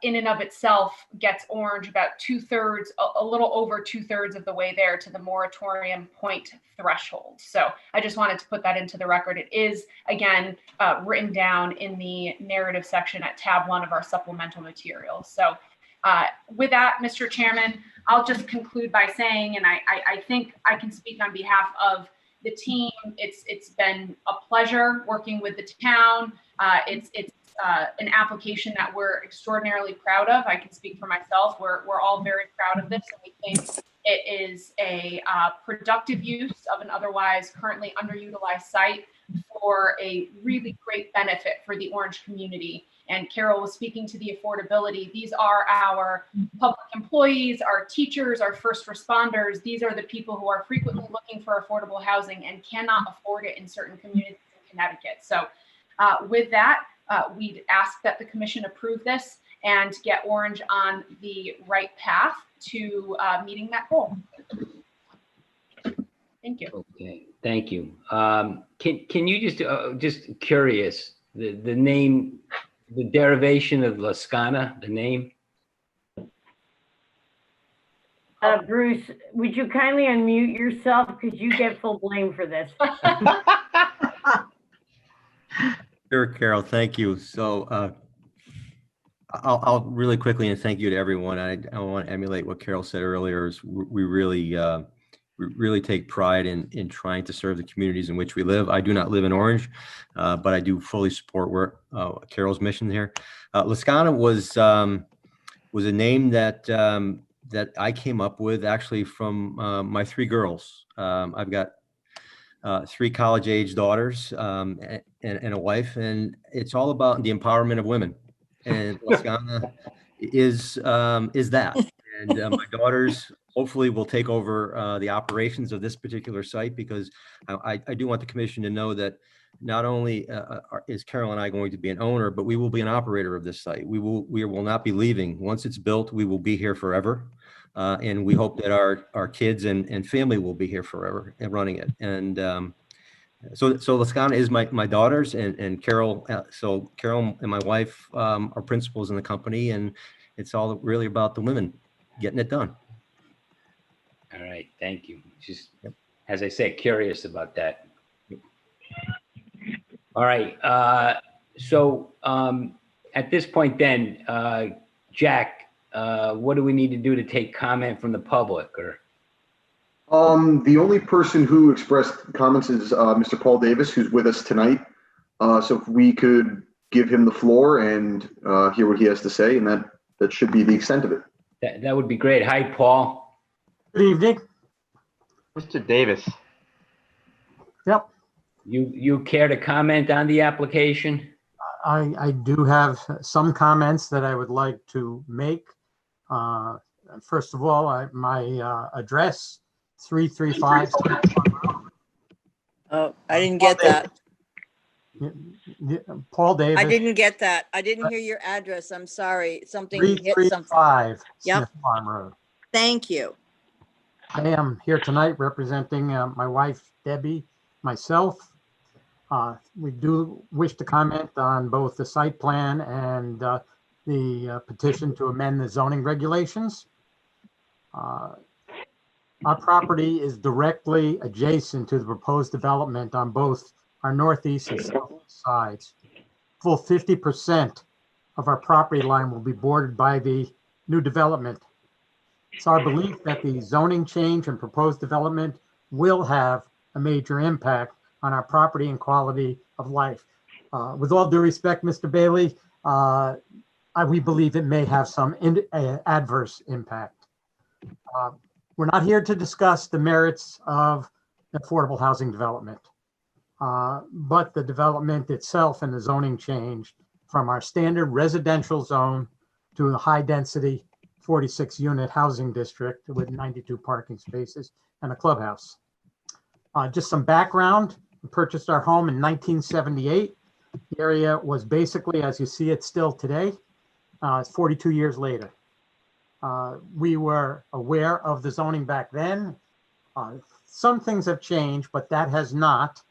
in and of itself gets Orange about 2/3, a little over 2/3 of the way there to the moratorium point threshold. So I just wanted to put that into the record. It is, again, written down in the narrative section at tab 1 of our supplemental materials. So with that, Mr. Chairman, I'll just conclude by saying, and I think I can speak on behalf of the team, it's been a pleasure working with the town. It's an application that we're extraordinarily proud of. I can speak for myself. We're all very proud of this, and we think it is a productive use of an otherwise currently underutilized site for a really great benefit for the Orange community. And Carol was speaking to the affordability. These are our public employees, our teachers, our first responders. These are the people who are frequently looking for affordable housing and cannot afford it in certain communities in Connecticut. So with that, we'd ask that the commission approve this and get Orange on the right path to meeting that goal. Thank you. Okay, thank you. Can you just curious, the name, the derivation of Lascana, the name? Bruce, would you kindly unmute yourself because you get full blame for this? Sure, Carol, thank you. So I'll really quickly, and thank you to everyone. I want to emulate what Carol said earlier. Is we really take pride in trying to serve the communities in which we live. I do not live in Orange, but I do fully support Carol's mission here. Lascana was a name that I came up with actually from my three girls. I've got 3 college-age daughters and a wife, and it's all about the empowerment of women. And Lascana is that. And my daughters hopefully will take over the operations of this particular site, because I do want the commission to know that not only is Carol and I going to be an owner, but we will be an operator of this site. We will not be leaving. Once it's built, we will be here forever. And we hope that our kids and family will be here forever and running it. And so Lascana is my daughters and Carol. So Carol and my wife are principals in the company, and it's all really about the women getting it done. All right, thank you. Just, as I said, curious about that. All right, so at this point then, Jack, what do we need to do to take comment from the public? Or the only person who expressed comments is Mr. Paul Davis, who's with us tonight. So if we could give him the floor and hear what he has to say, and that should be the extent of it. that would be great. Hi, Paul. Good evening. Mr. Davis. Yep. You care to comment on the application? I do have some comments that I would like to make. First of all, my address, 335. Oh, I didn't get that. Paul Davis. I didn't get that. I didn't hear your address. I'm sorry. Something hit something. 335 Yep. Smith Farm Road. Thank you. I am here tonight representing my wife, Debbie, myself. We do wish to comment on both the site plan and the petition to amend the zoning regulations. Our property is directly adjacent to the proposed development on both our northeast and southeast sides. Full 50% of our property line will be bordered by the new development. It's our belief that the zoning change and proposed development will have a major impact on our property and quality of life. With all due respect, Mr. Bailey, we believe it may have some adverse impact. We're not here to discuss the merits of affordable housing development, but the development itself and the zoning change from our standard residential zone to the high density 46 unit housing district with 92 parking spaces and a clubhouse. Just some background: we purchased our home in 1978. The area was basically, as you see it still today, 42 years later. We were aware of the zoning back then. Some things have changed, but that has not.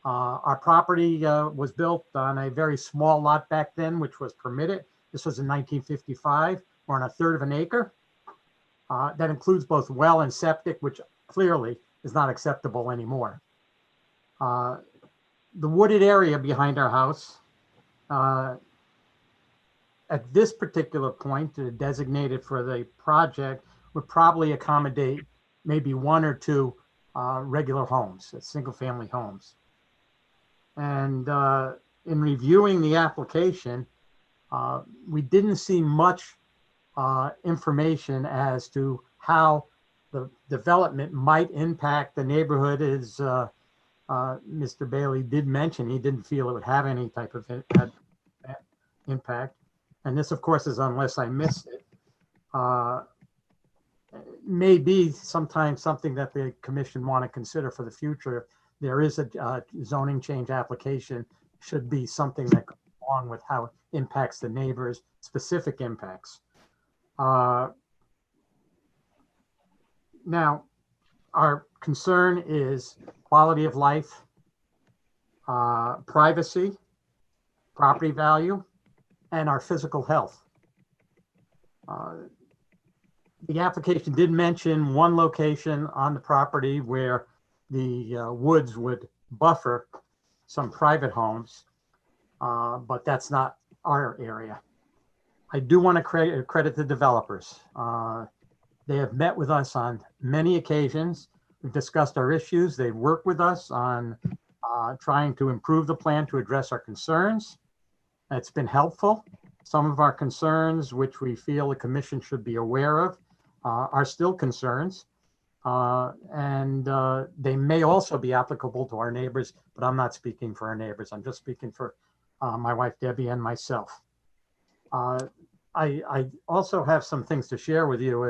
Our property was built on a very small lot back then, which was permitted. This was in 1955. We're on 1/3 of an acre. That includes both well and septic, which clearly is not acceptable anymore. The wooded area behind our house, at this particular point, designated for the project, would probably accommodate maybe 1 or 2 regular homes, single-family homes. And in reviewing the application, we didn't see much information as to how the development might impact the neighborhood. As Mr. Bailey did mention, he didn't feel it would have any type of impact. And this, of course, is unless I missed it. May be sometimes something that the commission want to consider for the future. There is a zoning change application, should be something that goes along with how it impacts the neighbors, specific impacts. Now, our concern is quality of life, privacy, property value, and our physical health. The application did mention one location on the property where the woods would buffer some private homes, but that's not our area. I do want to credit the developers. They have met with us on many occasions. We've discussed our issues. They've worked with us on trying to improve the plan to address our concerns. It's been helpful. Some of our concerns, which we feel the commission should be aware of, are still concerns. And they may also be applicable to our neighbors, but I'm not speaking for our neighbors. I'm just speaking for my wife, Debbie, and myself. I also have some things to share with you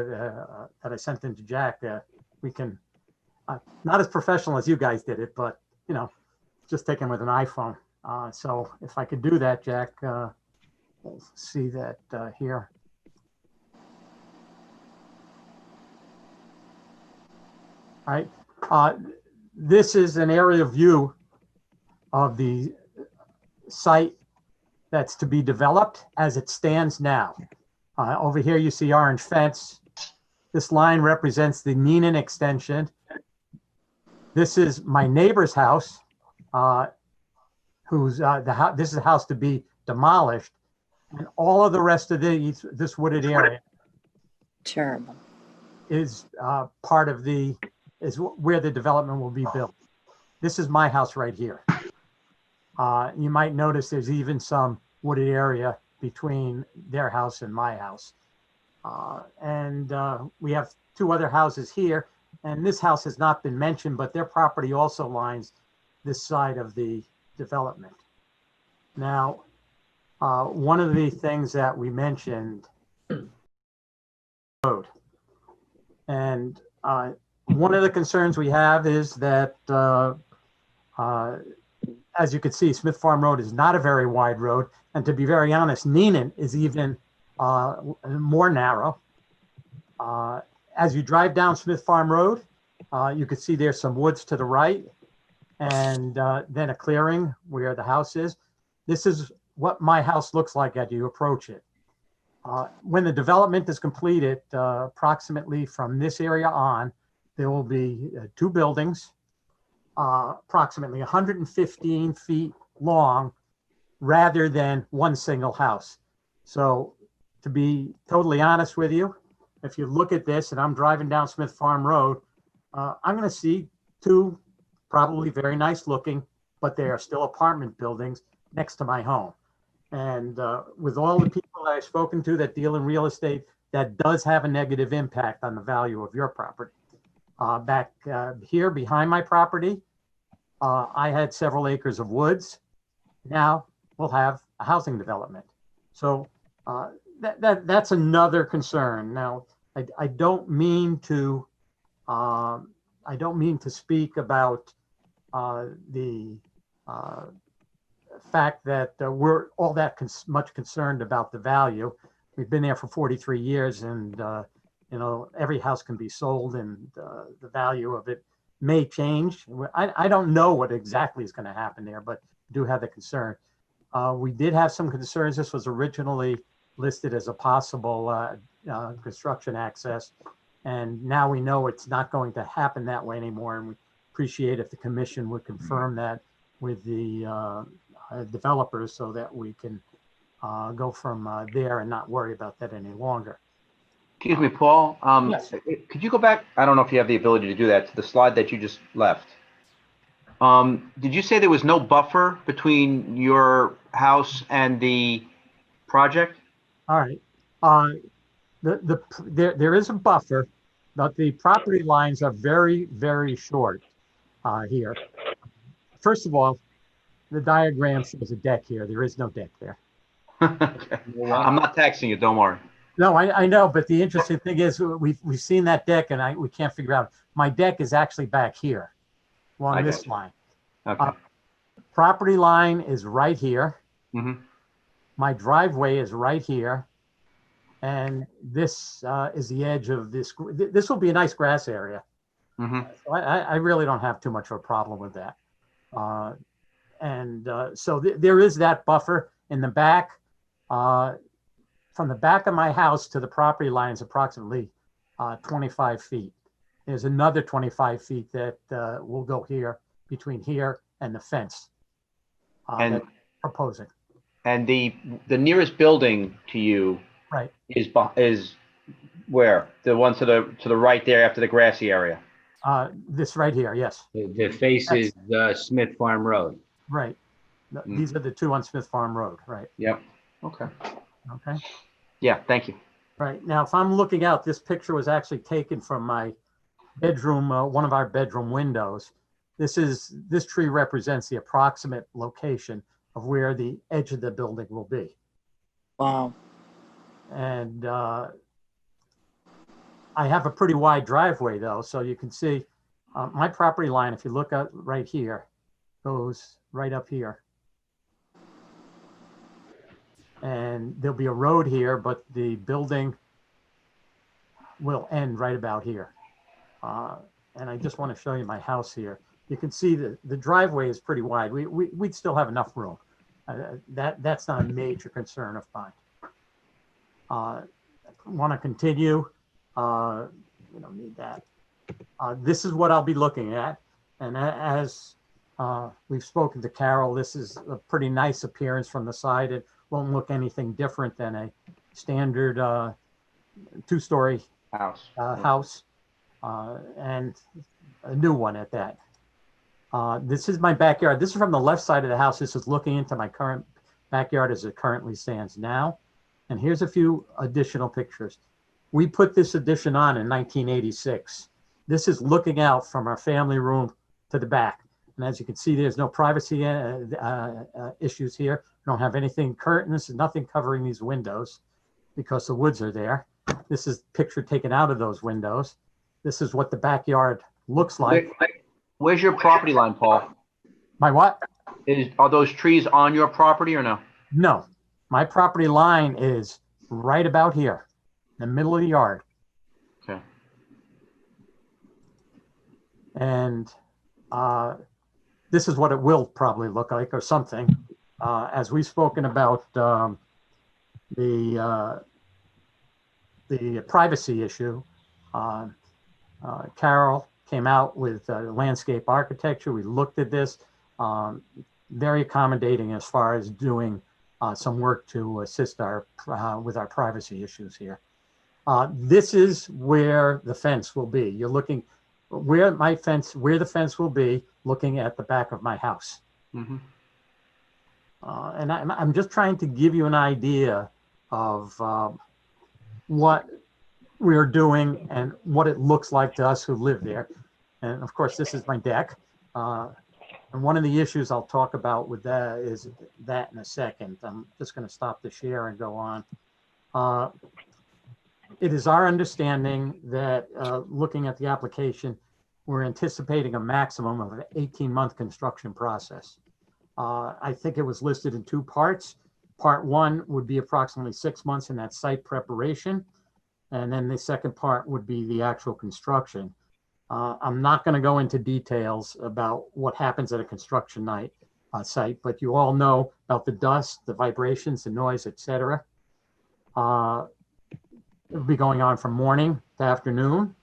that I sent into Jack. We can, not as professional as you guys did it, but, you know, just taken with an iPhone. So if I could do that, Jack, we'll see that here. All right. This is an aerial view of the site that's to be developed as it stands now. Over here, you see orange fence. This line represents the Neenan extension. This is my neighbor's house, this is a house to be demolished, and all of the rest of this wooded area is part of is where the development will be built. This is my house right here. You might notice there's even some wooded area between their house and my house. We have two other houses here, and this house has not been mentioned, but their property also lines this side of the development. Now, one of the things that we mentioned, road. And one of the concerns we have is that, as you can see, Smith Farm Road is not a very wide road. And to be very honest, Neenan is even more narrow. As you drive down Smith Farm Road, you can see there's some woods to the right and then a clearing where the house is. This is what my house looks like as you approach it. When the development is completed, approximately from this area on, there will be two buildings, approximately 115 feet long, rather than one single house. So to be totally honest with you, if you look at this and I'm driving down Smith Farm Road, I'm going to see two probably very nice looking, but they are still apartment buildings next to my home. And with all the people that I've spoken to that deal in real estate, that does have a negative impact on the value of your property. Back here behind my property, I had several acres of woods. Now we'll have a housing development. So that's another concern. Now, I don't mean to speak about the fact that we're all that much concerned about the value. We've been there for 43 years, and you know, every house can be sold, and the value of it may change. I don't know what exactly is going to happen there, but do have the concern. We did have some concerns. This was originally listed as a possible construction access, and now we know it's not going to happen that way anymore. And we appreciate if the commission would confirm that with the developers so that we can go from there and not worry about that any longer. Excuse me, Paul. Yes. Could you go back? I don't know if you have the ability to do that, to the slide that you just left. Did you say there was no buffer between your house and the project? All right. There is a buffer, but the property lines are very, very short here. First of all, the diagram shows a deck here. There is no deck there. Okay. I'm not taxing you, don't worry. No, I know, but the interesting thing is we've seen that deck and we can't figure out. My deck is actually back here along this line. Okay. Property line is right here. Mm-hmm. My driveway is right here. And this is the edge of this. This will be a nice grass area. Mm-hmm. So I really don't have too much of a problem with that. So there is that buffer in the back. From the back of my house to the property line is approximately 25 feet. There's another 25 feet that will go here, between here and the fence. And- that we're proposing. And the nearest building to you Right. is where? The one to the right there after the grassy area? This right here, yes. The face is Smith Farm Road. Right. These are the two on Smith Farm Road, right? Yep. Okay. Okay. Yeah, thank you. Right. Now, if I'm looking out, this picture was actually taken from my bedroom, one of our bedroom windows. This tree represents the approximate location of where the edge of the building will be. Wow. And I have a pretty wide driveway though, so you can see my property line, if you look out right here, goes right up here. And there'll be a road here, but the building will end right about here. And I just want to show you my house here. You can see the driveway is pretty wide. We'd still have enough room. That's not a major concern of mine. Want to continue? We don't need that. This is what I'll be looking at. And as we've spoken to Carol, this is a pretty nice appearance from the side. It won't look anything different than a standard two-story house, and a new one at that. This is my backyard. This is from the left side of the house. This is looking into my current backyard as it currently stands now. And here's a few additional pictures. We put this addition on in 1986. This is looking out from our family room to the back. And as you can see, there's no privacy issues here. We don't have anything, curtains, nothing covering these windows because the woods are there. This is a picture taken out of those windows. This is what the backyard looks like. Where's your property line, Paul? My what? Are those trees on your property or no? No, my property line is right about here, in the middle of the yard. Okay. And this is what it will probably look like or something. As we've spoken about the privacy issue, Carol came out with landscape architecture. We looked at this, very accommodating as far as doing some work to assist with our privacy issues here. This is where the fence will be. You're looking where the fence will be, looking at the back of my house. Mm-hmm. And I'm just trying to give you an idea of what we're doing and what it looks like to us who live there. And of course, this is my deck. And one of the issues I'll talk about with that is that in a second. I'm just going to stop the share and go on. It is our understanding that looking at the application, we're anticipating a maximum of an 18-month construction process. I think it was listed in two parts. Part one would be approximately 6 months in that site preparation. And then the second part would be the actual construction. I'm not going to go into details about what happens at a construction site, but you all know about the dust, the vibrations, the noise, etc. It'll be going on from morning to afternoon.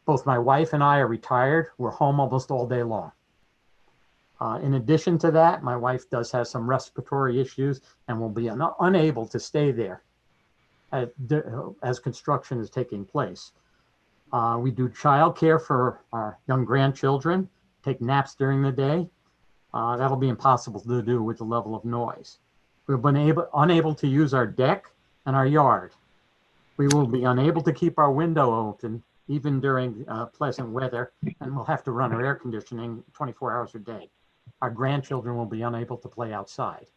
Both my wife and I are retired. We're home almost all day long. In addition to that, my wife does have some respiratory issues and will be unable to stay there as construction is taking place. We do childcare for our young grandchildren, take naps during the day. That'll be impossible to do with the level of noise. We've been unable to use our deck and our yard. We will be unable to keep our window open even during pleasant weather, and we'll have to run our air conditioning 24 hours a day. Our grandchildren will be unable to play outside.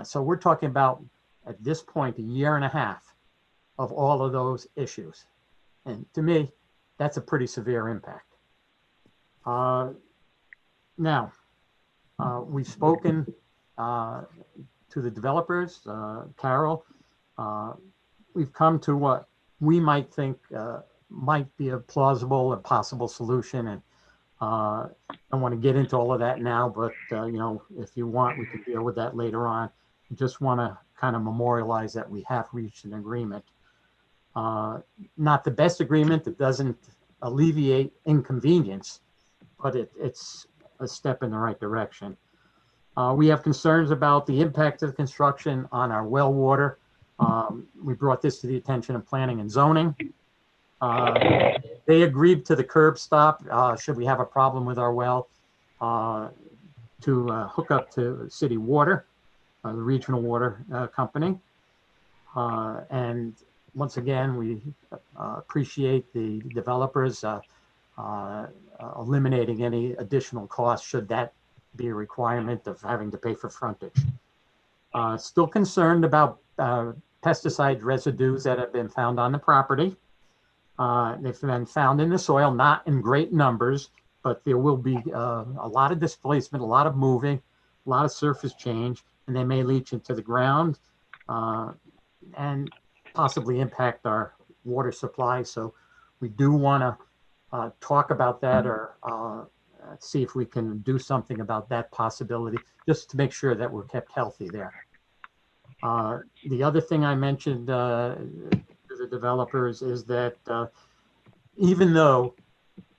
So we're talking about, at this point, 1.5 years of all of those issues. And to me, that's a pretty severe impact. Now, we've spoken to the developers, Carol. We've come to what we might think might be a plausible and possible solution. And I don't want to get into all of that now, but if you want, we can deal with that later on. I just want to kind of memorialize that we have reached an agreement. Not the best agreement. It doesn't alleviate inconvenience, but it's a step in the right direction. We have concerns about the impact of the construction on our well water. We brought this to the attention of planning and zoning. They agreed to the curb stop, should we have a problem with our well, to hook up to city water, the regional water company. And once again, we appreciate the developers eliminating any additional costs should that be a requirement of having to pay for frontage. Still concerned about pesticide residues that have been found on the property. They've been found in the soil, not in great numbers, but there will be a lot of displacement, a lot of moving, a lot of surface change, and they may leach into the ground and possibly impact our water supply. So we do want to talk about that or see if we can do something about that possibility, just to make sure that we're kept healthy there. The other thing I mentioned to the developers is that even though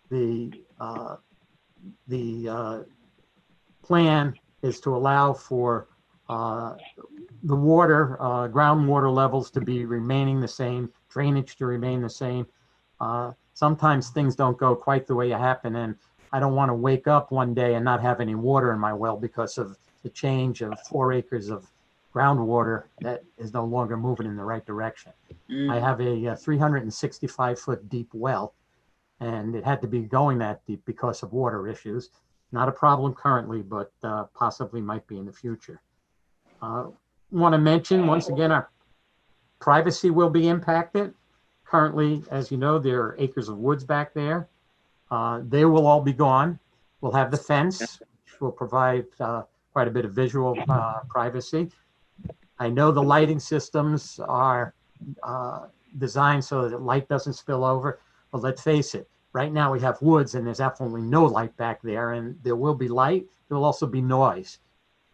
the plan is to allow for the water, groundwater levels to be remaining the same, drainage to remain the same, sometimes things don't go quite the way you happen, and I don't want to wake up one day and not have any water in my well because of the change of 4 acres of groundwater that is no longer moving in the right direction. I have a 365-foot deep well, and it had to be going that deep because of water issues. Not a problem currently, but possibly might be in the future. Want to mention, once again, our privacy will be impacted. Currently, as you know, there are acres of woods back there. They will all be gone. We'll have the fence, which will provide quite a bit of visual privacy. I know the lighting systems are designed so that light doesn't spill over, but let's face it, right now we have woods and there's absolutely no light back there, and there will be light, there will also be noise,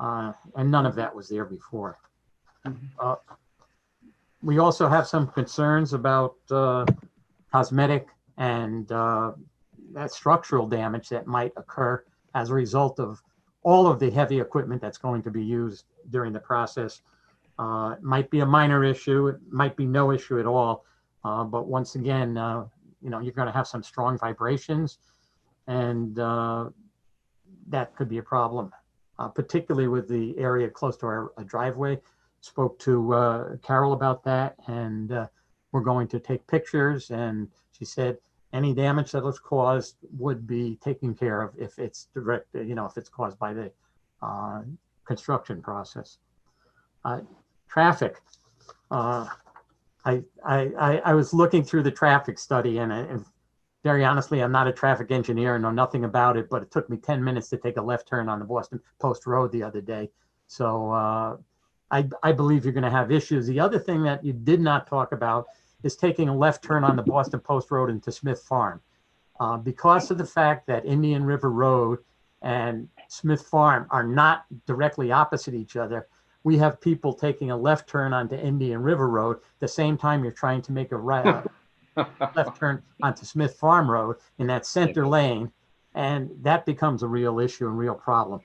and none of that was there before. We also have some concerns about cosmetic and that structural damage that might occur as a result of all of the heavy equipment that's going to be used during the process. It might be a minor issue, it might be no issue at all, but once again, you know, you're going to have some strong vibrations, and that could be a problem, particularly with the area close to our driveway. Spoke to Carol about that, and we're going to take pictures, and she said any damage that was caused would be taken care of if it's direct, you know, if it's caused by the construction process. Traffic. I was looking through the traffic study, and very honestly, I'm not a traffic engineer and know nothing about it, but it took me 10 minutes to take a left turn on the Boston Post Road the other day. So I believe you're going to have issues. The other thing that you did not talk about is taking a left turn on the Boston Post Road into Smith Farm. Because of the fact that Indian River Road and Smith Farm are not directly opposite each other, we have people taking a left turn onto Indian River Road the same time you're trying to make a right left turn onto Smith Farm Road in that center lane, and that becomes a real issue and real problem.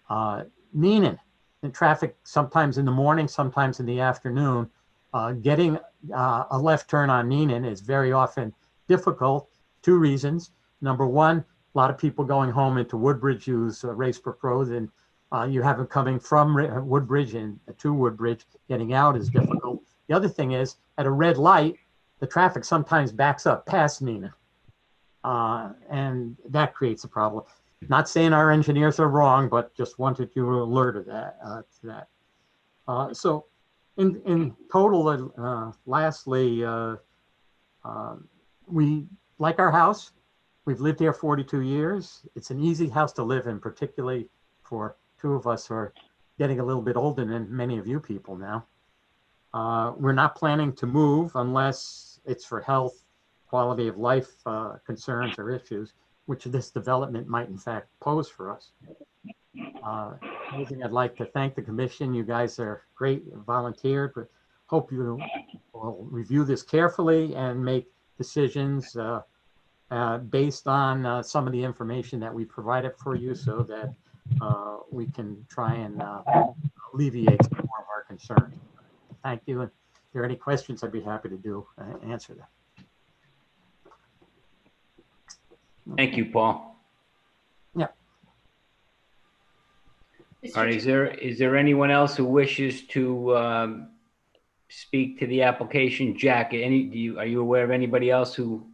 Neenan, the traffic sometimes in the morning, sometimes in the afternoon, getting a left turn on Neenan is very often difficult. 2 reasons. Number one, a lot of people going home into Woodbridge use Racebrook Road, and you have them coming from Woodbridge and to Woodbridge. Getting out is difficult. The other thing is, at a red light, the traffic sometimes backs up past Neenan, and that creates a problem. Not saying our engineers are wrong, but just wanted you alerted that, to that. So in total, lastly, we like our house. We've lived here 42 years. It's an easy house to live in, particularly for 2 of us who are getting a little bit older than many of you people now. We're not planning to move unless it's for health, quality of life concerns or issues, which this development might in fact pose for us. Anything I'd like to thank the commission. You guys are great, volunteered, but hope you will review this carefully and make decisions based on some of the information that we provided for you so that we can try and alleviate some more of our concerns. Thank you. And if there are any questions, I'd be happy to answer them. Thank you, Paul. Yeah. All right, is there anyone else who wishes to speak to the application? Jack, are you aware of anybody else who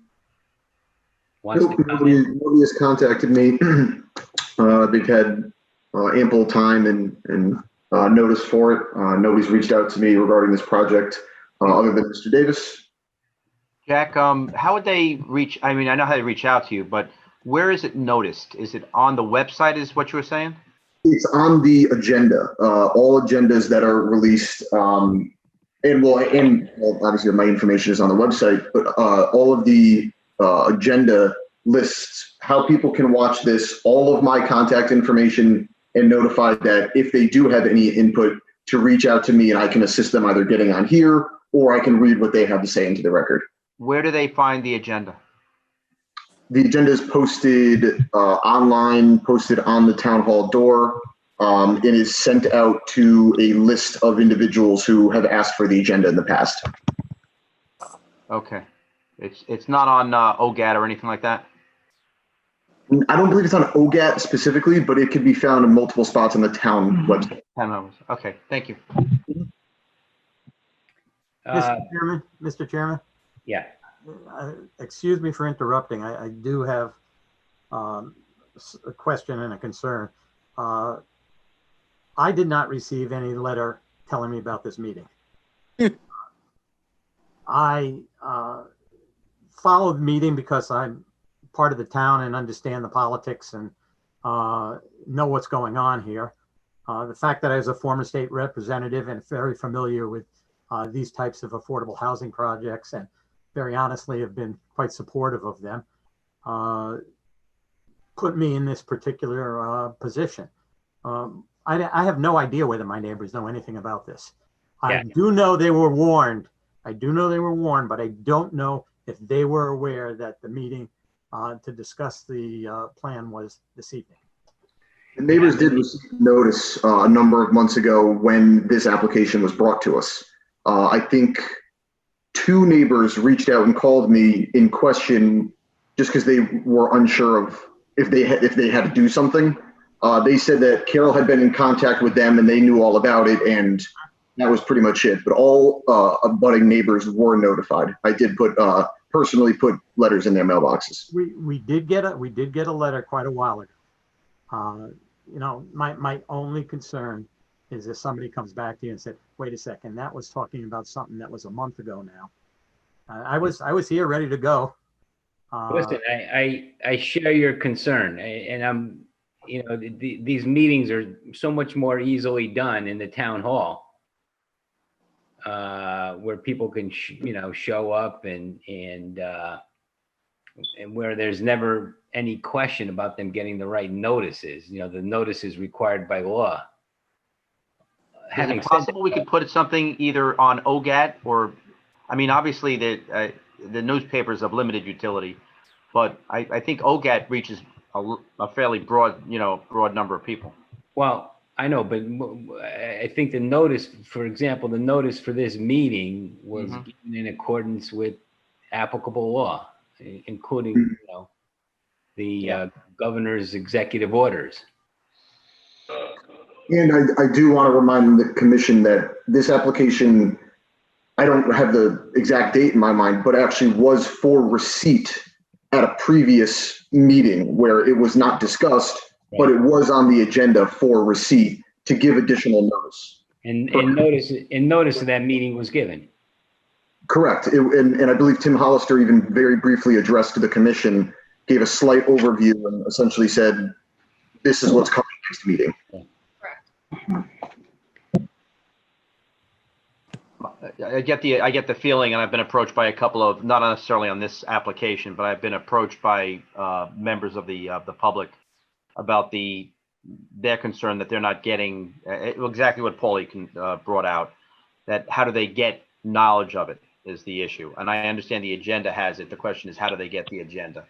wants to comment? Nobody has contacted me. They've had ample time and notice for it. Nobody's reached out to me regarding this project other than Mr. Davis. Jack, how would they reach? I mean, I know how they reach out to you, but where is it noticed? Is it on the website, is what you were saying? It's on the agenda. All agendas that are released, and obviously my information is on the website, but all of the agenda lists how people can watch this, all of my contact information, and notified that if they do have any input to reach out to me and I can assist them either getting on here or I can read what they have to say into the record. Where do they find the agenda? The agenda is posted online, posted on the town hall door. It is sent out to a list of individuals who have asked for the agenda in the past. Okay. It's not on OGAT or anything like that? I don't believe it's on OGAT specifically, but it could be found in multiple spots on the town website. Okay, thank you. Mr. Chairman? Yeah. Excuse me for interrupting. I do have a question and a concern. I did not receive any letter telling me about this meeting. I followed the meeting because I'm part of the town and understand the politics and know what's going on here. The fact that I was a former state representative and very familiar with these types of affordable housing projects and very honestly have been quite supportive of them, put me in this particular position. I have no idea whether my neighbors know anything about this. Yeah. I do know they were warned. I do know they were warned, but I don't know if they were aware that the meeting to discuss the plan was this evening. The neighbors did receive notice a number of months ago when this application was brought to us. I think 2 neighbors reached out and called me in question just because they were unsure of if they had to do something. They said that Carol had been in contact with them and they knew all about it, and that was pretty much it. But all abutting neighbors were notified. I did personally put letters in their mailboxes. We did get a letter quite a while ago. You know, my only concern is if somebody comes back to you and said, wait a second, that was talking about something that was a month ago now. I was here ready to go. Listen, I share your concern, and I'm, you know, these meetings are so much more easily done in the town hall, where people can, show up and where there's never any question about them getting the right notices. You know, the notices required by law. Is it possible we could put something either on OGAT or, I mean, obviously the newspapers have limited utility, but I think OGAT reaches a fairly broad number of people. Well, I know, but I think the notice, for example, the notice for this meeting was given in accordance with applicable law, including, the governor's executive orders. And I do want to remind the commission that this application, I don't have the exact date in my mind, but actually was for receipt at a previous meeting where it was not discussed, but it was on the agenda for receipt to give additional notice. And notice of that meeting was given. Correct. And I believe Tim Hollister even very briefly addressed to the commission, gave a slight overview and essentially said, this is what's coming next meeting. I get the feeling, and I've been approached by a couple of, not necessarily on this application, but I've been approached by members of the public about their concern that they're not getting exactly what Paulie brought out. That how do they get knowledge of it? is the issue. And I understand the agenda has it. The question is, how do they get the agenda?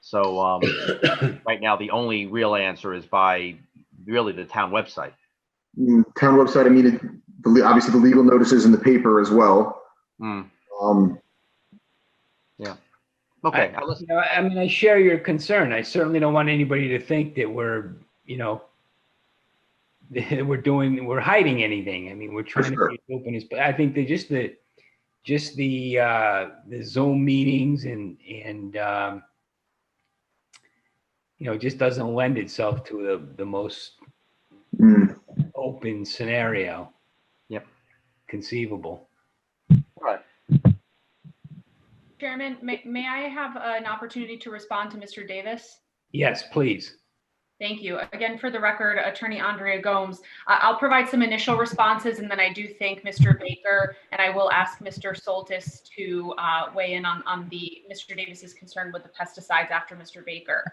So right now, the only real answer is by really the town website. Town website, I mean, obviously the legal notices in the paper as well. Yeah. Okay. I mean, I share your concern. I certainly don't want anybody to think that we're, we're hiding anything. I mean, we're trying to be as open as, but I think that just the Zoom meetings and just doesn't lend itself to the most open scenario. Yep. Conceivable. Right. Chairman, may I have an opportunity to respond to Mr. Davis? Yes, please. Thank you. Again, for the record, Attorney Andrea Gomes. I'll provide some initial responses, and then I do thank Mr. Baker, and I will ask Mr. Soltis to weigh in on Mr. Davis's concern with the pesticides after Mr. Baker.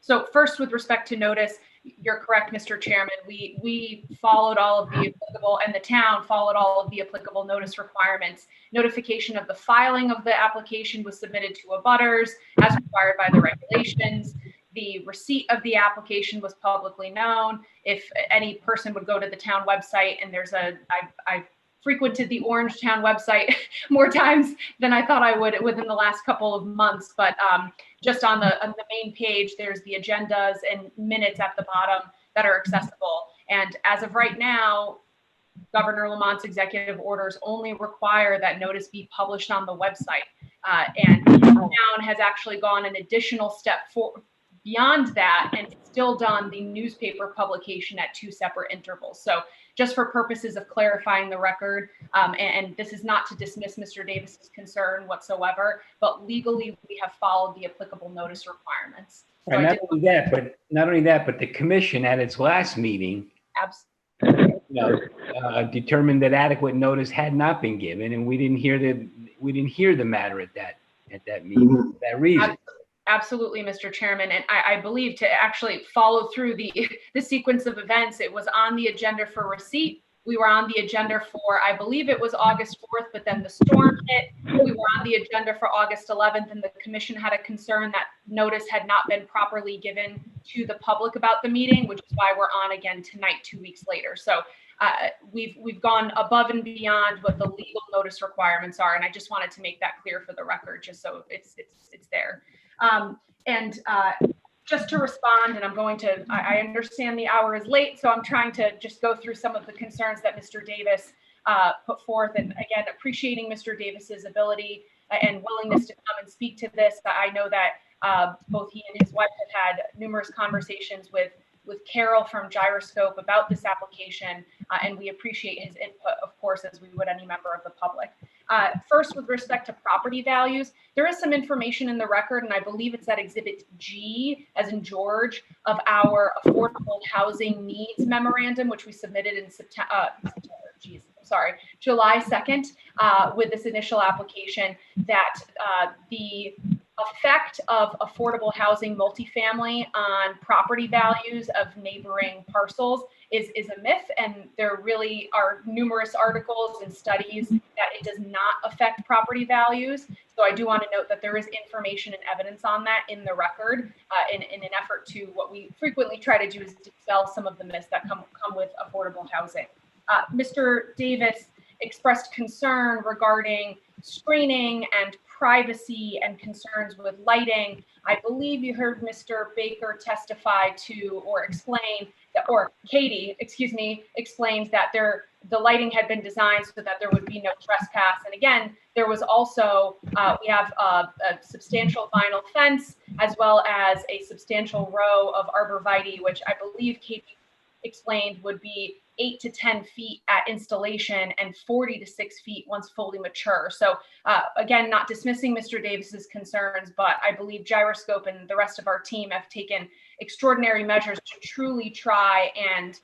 So first, with respect to notice, you're correct, Mr. Chairman. We followed all of the applicable, and the town followed all of the applicable notice requirements. Notification of the filing of the application was submitted to abutters as required by the regulations. The receipt of the application was publicly known. If any person would go to the town website, and I've frequented the Orangetown website more times than I thought I would within the last couple of months, but just on the main page, there's the agendas and minutes at the bottom that are accessible. And as of right now, Governor Lamont's executive orders only require that notice be published on the website. And the town has actually gone an additional step beyond that and still done the newspaper publication at 2 separate intervals. So just for purposes of clarifying the record, and this is not to dismiss Mr. Davis's concern whatsoever, but legally we have followed the applicable notice requirements. So not only that, but the commission at its last meeting determined that adequate notice had not been given, and we didn't hear the matter at that meeting for that reason. Absolutely, Mr. Chairman. And I believe to actually follow through the sequence of events, it was on the agenda for receipt. We were on the agenda for, I believe it was August 4th, but then the storm hit. We were on the agenda for August 11th, and the commission had a concern that notice had not been properly given to the public about the meeting, which is why we're on again tonight, 2 weeks later. So we've gone above and beyond what the legal notice requirements are. And I just wanted to make that clear for the record, just so it's there. Just to respond, and I understand the hour is late, so I'm trying to just go through some of the concerns that Mr. Davis put forth. And again, appreciating Mr. Davis's ability and willingness to come and speak to this. I know that both he and his wife have had numerous conversations with Carol from Gyroscope about this application, and we appreciate his input, of course, as we would any member of the public. First, with respect to property values, there is some information in the record, and I believe it's at Exhibit G, as in George, of our affordable housing needs memorandum, which we submitted in July 2nd with this initial application, that the effect of affordable housing multifamily on property values of neighboring parcels is a myth, and there really are numerous articles and studies that it does not affect property values. So I do want to note that there is information and evidence on that in the record in an effort to, what we frequently try to do is dispel some of the myths that come with affordable housing. Mr. Davis expressed concern regarding screening and privacy and concerns with lighting. I believe you heard Mr. Baker testify to or explain that, or Katie, excuse me, explained that the lighting had been designed so that there would be no trespass. And again, there was also, we have a substantial vinyl fence as well as a substantial row of arborvitae, which I believe Katie explained would be 8 to 10 feet at installation and 40 to 6 feet once fully mature. So again, not dismissing Mr. Davis's concerns, but I believe Gyroscope and the rest of our team have taken extraordinary measures to truly try and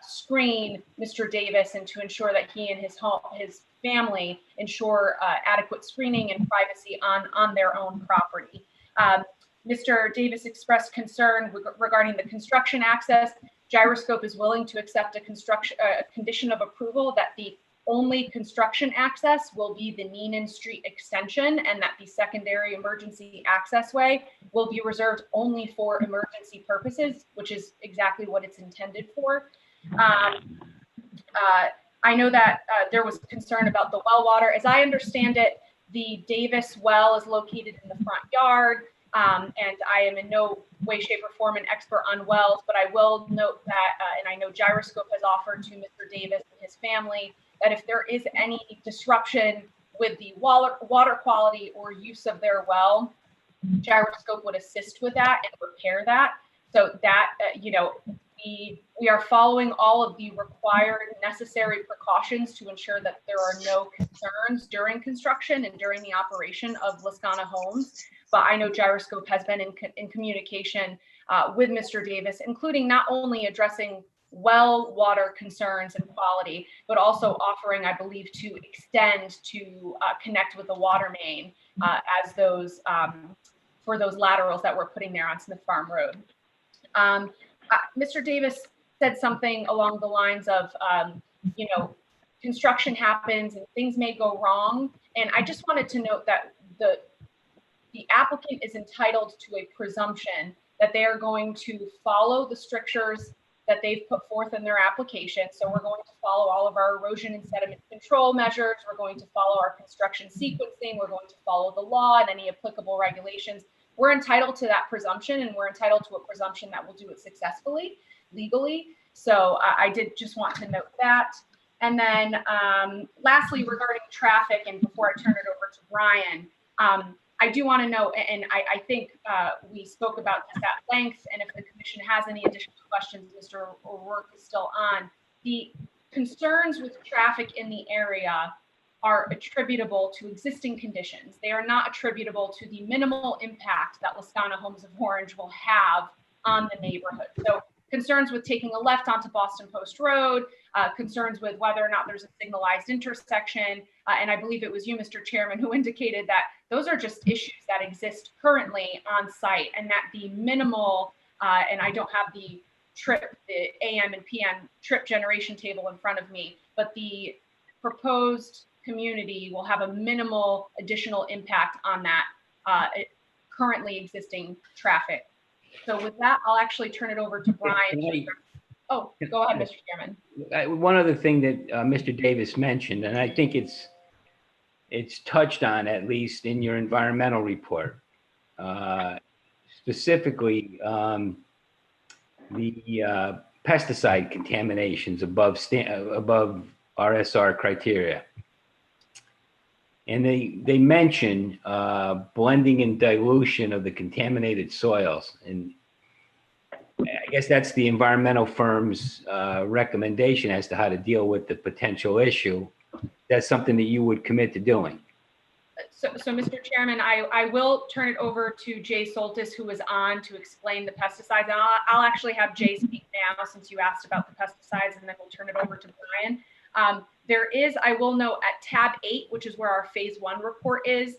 screen Mr. Davis and to ensure that he and his family ensure adequate screening and privacy on their own property. Mr. Davis expressed concern regarding the construction access. Gyroscope is willing to accept a condition of approval that the only construction access will be the Neenan Street extension, and that the secondary emergency access way will be reserved only for emergency purposes, which is exactly what it's intended for. I know that there was concern about the well water. As I understand it, the Davis well is located in the front yard, and I am in no way, shape, or form an expert on wells, but I will note that, and I know Gyroscope has offered to Mr. Davis and his family that if there is any disruption with the water quality or use of their well, Gyroscope would assist with that and repair that. So that, we are following all of the required necessary precautions to ensure that there are no concerns during construction and during the operation of Lascana Homes. But I know Gyroscope has been in communication with Mr. Davis, including not only addressing well water concerns and quality, but also offering, I believe, to extend to connect with the water main as those for those laterals that we're putting there on Smith Farm Road. Mr. Davis said something along the lines of, construction happens and things may go wrong. And I just wanted to note that the applicant is entitled to a presumption that they are going to follow the strictures that they've put forth in their application. So we're going to follow all of our erosion and sediment control measures. We're going to follow our construction sequencing. We're going to follow the law and any applicable regulations. We're entitled to that presumption, and we're entitled to a presumption that we'll do it successfully, legally. So I did just want to note that. And then lastly, regarding traffic, and before I turn it over to Brian, I do want to know, and I think we spoke about this at length, and if the commission has any additional questions, Mr. O'Rourke is still on. The concerns with traffic in the area are attributable to existing conditions. They are not attributable to the minimal impact that Lascana Homes of Orange will have on the neighborhood. So concerns with taking a left onto Boston Post Road, concerns with whether or not there's a signalized intersection. And I believe it was you, Mr. Chairman, who indicated that those are just issues that exist currently on site, and that the minimal, and I don't have the AM and PM trip generation table in front of me, but the proposed community will have a minimal additional impact on that currently existing traffic. So with that, I'll actually turn it over to Brian. Oh, go ahead, Mr. Chairman. One other thing that Mr. Davis mentioned, and I think it's touched on at least in your environmental report, specifically the pesticide contaminations above RSR criteria. And they mention blending and dilution of the contaminated soils. And I guess that's the environmental firm's recommendation as to how to deal with the potential issue. That's something that you would commit to doing. So Mr. Chairman, I will turn it over to Jay Soltis, who is on to explain the pesticides. And I'll actually have Jay speak now, since you asked about the pesticides, and then we'll turn it over to Brian. There is, I will note, at tab 8, which is where our phase 1 report is,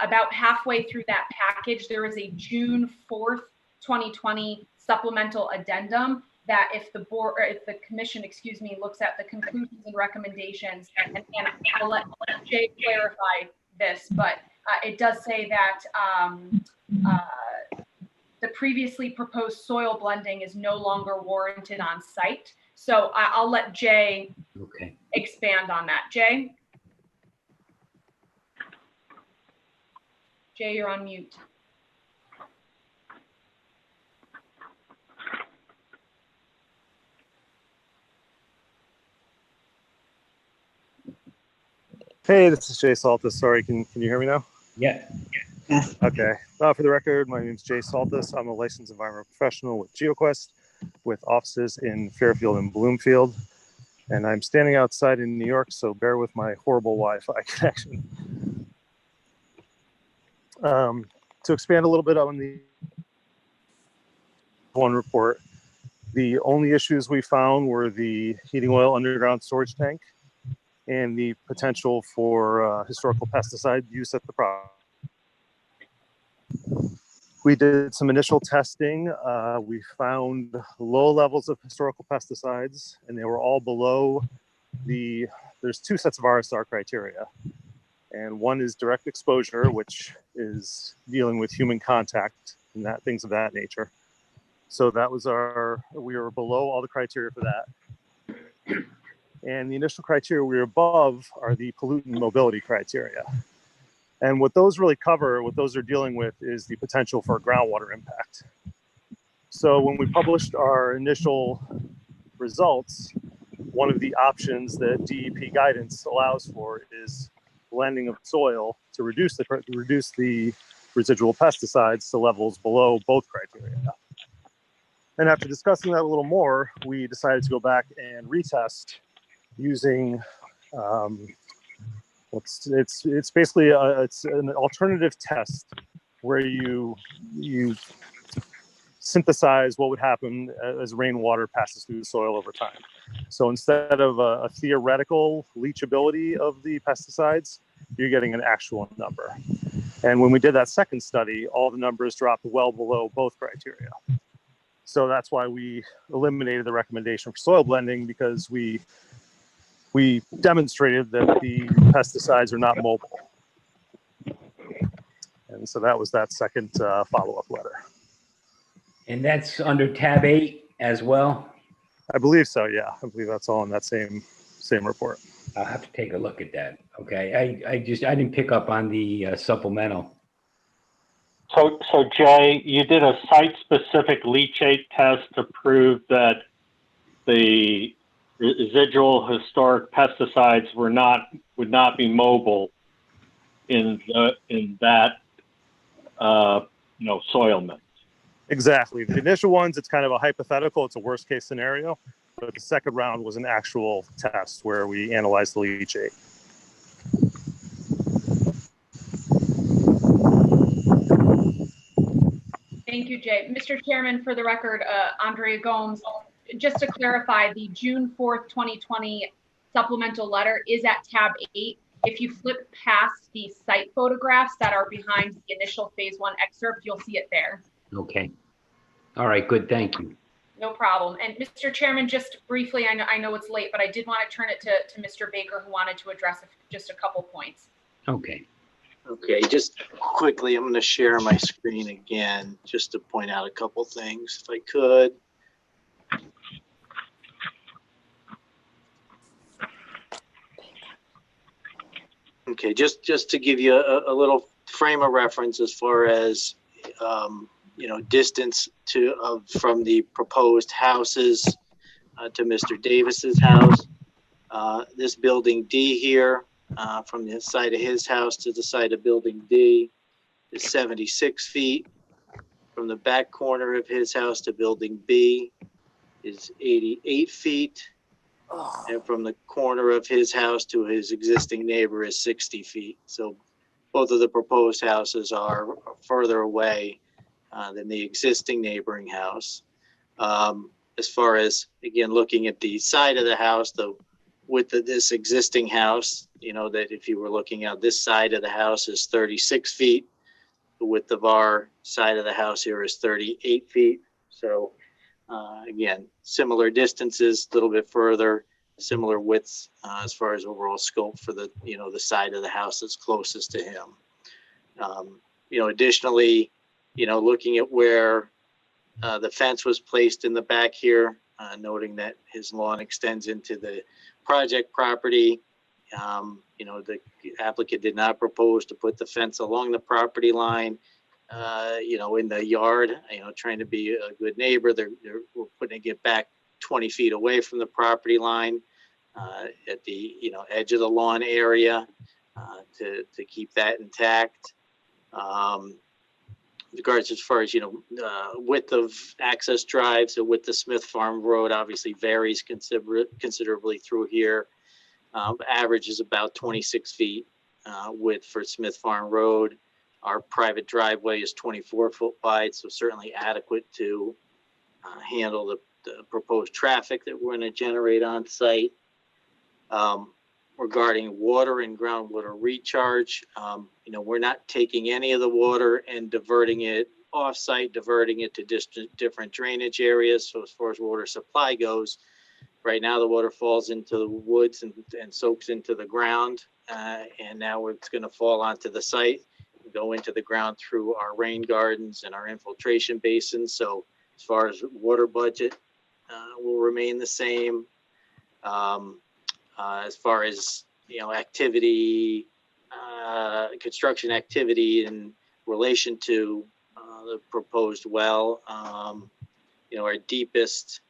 about halfway through that package, there is a June 4th, 2020 supplemental addendum that if the board, or if the commission, excuse me, looks at the conclusions and recommendations, and I'll let Jay clarify this, but it does say that the previously proposed soil blending is no longer warranted on site. So I'll let Jay expand on that. Jay, you're on mute. Hey, this is Jay Saltis. Sorry, can you hear me now? Yeah. Okay. For the record, my name is Jay Saltis. I'm a licensed environmental professional with GeoQuest, with offices in Fairfield and Bloomfield. And I'm standing outside in New York, so bear with my horrible Wi-Fi connection. To expand a little bit on the one report, the only issues we found were the heating oil underground storage tank and the potential for historical pesticide use at the property. We did some initial testing. We found low levels of historical pesticides, and they were all below the there's two sets of RSR criteria. And one is direct exposure, which is dealing with human contact and that things of that nature. So that was we were below all the criteria for that. And the initial criteria we were above are the pollutant mobility criteria. And what those really cover, what those are dealing with, is the potential for groundwater impact. So when we published our initial results, one of the options that DEP guidance allows for is blending of soil to reduce the residual pesticides to levels below both criteria. And after discussing that a little more, we decided to go back and retest using it's basically it's an alternative test where you synthesize what would happen as rainwater passes through the soil over time. So instead of a theoretical leachability of the pesticides, you're getting an actual number. And when we did that second study, all the numbers dropped well below both criteria. So that's why we eliminated the recommendation for soil blending, because we demonstrated that the pesticides are not mobile. And so that was that second follow-up letter. And that's under tab 8 as well? I believe so, yeah. I believe that's all in that same report. I'll have to take a look at that. Okay, I didn't pick up on the supplemental. So Jay, you did a site-specific leachate test to prove that the residual historic pesticides would not be mobile in that soil mix. Exactly. The initial ones, it's kind of a hypothetical. It's a worst case scenario. But the second round was an actual test where we analyzed the leachate. Thank you, Jay. Mr. Chairman, for the record, Andrea Gomes, just to clarify, the June 4th, 2020 supplemental letter is at tab 8. If you flip past the site photographs that are behind the initial phase 1 excerpt, you'll see it there. Okay. All right, good, thank you. No problem. And Mr. Chairman, just briefly, I know it's late, but I did want to turn it to Mr. Baker, who wanted to address just a couple points. Okay. Okay, just quickly, I'm going to share my screen again just to point out a couple things, if I could. Okay, just to give you a little frame of reference as far as distance from the proposed houses to Mr. Davis's house. This building D here, from the side of his house to the side of building D, is 76 feet. From the back corner of his house to building B is 88 feet. And from the corner of his house to his existing neighbor is 60 feet. So both of the proposed houses are further away than the existing neighboring house. As far as, again, looking at the side of the house, the width of this existing house, that if you were looking out this side of the house is 36 feet. The width of our side of the house here is 38 feet. So again, similar distances, a little bit further, similar widths as far as overall scope for the, the side of the house that's closest to him. Additionally, looking at where the fence was placed in the back here, noting that his lawn extends into the project property. The applicant did not propose to put the fence along the property line, in the yard, trying to be a good neighbor. We're putting it back 20 feet away from the property line at the, edge of the lawn area to keep that intact. Regards as far as, width of access drives, the width of Smith Farm Road obviously varies considerably through here. Average is about 26 feet width for Smith Farm Road. Our private driveway is 24 foot wide, so certainly adequate to handle the proposed traffic that we're going to generate on site. Regarding water and groundwater recharge, we're not taking any of the water and diverting it off-site, diverting it to different drainage areas. So as far as water supply goes, Right now, the water falls into the woods and soaks into the ground. And now it's going to fall onto the site, go into the ground through our rain gardens and our infiltration basins. So as far as water budget, will remain the same. As far as, activity, construction activity in relation to the proposed well, our deepest,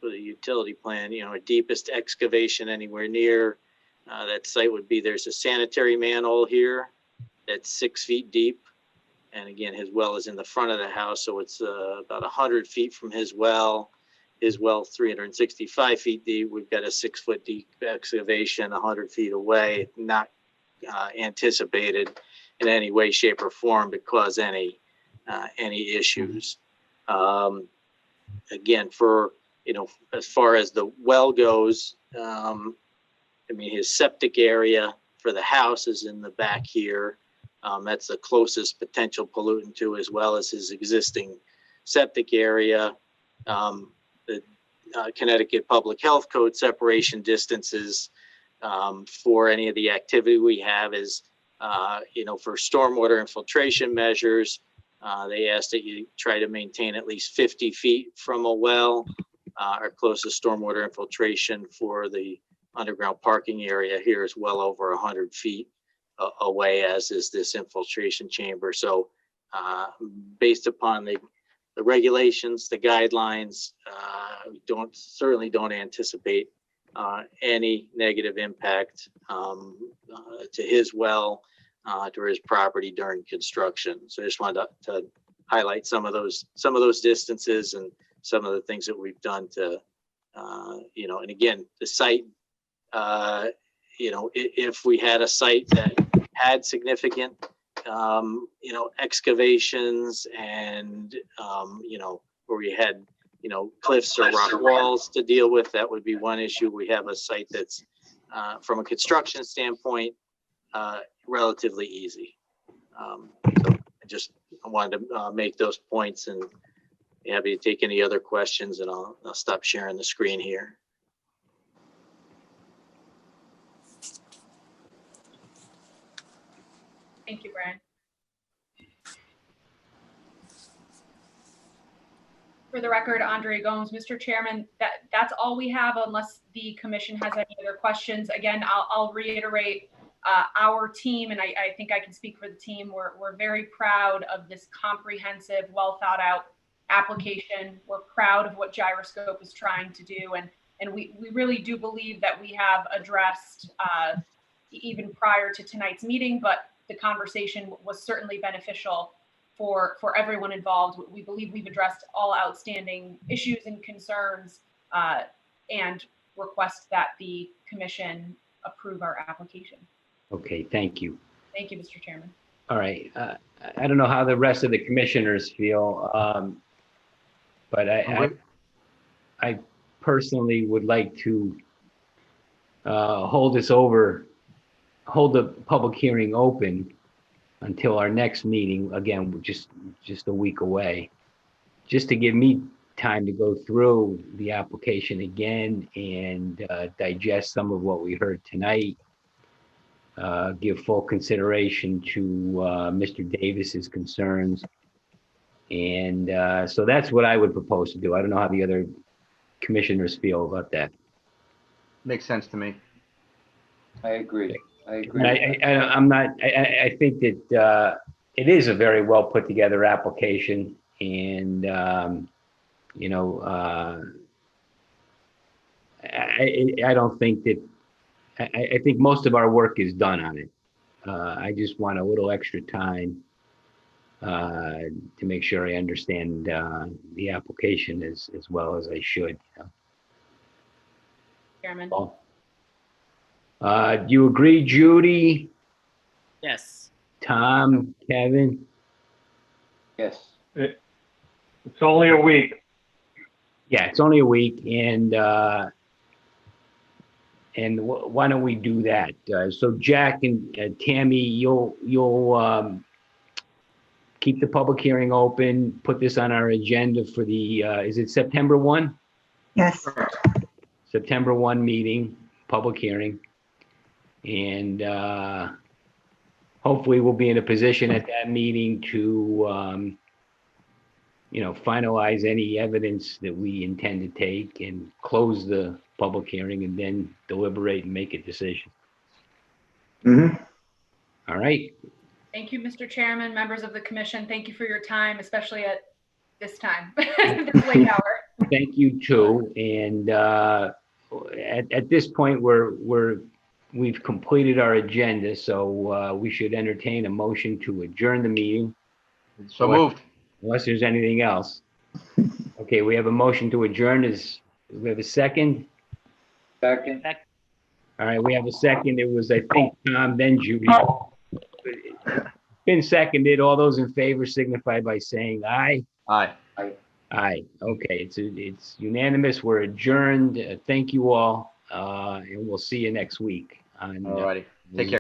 for the utility plan, our deepest excavation anywhere near that site would be, there's a sanitary manhole here that's 6 feet deep. And again, his well is in the front of the house, so it's about 100 feet from his well. His well, 365 feet deep. We've got a 6 foot deep excavation 100 feet away, not anticipated in any way, shape, or form to cause any issues. Again, for, as far as the well goes, his septic area for the house is in the back here. That's the closest potential pollutant to, as well as his existing septic area. The Connecticut Public Health Code separation distances for any of the activity we have is, for stormwater infiltration measures, they ask that you try to maintain at least 50 feet from a well. Our closest stormwater infiltration for the underground parking area here is well over 100 feet away, as is this infiltration chamber. So based upon the regulations, the guidelines, certainly don't anticipate any negative impact to his well, to his property during construction. So I just wanted to highlight some of those distances and some of the things that we've done to, and again, the site, if we had a site that had significant, excavations and, where we had, cliffs or rock walls to deal with, that would be one issue. We have a site that's, from a construction standpoint, relatively easy. So I wanted to make those points, and happy to take any other questions, and I'll stop sharing the screen here. Thank you, Brian. For the record, Andre Gomes, Mr. Chairman, that's all we have, unless the commission has any other questions. Again, I'll reiterate, our team, and I think I can speak for the team, we're very proud of this comprehensive, well thought out application. We're proud of what Gyroscope is trying to do, and we really do believe that we have addressed, even prior to tonight's meeting, but the conversation was certainly beneficial for everyone involved. We believe we've addressed all outstanding issues and concerns, and request that the commission approve our application. Okay, thank you. Thank you, Mr. Chairman. All right. I don't know how the rest of the commissioners feel, but I personally would like to hold the public hearing open until our next meeting, again, just a week away, just to give me time to go through the application again and digest some of what we heard tonight, give full consideration to Mr. Davis's concerns. And so that's what I would propose to do. I don't know how the other commissioners feel about that. Makes sense to me. I agree. I agree. I think that it is a very well put together application, and I don't think that, I think most of our work is done on it. I just want a little extra time to make sure I understand the application as well as I should. Chairman. Do you agree, Judy? Yes. Tom, Kevin? Yes. It's only a week. Yeah, it's only a week, and why don't we do that? So Jack and Tammy, you'll keep the public hearing open, put this on our agenda for the, is it September 1? Yes. September 1 meeting, public hearing. And hopefully we'll be in a position at that meeting to, finalize any evidence that we intend to take and close the public hearing and then deliberate and make a decision. Mhm. All right. Thank you, Mr. Chairman, members of the commission. Thank you for your time, especially at this time, this late hour. Thank you too. And at this point, we've completed our agenda, so we should entertain a motion to adjourn the meeting. So moved. Unless there's anything else. Okay, we have a motion to adjourn. Do we have a second? Second. All right, we have a second. It was, I think, Tom, then Judy. Been seconded. All those in favor signify by saying aye. Aye. Aye. Okay, it's unanimous. We're adjourned. Thank you all, and we'll see you next week. All righty. Take care.